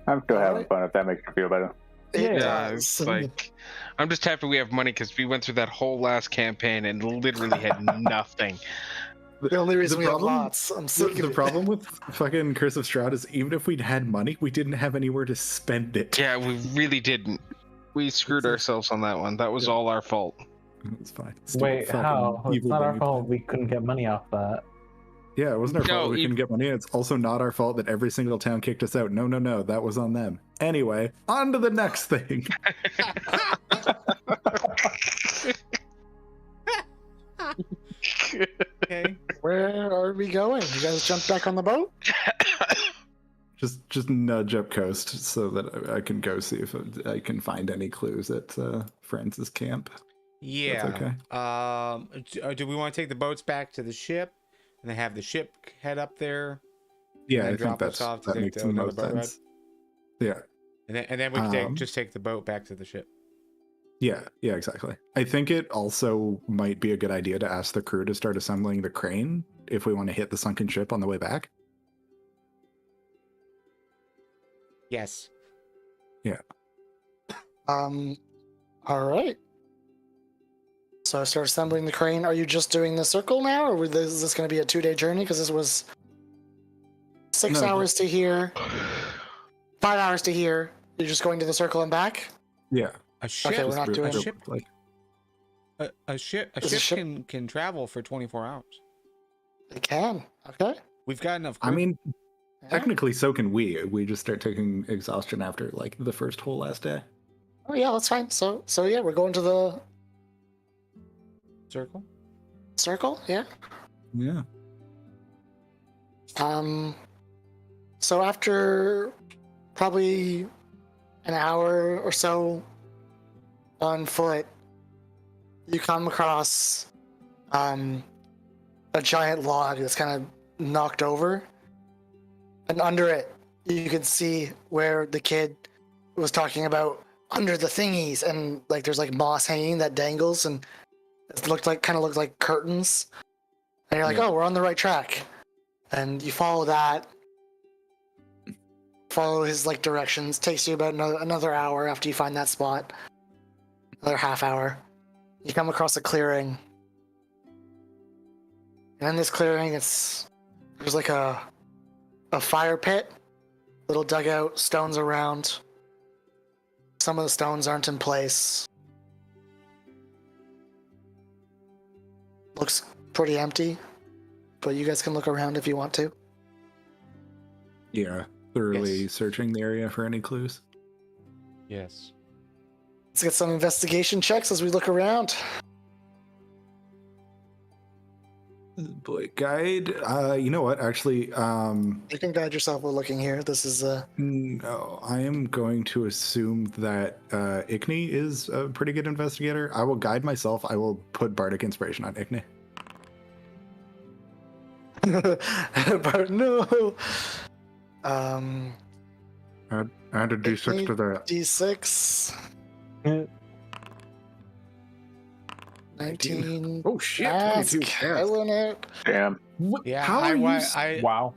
I'm still having fun if that makes you feel better. Yeah, it's like I'm just happy we have money because we went through that whole last campaign and literally had nothing. The only reason we have problem- lots. I'm sick The of it. problem with fucking Curse of Strahd is even if we'd had money, we didn't have anywhere to spend it. Yeah, we really didn't. We screwed ourselves on that one. That was all our fault. It's fine. Wait, Fucking how? It's evil not our Vinny fault plan. we couldn't get money off that. Yeah, it wasn't our fault No, we you- couldn't get money. It's also not our fault that every single town kicked us out. No, that was on them. Anyway, on to the next thing. Okay. Where are we going? You guys jump back on the boat? Just nudge up coast so that I can go see if I can find any clues at Francis' camp. Yeah. okay. Do we want to take the boats back to the ship and then have the ship head up there? Yeah, And I then think drop us off to that take makes the- the another most boat ride? sense. Yeah. And then we can Um, just take the boat back to the ship. Yeah, exactly. I think it also might be a good idea to ask the crew to start assembling the crane if we want to hit the sunken ship on the way back. Yes. All right. So I start assembling the crane. Are you just doing the circle now, or is this going to be a 2-day journey? Because this was 6 No. hours to here, 5 hours to here. You're just going to the circle and back? Yeah. A ship. Okay, we're not doing- a ship. like A ship. A Is a ship ship- can travel for 24 hours. They can. Okay. We've got enough. I crew. mean, Yeah. technically so can we. We just start taking exhaustion after like the first whole last day. Oh yeah, that's fine. So yeah, we're going to the circle. circle. Yeah. Yeah. So after probably an hour or so on foot, you come across a giant log that's kind of knocked over, and under it you can see where the kid was talking about under the thingies, and like there's like moss hanging that dangles, and it looked like curtains, and you're like, Yeah. oh, we're on the right track, and you follow that. Follow his like directions. Takes you about another hour after you find that spot. Another half hour. You come across a clearing. And in this clearing, there's like a fire pit, little dugout, stones around. Some of the stones aren't in place. Looks pretty empty, but you guys can look around if you want to. Yeah. Thoroughly Yes. searching the area for any clues. Yes. Let's get some investigation checks as we look around. Boy, guide. You know what? Actually, You can guide yourself while looking here. This is no, I am going to assume that Ickney is a pretty good investigator. I will guide myself. I will put Bardic Inspiration on Ickney. but no. Add a d6 to that. D6. 19. Oh shit! That's 22. Yeah. killing it. Damn. What? Yeah. How are you? Wow.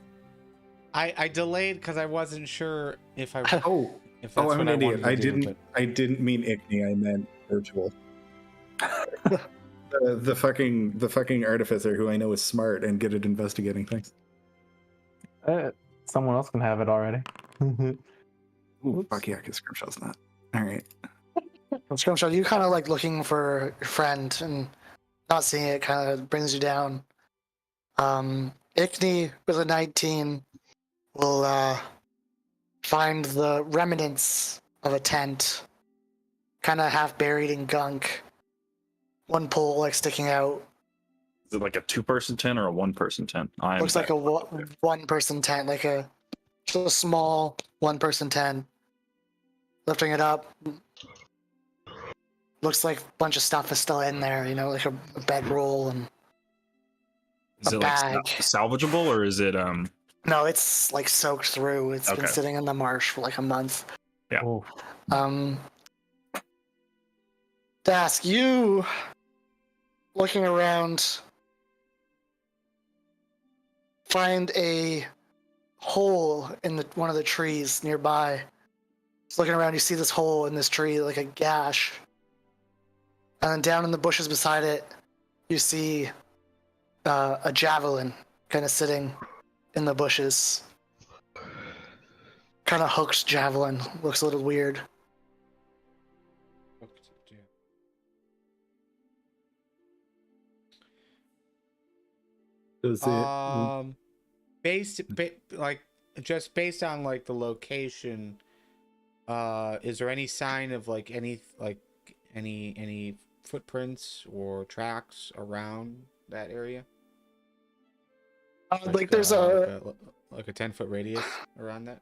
I delayed because I wasn't sure if I. Oh, If that's I'm what an idiot. wanted to do, I didn't mean Ickney. I meant virtual. the fucking artificer who I know is smart and good at investigating things. Someone else can have it already. Ooh, fuck yeah, because Scrimshaw's not. All right. Scrimshaw, you kind of like looking for your friend and not seeing it kind of brings you down. Ickney with a 19 will find the remnants of a tent, kind of half buried in gunk, one pole like sticking out. Is it like a 2-person tent or a 1-person tent? Looks like a one-person tent, like just a small one-person tent. Lifting it up, looks like a bunch of stuff is still in there. You know, like a bedroll and Is a it like bag. salvageable or is it No, it's like soaked through. It's been Okay. sitting in the marsh for like a month. Yeah. Oh, Dask, you looking around, find a hole in one of the trees nearby. Just looking around, you see this hole in this tree, like a gash. And then down in the bushes beside it, you see a javelin kind of sitting in the bushes. Kind of hooked javelin. Looks a little weird. Does it? Just based on like the location, is there any sign of like any footprints or tracks around that area? Like there's a like a 10-foot radius around that.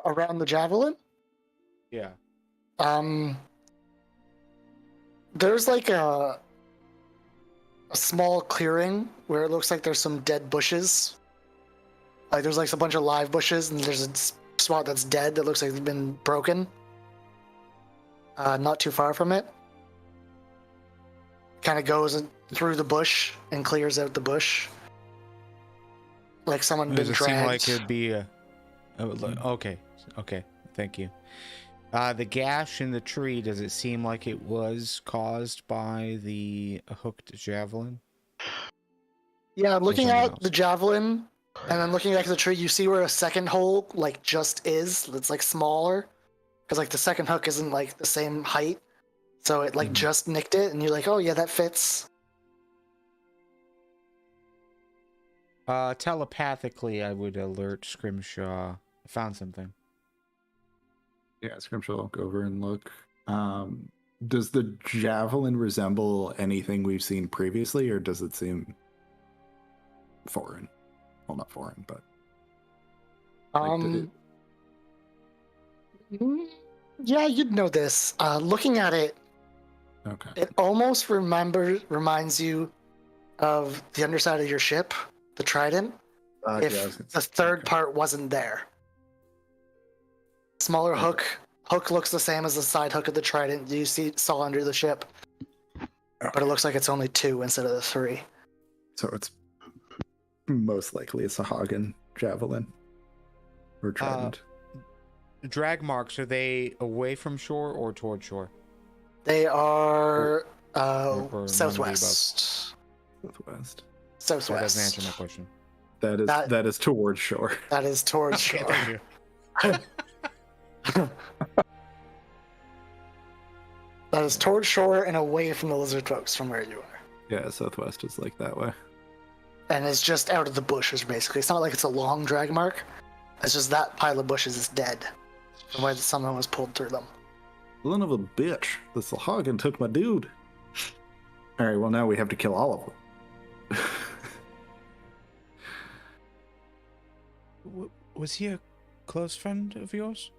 around the javelin. Yeah. There's like a small clearing where it looks like there's some dead bushes. Like there's like a bunch of live bushes, and there's a spot that's dead that looks like it's been broken. Not too far from it. Kind of goes through the bush and clears out the bush. Like someone been Does it dragged. seem like it'd be a... Okay, thank you. The gash in the tree, does it seem like it was caused by the hooked javelin? Yeah, looking something at else? the javelin and then looking back at the tree, you see where a second hole like just is. It's like smaller because like the second hook isn't like the same height, so it like just nicked it, and you're like, oh yeah, that fits. Telepathically, I would alert Scrimshaw. I found something. Yeah, Scrimshaw will go over and look. Does the javelin resemble anything we've seen previously, or does it seem foreign? Well, not foreign, but Yeah, you'd know this. Looking at it, okay. it almost reminds you of the underside of your ship, the Trident. If Yeah, I was gonna the say, third okay. part wasn't there. Smaller Okay. hook. Hook looks the same as the side hook of the Trident you saw under the ship. But it looks like it's only 2 instead of the 3. So it's most likely a Sahagin javelin or trident. Drag marks, are they away from shore or toward shore? They are Or none of the southwest. Southwest. That doesn't Southwest. answer my question. That is towards shore. That is towards Okay, shore. thank you. That is towards shore and away from the lizard folks from where you are. Yeah, southwest is like that way. And it's just out of the bushes, basically. It's not like it's a long drag mark. It's just that pile of bushes is dead from where someone was pulled through them. Son of a bitch. The Sahagin took my dude. Alright, well now we have to kill all of them. Was he a close friend of yours?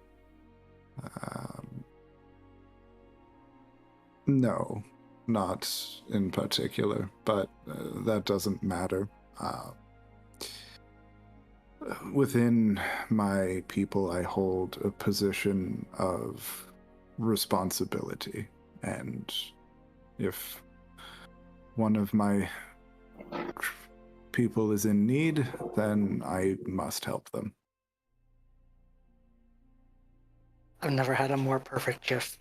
No, not in particular, but that doesn't matter. Within my people, I hold a position of responsibility, and if one of my people is in need, then I must help them. I've never had a more perfect gift.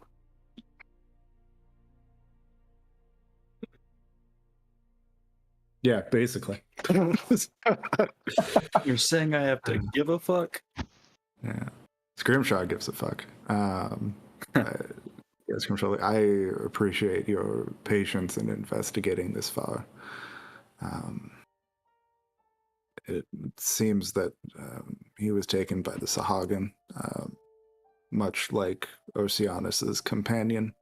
Yeah, basically. You're saying I have to give a fuck? Yeah. Scrimshaw gives a fuck. Yeah, Scrimshaw, I appreciate your patience in investigating this far. It seems that he was taken by the Sahagin, much like Oceanus's companion.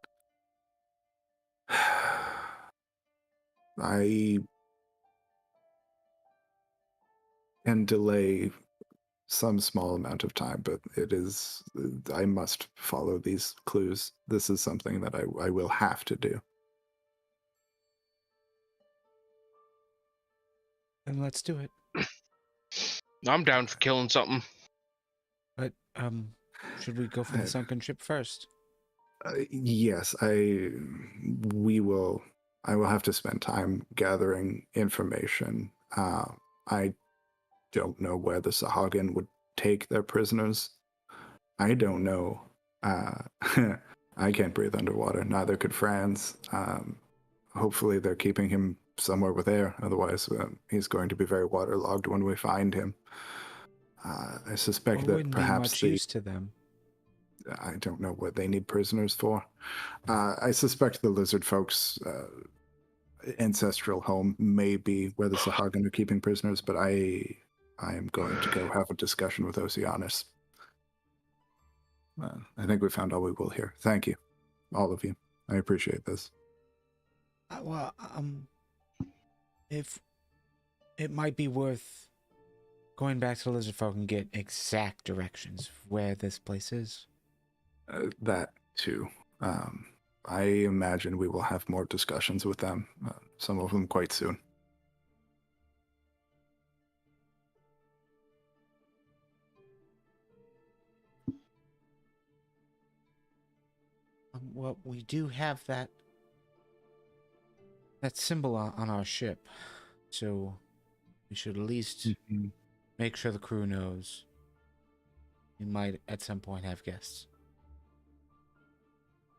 I can delay some small amount of time, but I must follow these clues. This is something that I will have to do. Then let's do it. I'm down for killing something. But should we go for the sunken ship first? Yes, I will have to spend time gathering information. I don't know where the Sahagin would take their prisoners. I don't know. I can't breathe underwater. Neither could Franz. Hopefully they're keeping him somewhere with air. Otherwise, he's going to be very waterlogged when we find him. I suspect that wouldn't perhaps be much use to them. I don't know what they need prisoners for. I suspect the lizard folks' ancestral home may be where the Sahagin are keeping prisoners, but I am going to go have a discussion with Oceanus. I think we found all we will here. Thank you, all of you. I appreciate this. If it might be worth going back to the lizard folk and get exact directions of where this place is. That too. I imagine we will have more discussions with them, some of them quite soon. Well, we do have that symbol on our ship, so we should at least make sure the crew knows. We might at some point have guests.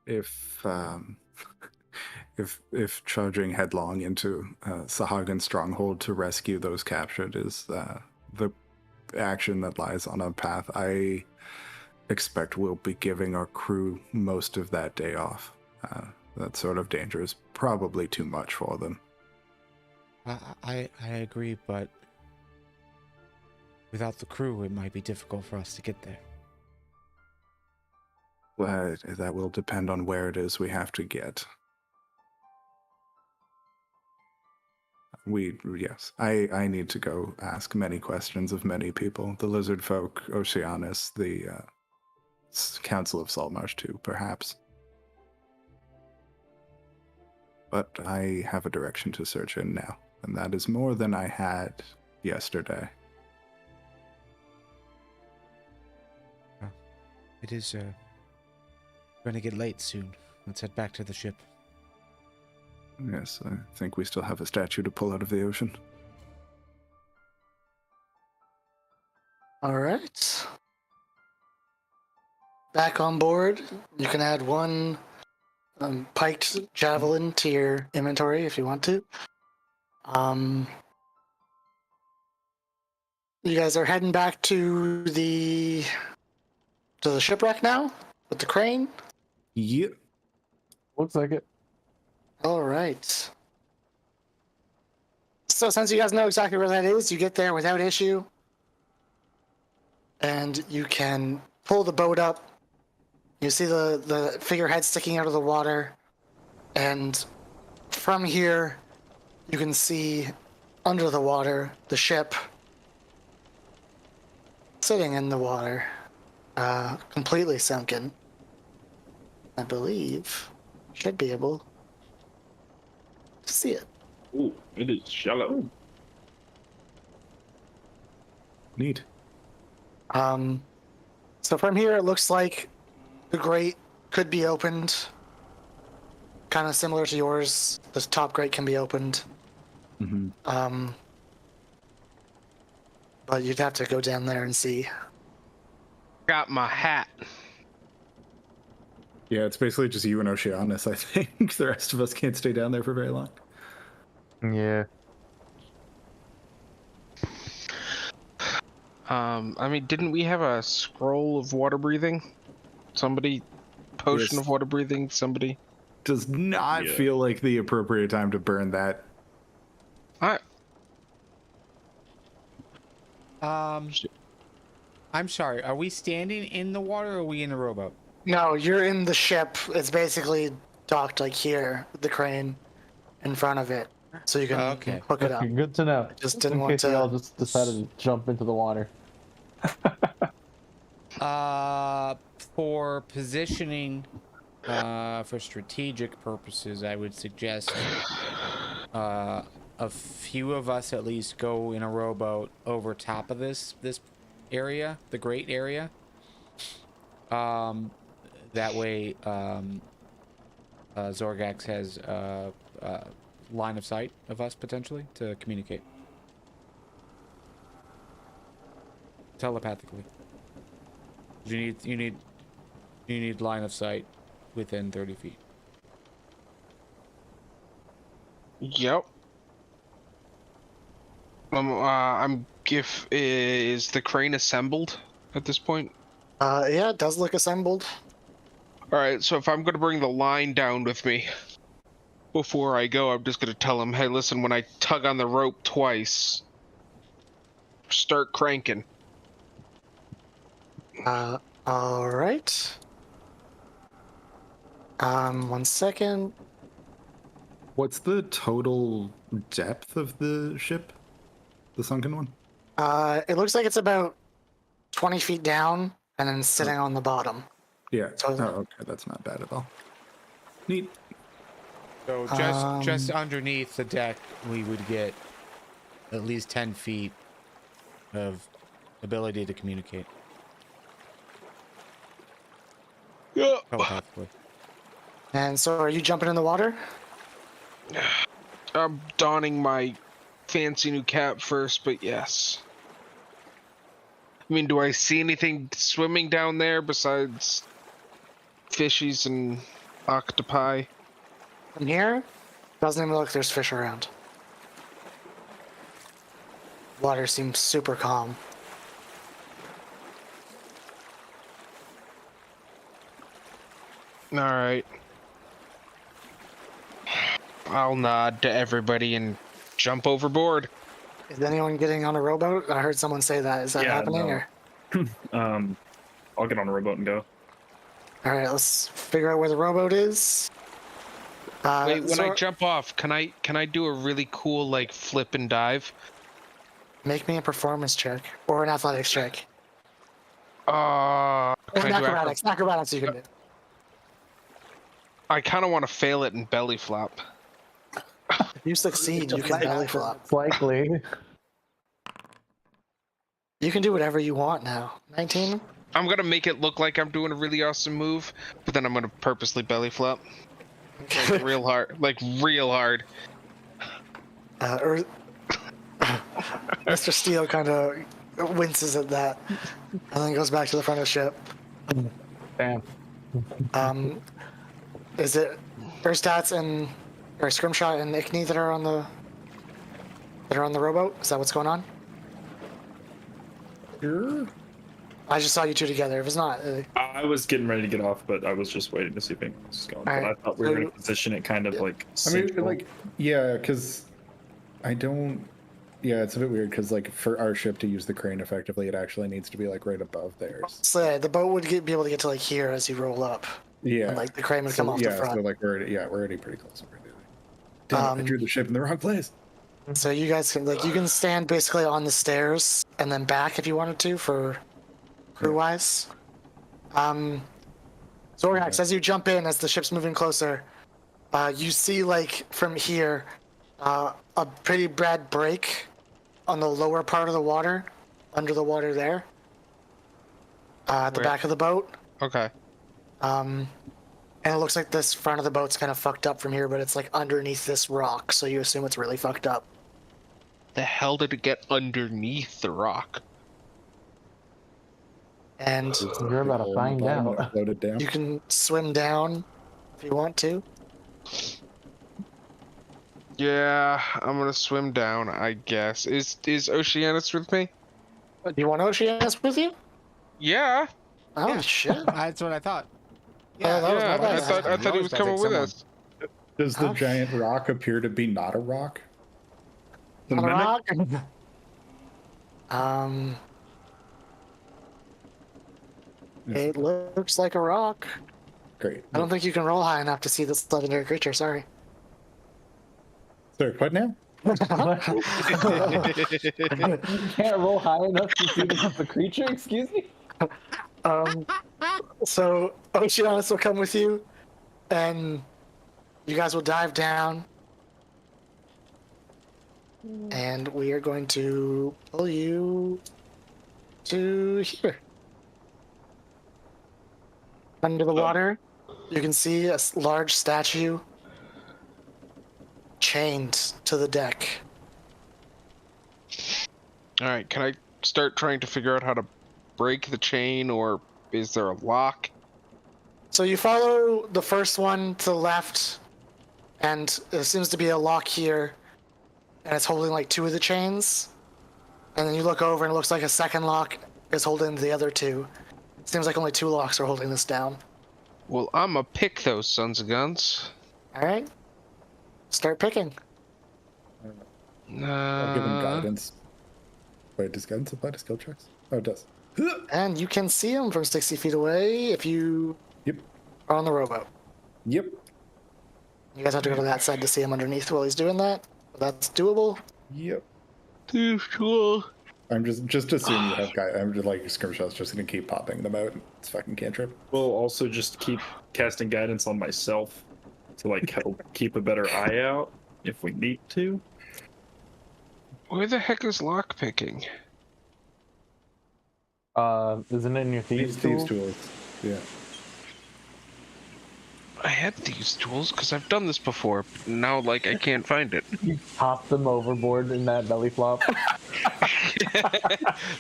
If charging headlong into Sahagin stronghold to rescue those captured is the action that lies on our path, I expect we'll be giving our crew most of that day off. That sort of danger is probably too much for them. I agree, but without the crew, it might be difficult for us to get there. Well, that will depend on where it is we have to get. Yes, I need to go ask many questions of many people. The lizard folk, Oceanus, the Council of Saltmarsh too, perhaps. But I have a direction to search in now, and that is more than I had yesterday. It is going to get late soon. Let's head back to the ship. Yes, I think we still have a statue to pull out of the ocean. All right. Back on board. You can add one piked javelin to your inventory if you want to. You guys are heading back to the shipwreck now with the crane. Yep. Looks like it. All right. So since you guys know exactly where that is, you get there without issue. And you can pull the boat up. You see the figurehead sticking out of the water. And from here, you can see under the water the ship sitting in the water, completely sunken. I believe should be able to see it. Ooh, it is shallow. Neat. So from here, it looks like the grate could be opened. Kind of similar to yours. The top grate can be opened. Mm-hmm. But you'd have to go down there and see. Got my hat. Yeah, it's basically just you and Oceanus, I think. The rest of us can't stay down there for very long. Yeah. I mean, didn't we have a scroll of water breathing? Somebody, potion Yes. of water breathing. Somebody. Does not Yeah. feel like the appropriate time to burn that. I'm sorry. Are we standing in the water or are we in the rowboat? No, you're in the ship. It's basically docked like here, with the crane in front of it. so you can Okay. hook it up. Okay, good to know. Just Just didn't in want case we all to. just decided to jump into the water. For positioning, for strategic purposes, I would suggest a few of us at least go in a rowboat over top of this area, the great area. That way, Zorgax has line of sight of us potentially to communicate telepathically. You need line of sight within 30 feet. Yep. Is the crane assembled at this point? Yeah, it does look assembled. All right, so if I'm gonna bring the line down with me before I go, I'm just gonna tell him, hey, listen, when I tug on the rope twice, start cranking. All right. 1 second. What's the total depth of the ship? The sunken one? It looks like it's about 20 feet down and then sitting on the bottom. Yeah. Totally. Oh, okay. That's not bad at all. Neat. So just underneath the deck, we would get at least 10 feet of ability to communicate Yeah. telepathically. And so, are you jumping in the water? I'm donning my fancy new cap first, but yes. I mean, do I see anything swimming down there besides fishies and octopi? From here, doesn't even look like there's fish around. Water seems super calm. All right. I'll nod to everybody and jump overboard. Is anyone getting on a rowboat? I heard someone say that. Is that Yeah, happening? no. Or I'll get on a rowboat and go. all right, let's figure out where the rowboat is. Wait, when I Zor- jump off, can I do a really cool like flip and dive? Make me a performance check or an athletics check. Can Or I an do acrobatics. Acrobatics you can do. I kind of want to fail it and belly flop. If you succeed, you can belly flop. It's likely. You can do whatever you want now. 19? I'm gonna make it look like I'm doing a really awesome move, but then I'm gonna purposely belly flop, like real hard, real hard. Mr. Steele kind of winces at that and then goes back to the front of the ship. Damn. Is it Erstats and or Scrimshaw and Ickney that are on the rowboat? Is that what's going on? Sure. I just saw you two together. If it's not, I was getting ready to get off, but I was just waiting to see if anything was going. But Alright, I thought we were going so- to position it kind of like. I mean, central. like, yeah, because I don't. Yeah, it's a bit weird because, like, for our ship to use the crane effectively, it actually needs to be like right above theirs. so the boat would be able to get to like here as you roll up, Yeah. and like the crane would come off the yeah, front. so like we're already pretty close. Damn, I drew the ship in the wrong place. So you guys can you can stand basically on the stairs and then back if you wanted to for crew wise. Zorgax, as you jump in as the ship's moving closer, you see like from here a pretty bad break on the lower part of the water, under the water there, at the Where? back of the boat. Okay. And it looks like this front of the boat's kind of fucked up from here, but it's like underneath this rock, so you assume it's really fucked up. The hell did it get underneath the rock? And You're about to find out. Floated down. you can swim down if you want to. Yeah, I'm gonna swim down, I guess. Is Oceanus with me? Do you want Oceanus with you? Yeah. Oh Yeah. shit! That's what I thought. that was Yeah, my bad. I thought he was coming with us. Does the Huh? giant rock appear to be not a rock? The On a mimic? rock? It looks like a rock. Great. I don't think you can roll high enough to see this legendary creature. Sorry. Sorry, what now? You can't roll high enough to see the creature. Excuse me. So Oceanus will come with you, and you guys will dive down, and we are going to pull you to here. Under the water, you can see a large statue chained to the deck. All right, can I start trying to figure out how to break the chain, or is there a lock? So you follow the first one to the left, and there seems to be a lock here, and it's holding like 2 of the chains. And then you look over, and it looks like a second lock is holding the other 2. It seems like only 2 locks are holding this down. Well, I'ma pick those sons of guns. All right, start picking. I'll give him guidance. Wait, does guidance apply to skill checks? Oh, it does. And you can see him from 60 feet away if you Yep. are on the rowboat. Yep. You guys have to go to that side to see him underneath while he's doing that. That's doable. Yep. Cool. I'm just assuming you have guy. I'm just like Skirmishaw's just gonna keep popping them out. It's fucking cantrip. We'll also just keep casting guidance on myself to like help keep a better eye out if we need to. Where the heck is lock picking? Isn't it in your thieves tool? tools. Yeah. I had these tools because I've done this before. Now, like, I can't find it. You toss them overboard in that belly flop.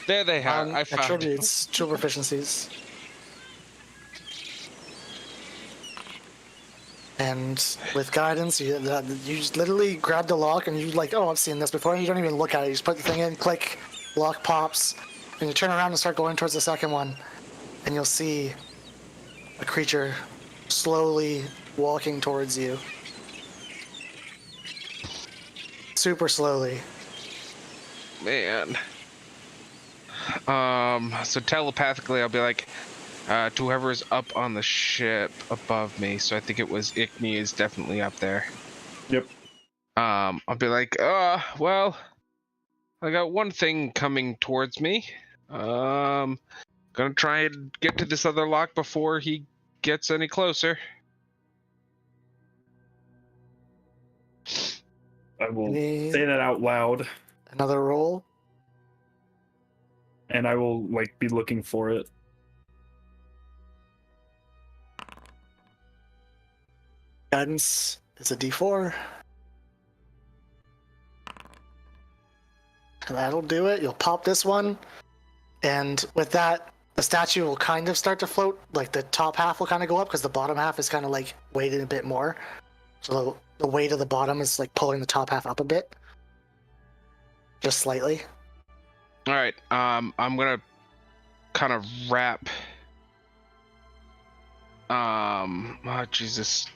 There they are. I found it. Attributes, tool proficiencies. And with guidance, you just literally grab the lock and you like, oh, I've seen this before. And you don't even look at it. You just put the thing in, click, lock pops, and you turn around and start going towards the second one. And you'll see a creature slowly walking towards you. Super slowly. Man. So telepathically, I'll be like, to whoever's up on the ship above me. So I think it was Ickney is definitely up there. Yep. I'll be like, well, I got one thing coming towards me. Gonna try and get to this other lock before he gets any closer. I will say that out loud, Another roll. and I will like be looking for it. Guidance is a D4. And that'll do it. You'll pop this one. And with that, the statue will kind of start to float. Like the top half will kind of go up because the bottom half is kind of like weighted a bit more. So the weight of the bottom is like pulling the top half up a bit. Just slightly. All right. I'm gonna kind of wrap. Oh, Jesus.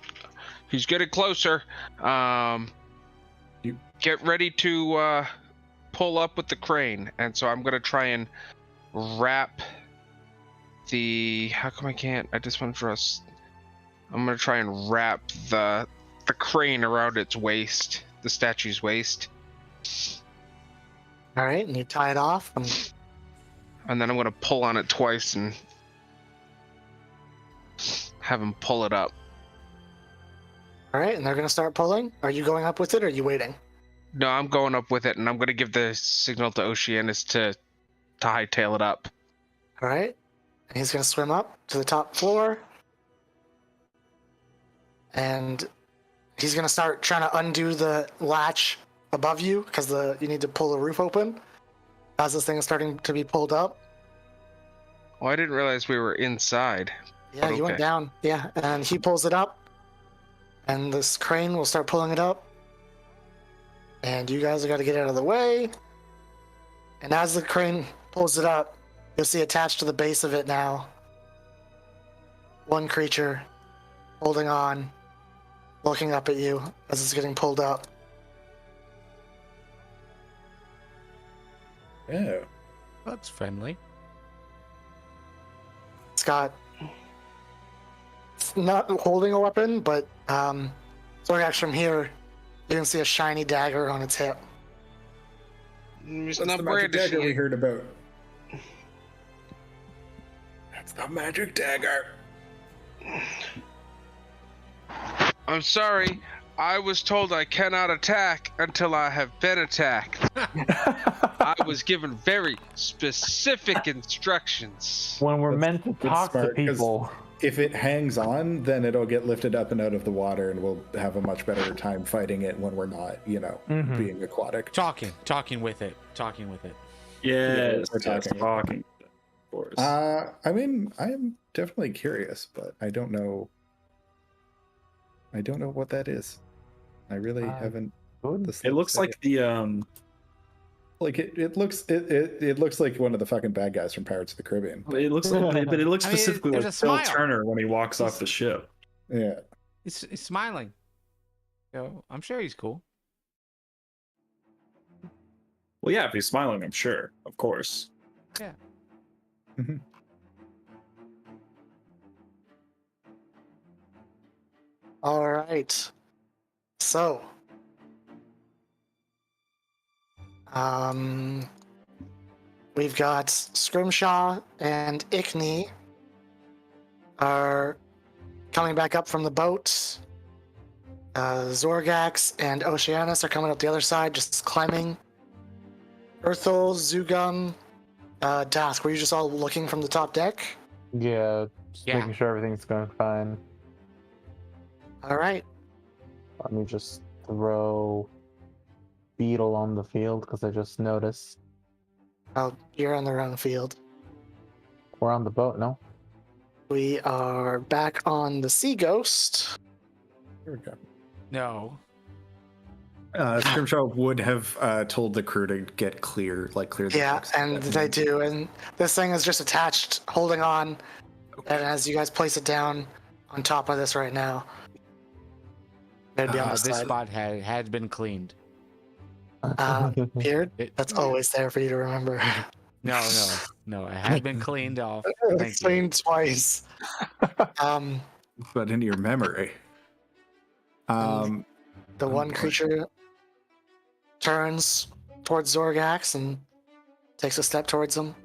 He's getting closer. You get ready to pull up with the crane, and so I'm gonna try and wrap the. How come I can't? I just want to draw. I'm gonna try and wrap the crane around its waist, the statue's waist. All right, and you tie it off. And then I'm gonna pull on it twice and have him pull it up. All right, and they're gonna start pulling. Are you going up with it, or are you waiting? No, I'm going up with it, and I'm gonna give the signal to Oceanus to hightail it up. All right, and he's gonna swim up to the top floor, and he's gonna start trying to undo the latch above you because you need to pull the roof open as this thing is starting to be pulled up. Oh, I didn't realize we were inside. Yeah, you went Okay. down. Yeah, and he pulls it up, and this crane will start pulling it up. And you guys have got to get out of the way. And as the crane pulls it up, you'll see attached to the base of it now one creature holding on, looking up at you as it's getting pulled up. Yeah. That's friendly. It's not holding a weapon, but Zorgax from here You can see a shiny dagger on its hip. He's What's not the magic brandishing dagger we it. heard about? That's the magic dagger. I'm sorry. I was told I cannot attack until I have been attacked. I was given very specific instructions. When we're That's- meant to that's talk to smart, 'cause people. If it hangs on, then it'll get lifted up and out of the water, and we'll have a much better time fighting it when we're not, Mhm. being aquatic. Talking with it. Yes, we're talking. talking. Of course. I mean, I am definitely curious, but I don't know. I don't know what that is. I really haven't. Good. The It looks like the like it looks like one of the fucking bad guys from Pirates of the Caribbean. it looks like, but it looks I mean, specifically there's like a Phil smile. Turner when he walks off the ship. Yeah. He's smiling. So I'm sure he's cool. Well, yeah, if he's smiling, I'm sure, of course. Yeah. Mhm. All right. So, we've got Scrimshaw and Ickney are coming back up from the boat. Zorgax and Oceanus are coming up the other side, just climbing. Urthel, Zugum, Dask, were you just all looking from the top deck? Yeah, just Yeah. making sure everything's going fine. All right. Let me just throw Beetle on the field because I just noticed Oh, you're on the wrong field. we're on the boat. No, We are back on the Sea Ghost. Here we go. No. Scrimshaw would have told the crew to get clear the Yeah, decks. and they do. And this thing is just attached, holding on. And as you guys place it down on top of this right now, it'd be on the This side. spot had been cleaned. Beard, It, that's always there for you to remember. no. It had been cleaned off. Thank you. Cleaned twice. But in your memory. The one boy. creature turns towards Zorgax and takes a step towards him.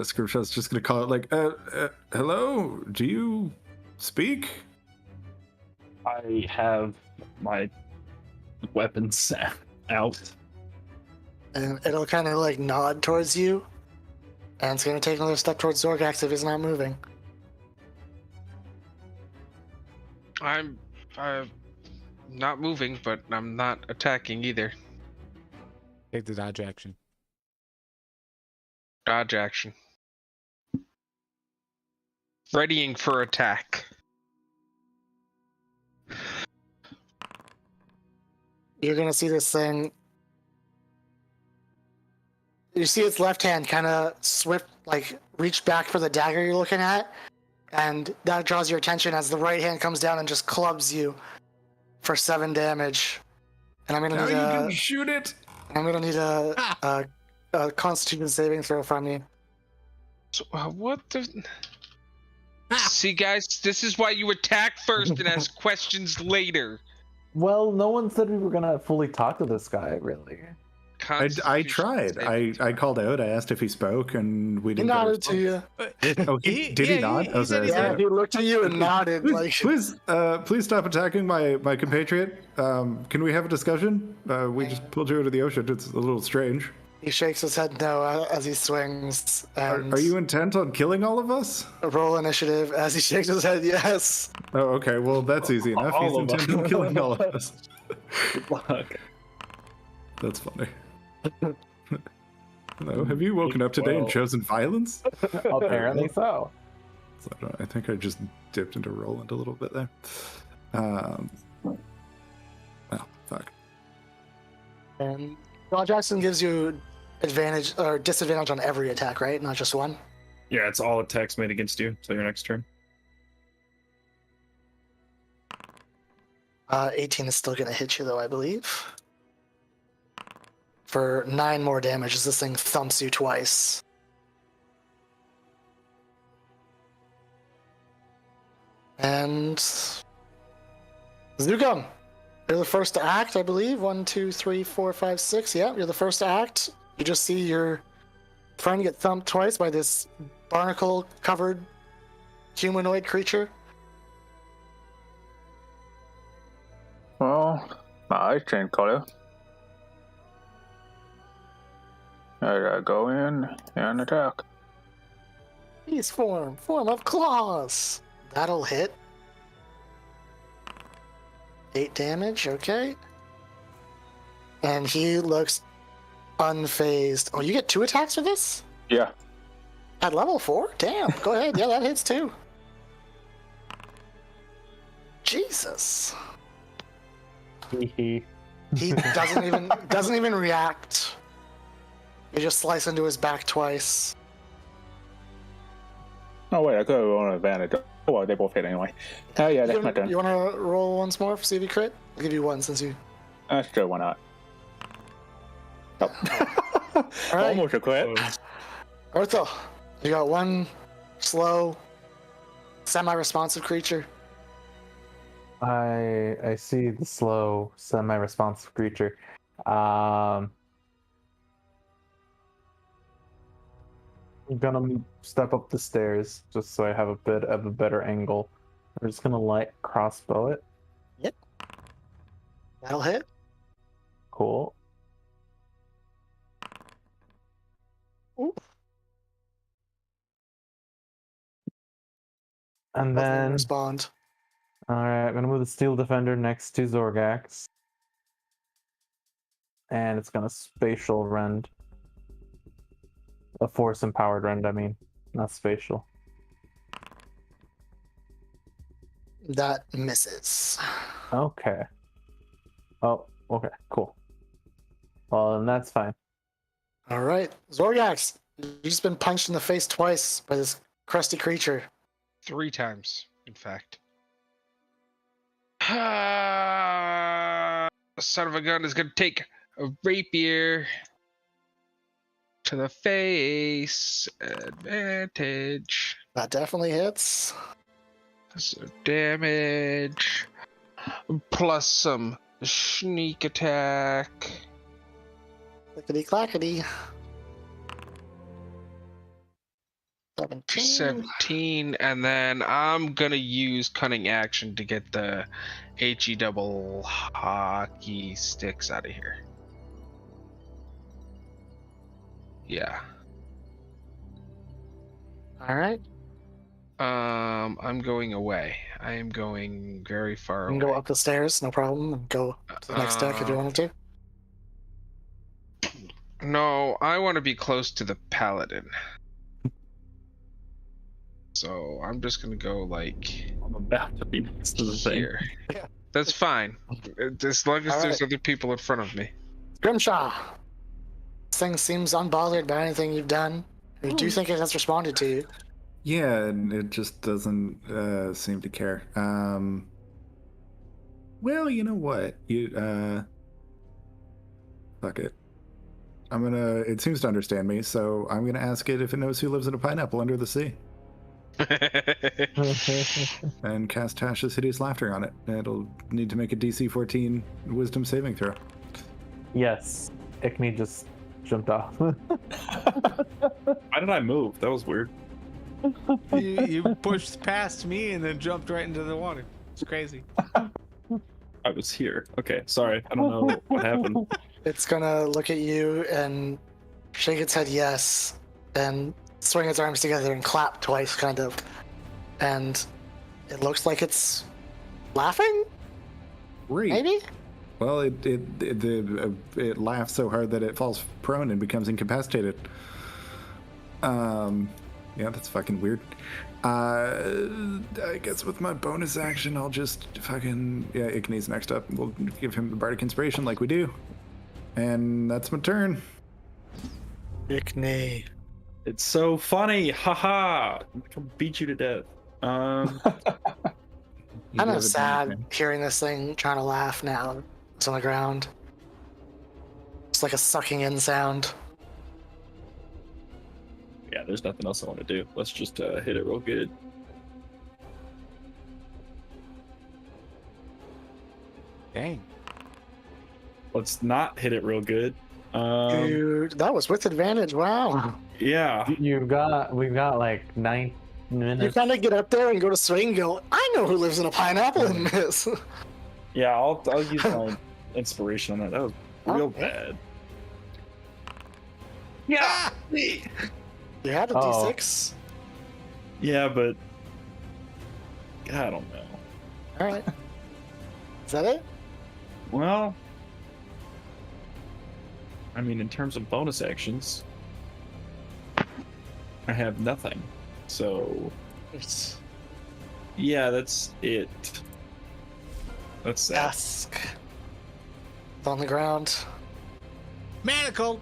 Scrimshaw's just gonna call it like, hello? Do you speak? I have my weapons out. And it'll kind of like nod towards you. And it's going to take another step towards Zorgax if he's not moving. I'm not moving, but I'm not attacking either. Take the dodge action. Dodge action. Readying for attack. You're going to see this thing. You see its left hand kind of swift, like reach back for the dagger you're looking at. And that draws your attention as the right hand comes down and just clubs you for 7 damage. And I'm going Now to you need can shoot it. a Constitution saving throw from you. So, what the? See, guys, this is why you attack first and ask questions later. well, no one said we were gonna fully talk to this guy, really. I tried. I called out. I asked if he spoke, and we He didn't. get a nodded to you. response. Oh, did he nod? Oh, sorry. Yeah, he looked at you and nodded. Like, Please stop attacking my compatriot. Can we have a discussion? We just pulled you out of the ocean. It's a little strange. he shakes his head no as he swings. And Are you intent on killing all of us? roll initiative as he shakes his head? Yes. Oh, okay. Well, that's easy enough. He's All of us. intent on killing all of us. Good luck. That's funny. Hello, have you woken up today and Well. chosen violence? Apparently so. So I think I just dipped into Roland a little bit there. Well, fuck. And John Jackson gives you advantage or disadvantage on every attack, right? Not just one. Yeah, it's all attacks made against you till your next turn. 18 is still going to hit you, though, I believe. For 9 more damage as this thing thumps you twice. And Zugum, You're the first to act, I believe. 1, 2, 3, 4, 5, 6. Yeah, you're the first to act. You just see your friend get thumped twice by this barnacle-covered humanoid creature. Well, my eyes change color. I go in and attack. Beast form of claws. That'll hit. 8 damage, okay. And he looks unfazed. Oh, you get 2 attacks for this? Yeah. At level 4? Damn, go ahead. Yeah, that hits too. Jesus. He doesn't even react. You just slice into his back twice. Oh wait, I could have rolled an advantage. Oh well, they both hit anyway. Oh yeah, that's my turn. You want to roll once more for see if you crit? I'll give you 1 since you... Sure, why not? Oh. All right. Almost a crit. Urthel, you got 1 slow, semi-responsive creature. I see the slow, semi-responsive creature. I'm gonna step up the stairs just so I have a bit of a better angle. I'm just gonna light crossbow it. Yep. That'll hit. Cool. Ooh. And Doesn't then, respond. alright, I'm gonna move the Steel Defender next to Zorgax. And it's gonna spatial rend. A force empowered rend, I mean, not spatial. That misses. Okay. Oh, okay, cool. Well, then that's fine. All right, Zorgax, you've just been punched in the face twice by this crusty creature. 3 times, in fact. Son of a gun is gonna take a rapier to the face. Advantage. That definitely hits. So damage. Plus some sneak attack. Clickety clackety. 17, and then I'm gonna use cunning action to get the HE double hockey sticks out of here. Yeah. All right. I'm going away. I am going very far You away. can go up the stairs, no problem, and go to the next deck if you wanted to. No, I want to be close to the paladin. So I'm just gonna go like I'm about to be next to the thing. here. Yeah. That's fine, as long as All there's right. other people in front of me. Grimshaw. This thing seems unbothered by anything you've done. You do think it has responded to you? Yeah, and it just doesn't seem to care. Well, you know what? Fuck it. It seems to understand me, so I'm gonna ask it if it knows who lives in a pineapple under the sea. And cast Tasha's Hideous Laughter on it. It'll need to make a DC 14 Wisdom saving throw. Yes, Ickney just jumped off. Why did I move? That was weird. You pushed past me and then jumped right into the water. It's crazy. I was here. Okay, sorry. I don't know what happened. It's gonna look at you and shake its head yes, and swing its arms together and clap twice, kind of. And it looks like it's laughing, Great. maybe? Well, it laughs so hard that it falls prone and becomes incapacitated. Yeah, that's fucking weird. I guess with my bonus action, I'll just fucking... Yeah, Ickney's next up. We'll give him the Bardic Inspiration like we do. And that's my turn. Ickney. It's so funny. Haha. I'm gonna beat you to death. I'm kind of sad hearing this thing trying to laugh now. It's on the ground. It's like a sucking in sound. Yeah, there's nothing else I want to do. Let's just hit it real good. Dang. Let's not hit it real good. Dude, that was with advantage. Wow. Yeah. We've got like 9 You minutes. kind of get up there and go to swing and go, I know who lives in a pineapple and miss. Yeah, I'll use my inspiration on that. That was real bad. Yeah. You had a D6. Yeah, but I don't know. All right. Is that it? Well, I mean, in terms of bonus actions, I have nothing. So, yeah, that's it. That's sad. Ask. It's on the ground. Manacle.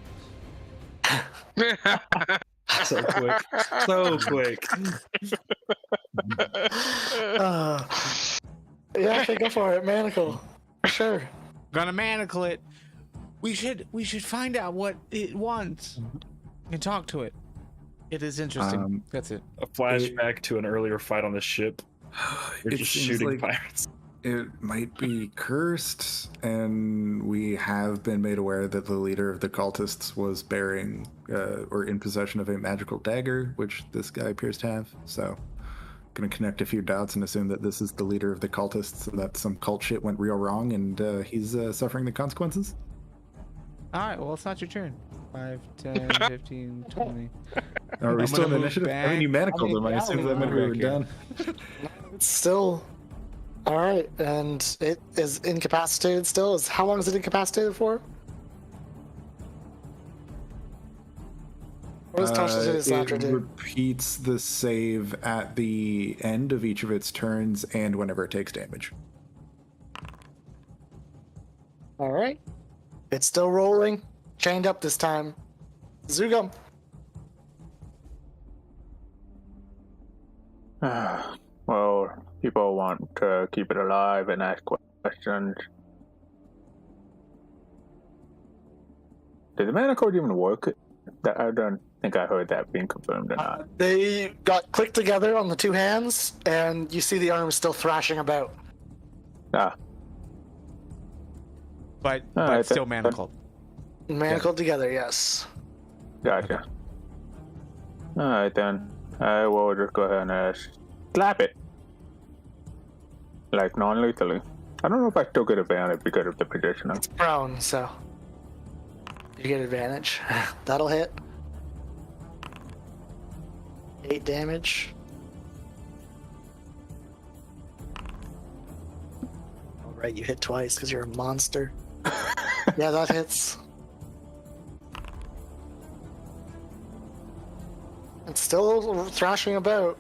So quick. So quick. Yeah, okay, go for it. Manacle. Sure. Gonna manacle it. We should find out what it wants and talk to it. It is interesting. That's it. A flashback to an earlier fight on the ship. We're It just seems shooting like pirates. it might be cursed, and we have been made aware that the leader of the cultists was bearing or in possession of a magical dagger, which this guy appears to have. So, gonna connect a few dots and assume that this is the leader of the cultists, and that some cult shit went real wrong, and he's suffering the consequences. All right, well, it's not your turn. 5, 10, 15, 20. Are we I'm still in gonna move initiative? I back. mean, you manacled him. I yeah, assume I'm that meant we gonna were move done. It's still. All right, and it is incapacitated still. How long is it incapacitated for? What does Tasha's hit his Sandra It do? repeats the save at the end of each of its turns and whenever it takes damage. All right. It's still rolling. Chained up this time. Zugum. Well, people want to keep it alive and ask questions. Did the mana code even work? I don't think I heard that being confirmed or not. They got clicked together on the two hands, and you see the arms still thrashing about. Ah, But right, still then. manacled. Manacled together, yes. gotcha. Alright then. I will just go ahead and slap it. Like non-lethally. I don't know if I still get advantage because of the positioning. It's prone, so you get advantage. That'll hit. 8 damage. Alright, you hit twice because you're a monster. Yeah, that hits. It's still thrashing about.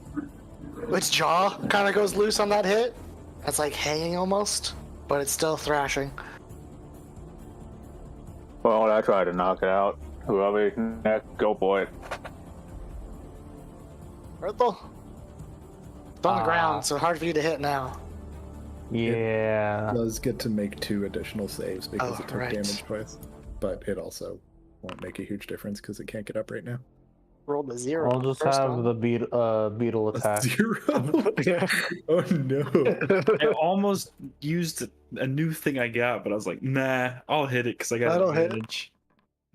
Its jaw kind of goes loose on that hit. It's like hanging almost, but it's still thrashing. Well, I tried to knock it out. Whoever's next, go for it. Purple? It's on the ground, so hard for you to hit now. Yeah. It does get to make 2 additional saves because Oh, it took right. damage twice. But it also won't make a huge difference because it can't get up right now. Rolled a 0. I'll just first have one. the beetle A attack. 0? Yeah. Oh no. I almost used a new thing I got, but I was like, nah, I'll hit it because I got That'll hit. advantage.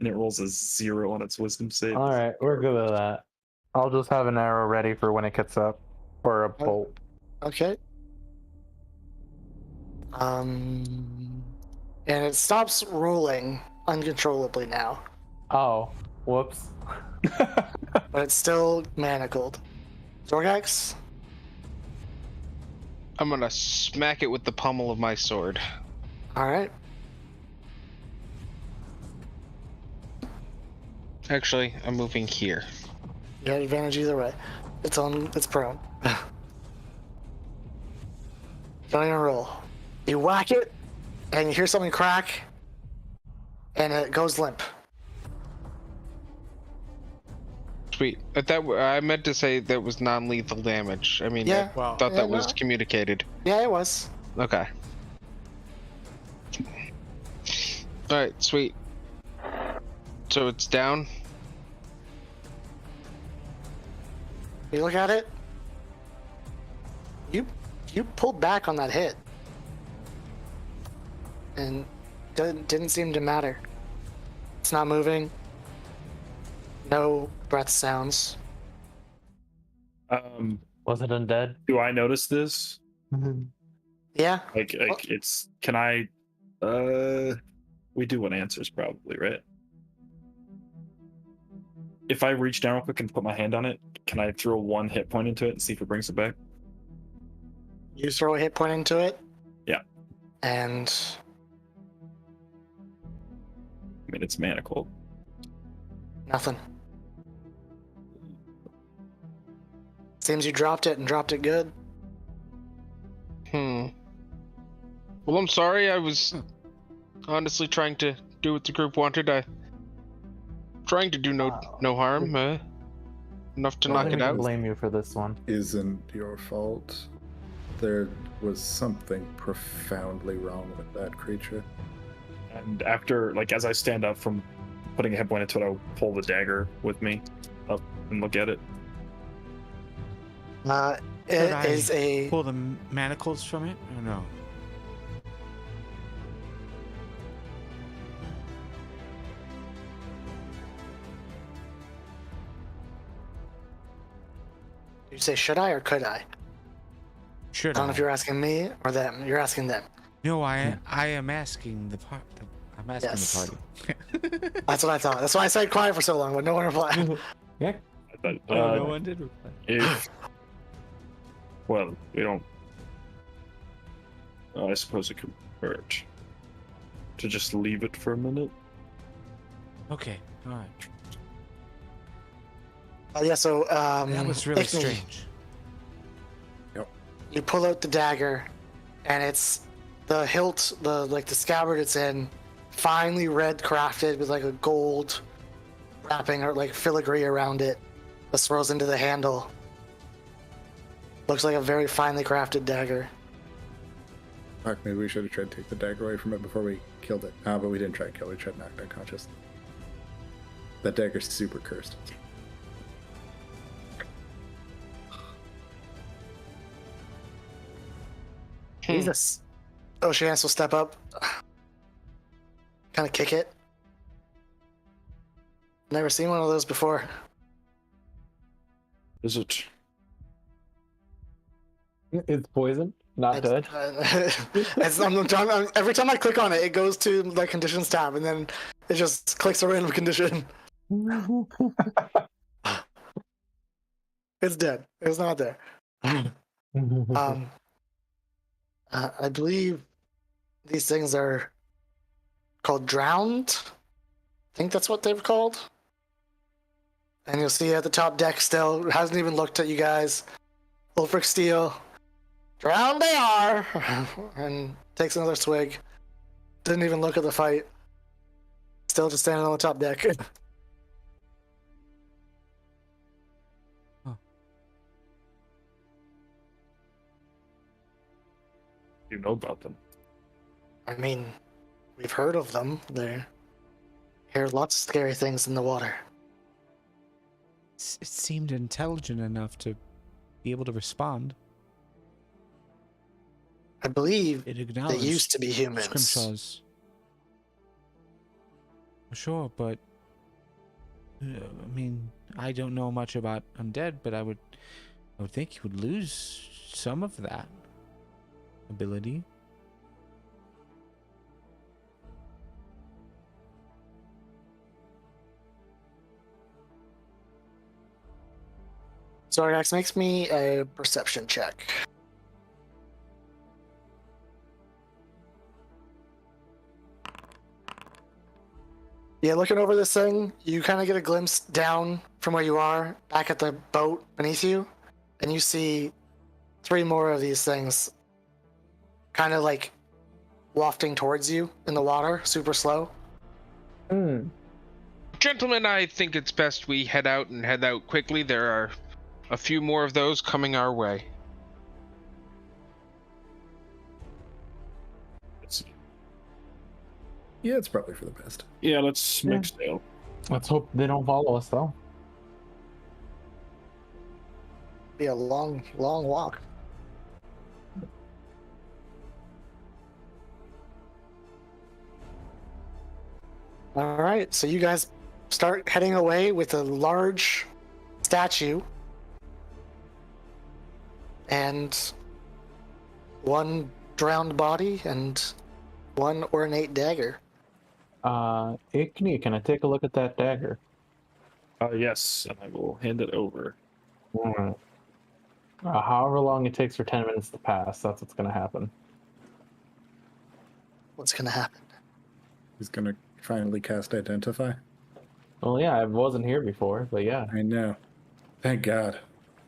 And it rolls a 0 on its wisdom save. All right, we're good with that. I'll just have an arrow ready for when it gets up, or a bolt. Okay. And it stops rolling uncontrollably now, Oh, whoops. but it's still manacled. Zorgax? I'm gonna smack it with the pommel of my sword. Alright. Actually, I'm moving here. You had advantage either way. It's prone. Don't even roll. You whack it, and you hear something crack, and it goes limp. Sweet. I meant to say that was non-lethal damage. I mean, Yeah. I thought Yeah, that was no. communicated. Yeah, it was. Okay. Alright, sweet. So it's down? You look at it. You pulled back on that hit. And didn't seem to matter. It's not moving. No breath sounds. Was it undead? Do I notice this? Yeah. Like it's. Can I? We do want answers probably, right? If I reach down real quick and put my hand on it, can I throw 1 hit point into it and see if it brings it back? You throw a hit point into it. Yeah. And I mean, it's manacled. nothing. Seems you dropped it and dropped it good. Well, I'm sorry. I was honestly trying to do what the group wanted. Trying to do no harm. Enough to knock it out. Blame you for this one. Isn't your fault. There was something profoundly wrong with that creature. And after, like, as I stand up from putting a hit point into it, I'll pull the dagger with me up and look at it. It is a. Pull the manacles from it or no? You say should I or could I? Should I don't know if you're asking me or them. You're asking them. No, I am asking the part. I'm asking Yes. the party. That's what I thought. That's why I stayed quiet for so long, but no one replied. Yeah. But, No one did reply. if, well, we don't. I suppose it could hurt to just leave it for a minute. Okay, all right. Yeah. So That was really Ickney, strange. You pull out the dagger, and it's the hilt, the scabbard it's in, finely red crafted with like a gold wrapping or like filigree around it that swirls into the handle. Looks like a very finely crafted dagger. Fuck, maybe we should have tried to take the dagger away from it before we killed it. But we didn't try to kill it, we tried to knock it unconscious. That dagger's super cursed. Jesus. Oceanus will step up. Kind of kick it. Never seen one of those before. Is it? It's poison, not good. Every time I click on it, it goes to the conditions tab, and then it just clicks a random condition. It's dead. It's not there. I believe these things are called drowned. I think that's what they're called. And you'll see at the top deck still, hasn't even looked at you guys. Ulfric Steel. Drowned they are! And takes another swig. Didn't even look at the fight. Still just standing on the top deck. You know about them? I mean, we've heard of them. They hear lots of scary things in the water. It seemed intelligent enough to be able to respond. I believe It they acknowledged used to be humans. Scrimshaw's. Sure, but I mean, I don't know much about undead, but I would think you would lose some of that ability. Zorgax, makes me a perception check. Yeah, looking over this thing, you kind of get a glimpse down from where you are, back at the boat beneath you, and you see 3 more of these things kind of like wafting towards you in the water, super slow. Gentlemen, I think it's best we head out quickly. There are a few more of those coming our way. Yeah, it's probably for the best. Yeah, let's make sail. Let's hope they don't follow us, though. Be a long, long walk. All right, so you guys start heading away with a large statue and one drowned body and one ornate dagger. Ikni, can I take a look at that dagger? Yes, and I will hand it over. However long it takes for 10 minutes to pass, that's what's going to happen. What's gonna happen? He's gonna finally cast Identify. Well, yeah, I wasn't here before, but yeah. I know. Thank God.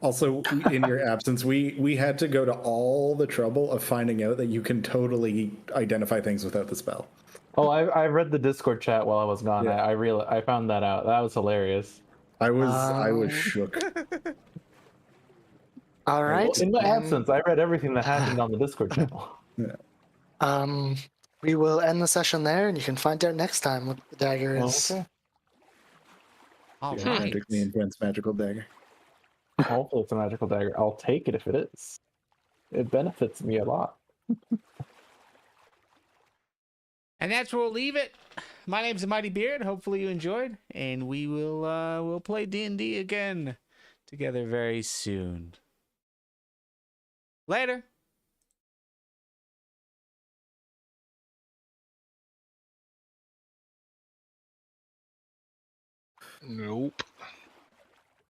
Also, in your absence, we had to go to all the trouble of finding out that you can totally identify things without the spell. Oh, I read the Discord chat while I was gone. Yeah. I found that out. That was hilarious. I was shook. All right. Well, in my and, absence, I read everything that happened on the Discord channel. we will end the session there, and you can find out next time what the dagger is. Okay. All Yeah, right. Magically intense magical dagger. Hopefully it's a magical dagger. I'll take it if it is. It benefits me a lot. And that's where we'll leave it. My name's Mighty Beard. Hopefully you enjoyed, and we will we'll play D&D again together very soon. Later. Nope.